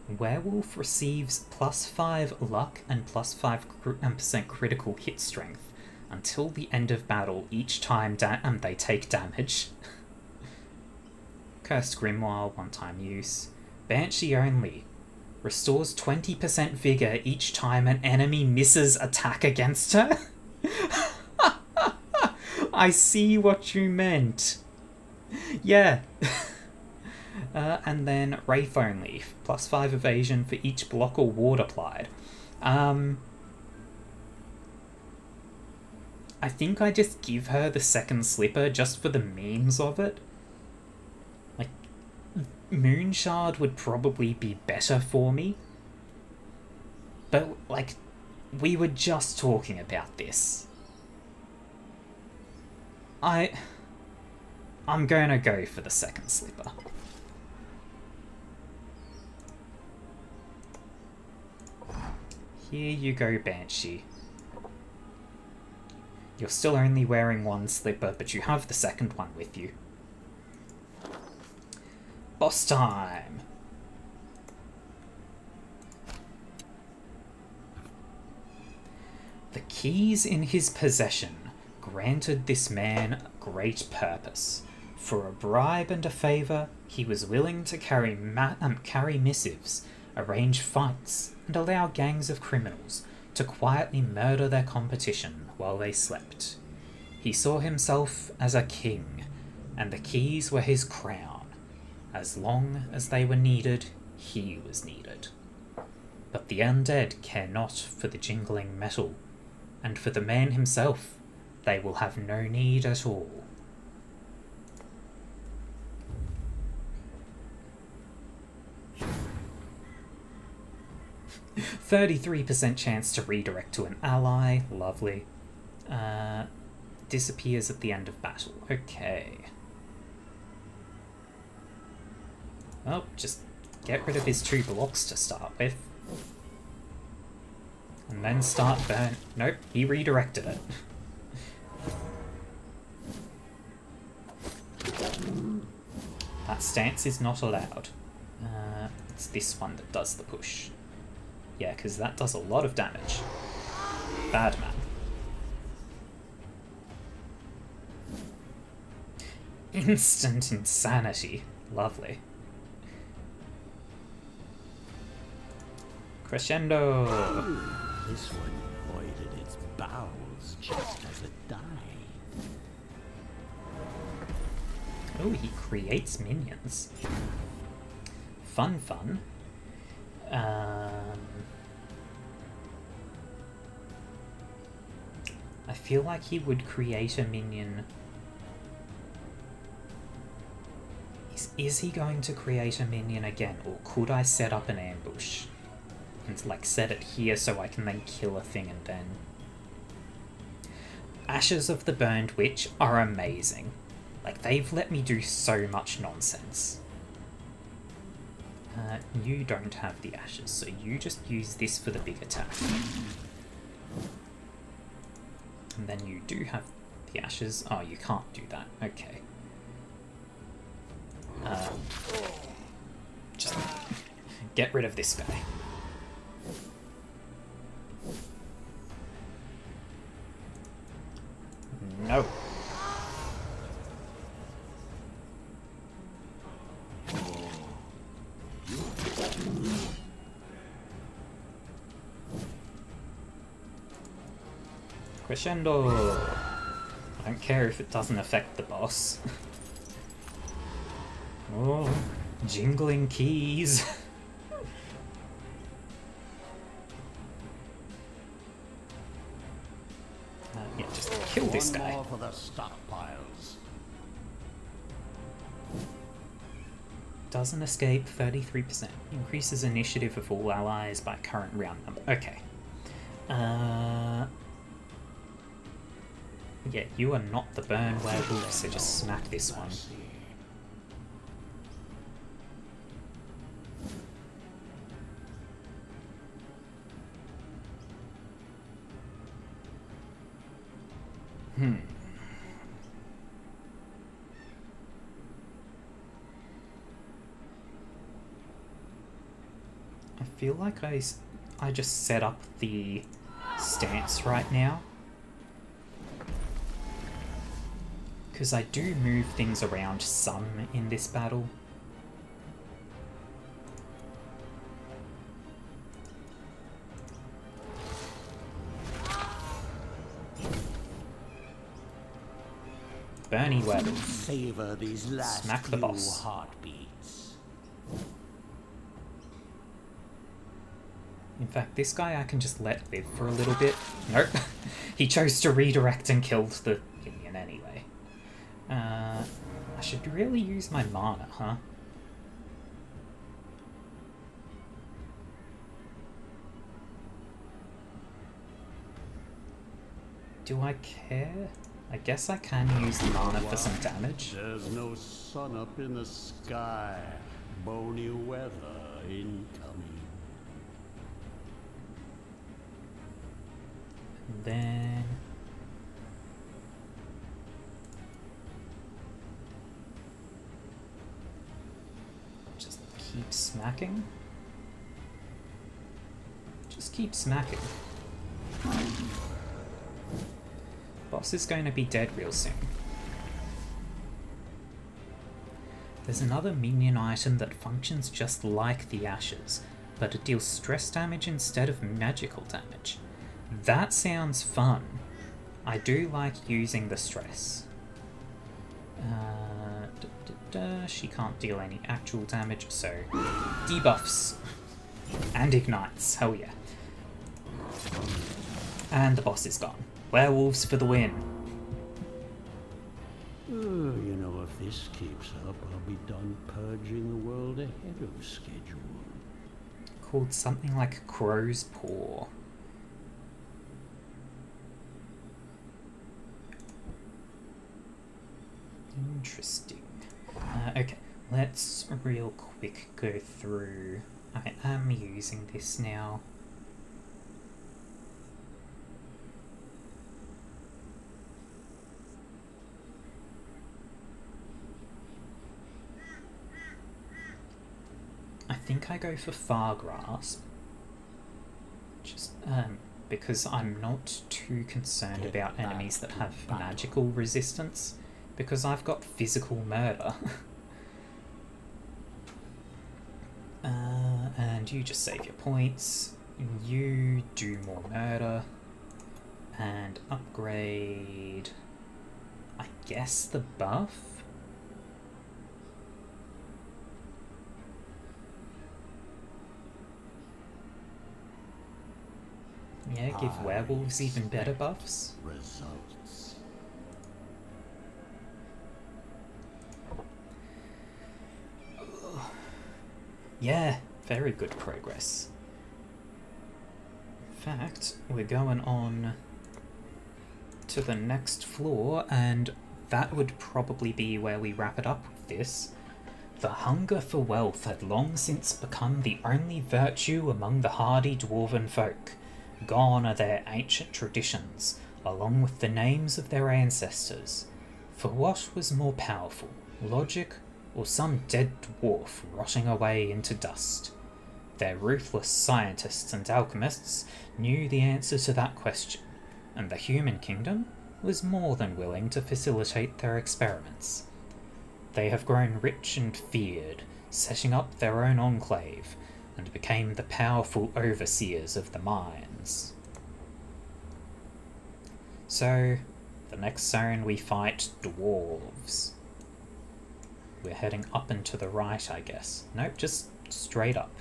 Werewolf receives +5 luck and +5% critical hit strength until the end of battle each time they take damage. Cursed Grimoire, one-time use. Banshee only. Restores 20% vigor each time an enemy misses attack against her. I see what you meant. Yeah. And then Wraith only. +5 evasion for each block or ward applied. I think I just give her the second slipper just for the memes of it. Like, Moonshard would probably be better for me. But, like, we were just talking about this. I'm gonna go for the second slipper. Here you go, Banshee. You're still only wearing one slipper, but you have the second one with you. Boss time! The keys in his possession granted this man great purpose. For a bribe and a favour, he was willing to carry missives, arrange fights, and allow gangs of criminals to quietly murder their competition while they slept. He saw himself as a king, and the keys were his crown. As long as they were needed, he was needed. But the undead care not for the jingling metal, and for the man himself, they will have no need at all. 33% chance to redirect to an ally. Lovely. Disappears at the end of battle. Okay. Well, just get rid of his 2 blocks to start with. And then start burn. Nope, he redirected it. That stance is not allowed. It's this one that does the push. Yeah, because that does a lot of damage. Bad man. Instant insanity. Lovely. Crescendo! This one voided its bowels just as it died. Oh, he creates minions. Fun, fun. I feel like he would create a minion. Is he going to create a minion again, or could I set up an ambush and like set it here so I can then kill a thing and then... Ashes of the Burned Witch are amazing. Like, they've let me do so much nonsense. You don't have the ashes, so you just use this for the big attack. And then you do have the ashes. Oh, you can't do that. Okay. Just get rid of this guy. No. Crescendo! I don't care if it doesn't affect the boss. Oh, jingling keys. Yeah, just kill this guy. One more for the stockpiles. Doesn't escape 33%. Increases initiative of all allies by current round number. Okay. Yeah, you are not the burn werewolf, so just smack this one. feel like I just set up the stance right now. Because I do move things around some in this battle. Bernie Weddle. Savor these last Smack the boss. Heartbeats. In fact, this guy I can just let live for a little bit. Nope. He chose to redirect and killed the minion anyway. I should really use my mana, huh? Do I care? I guess I can use mana for some damage. There's no sun up in the sky. Bony weather incoming. And then... just keep smacking. Just keep smacking. Boss is going to be dead real soon. There's another minion item that functions just like the ashes, but it deals stress damage instead of magical damage. That sounds fun. I do like using the stress. She can't deal any actual damage, so debuffs and ignites. Hell yeah. And the boss is gone. Werewolves for the win. You know, if this keeps up, I'll be done purging the world ahead of schedule. Called something like Crow's Paw. Interesting. Okay, let's real quick go through. I am using this now. I think I go for Far Grasp, just because I'm not too concerned about enemies that have magical resistance, because I've got physical murder. And you just save your points, you do more murder, and upgrade, I guess, the buff? Yeah, give werewolves even better buffs. Results. Yeah, very good progress. In fact, we're going on to the next floor, and that would probably be where we wrap it up with this. The hunger for wealth had long since become the only virtue among the hardy dwarven folk. Gone are their ancient traditions, along with the names of their ancestors. For what was more powerful, logic or some dead dwarf rotting away into dust? Their ruthless scientists and alchemists knew the answer to that question, and the human kingdom was more than willing to facilitate their experiments. They have grown rich and feared, setting up their own enclave, and became the powerful overseers of the mines. So, the next zone we fight dwarves. We're heading up and to the right, I guess. Nope, just straight up.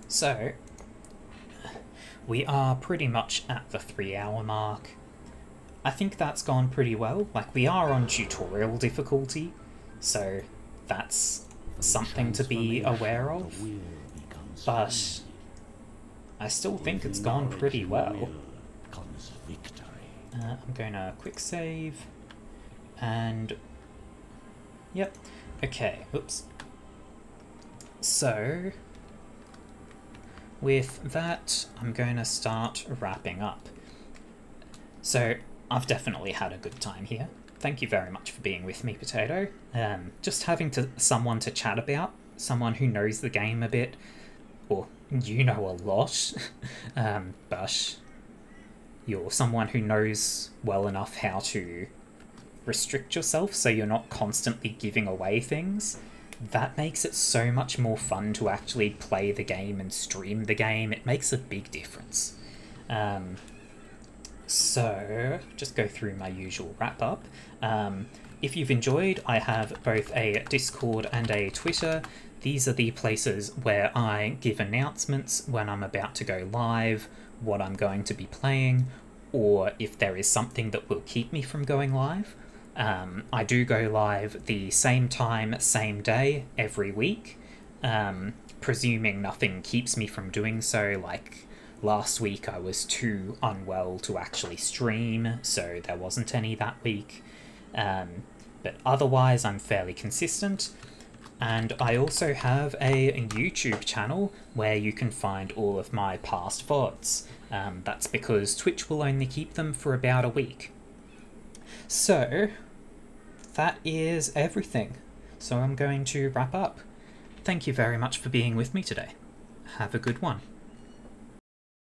So, we are pretty much at the 3-hour mark. I think that's gone pretty well. Like, we are on tutorial difficulty, so that's something to be aware of, but I still think it's gone pretty well. I'm going to quick save, and yep, okay, oops. So, with that, I'm going to start wrapping up. So, I've definitely had a good time here. Thank you very much for being with me, Potato. Just having someone to chat about someone who knows the game a bit, or you know a lot, but you're someone who knows well enough how to restrict yourself so you're not constantly giving away things, that makes it so much more fun to actually play the game and stream the game. It makes a big difference. So, just go through my usual wrap-up. If you've enjoyed, I have both a Discord and a Twitter. These are the places where I give announcements when I'm about to go live, what I'm going to be playing, or if there is something that will keep me from going live. I do go live the same time, same day, every week, presuming nothing keeps me from doing so. Like last week I was too unwell to actually stream, so there wasn't any that week. But otherwise I'm fairly consistent. And I also have a YouTube channel where you can find all of my past VODs. That's because Twitch will only keep them for about a week. So, that is everything. So I'm going to wrap up. Thank you very much for being with me today. Have a good one.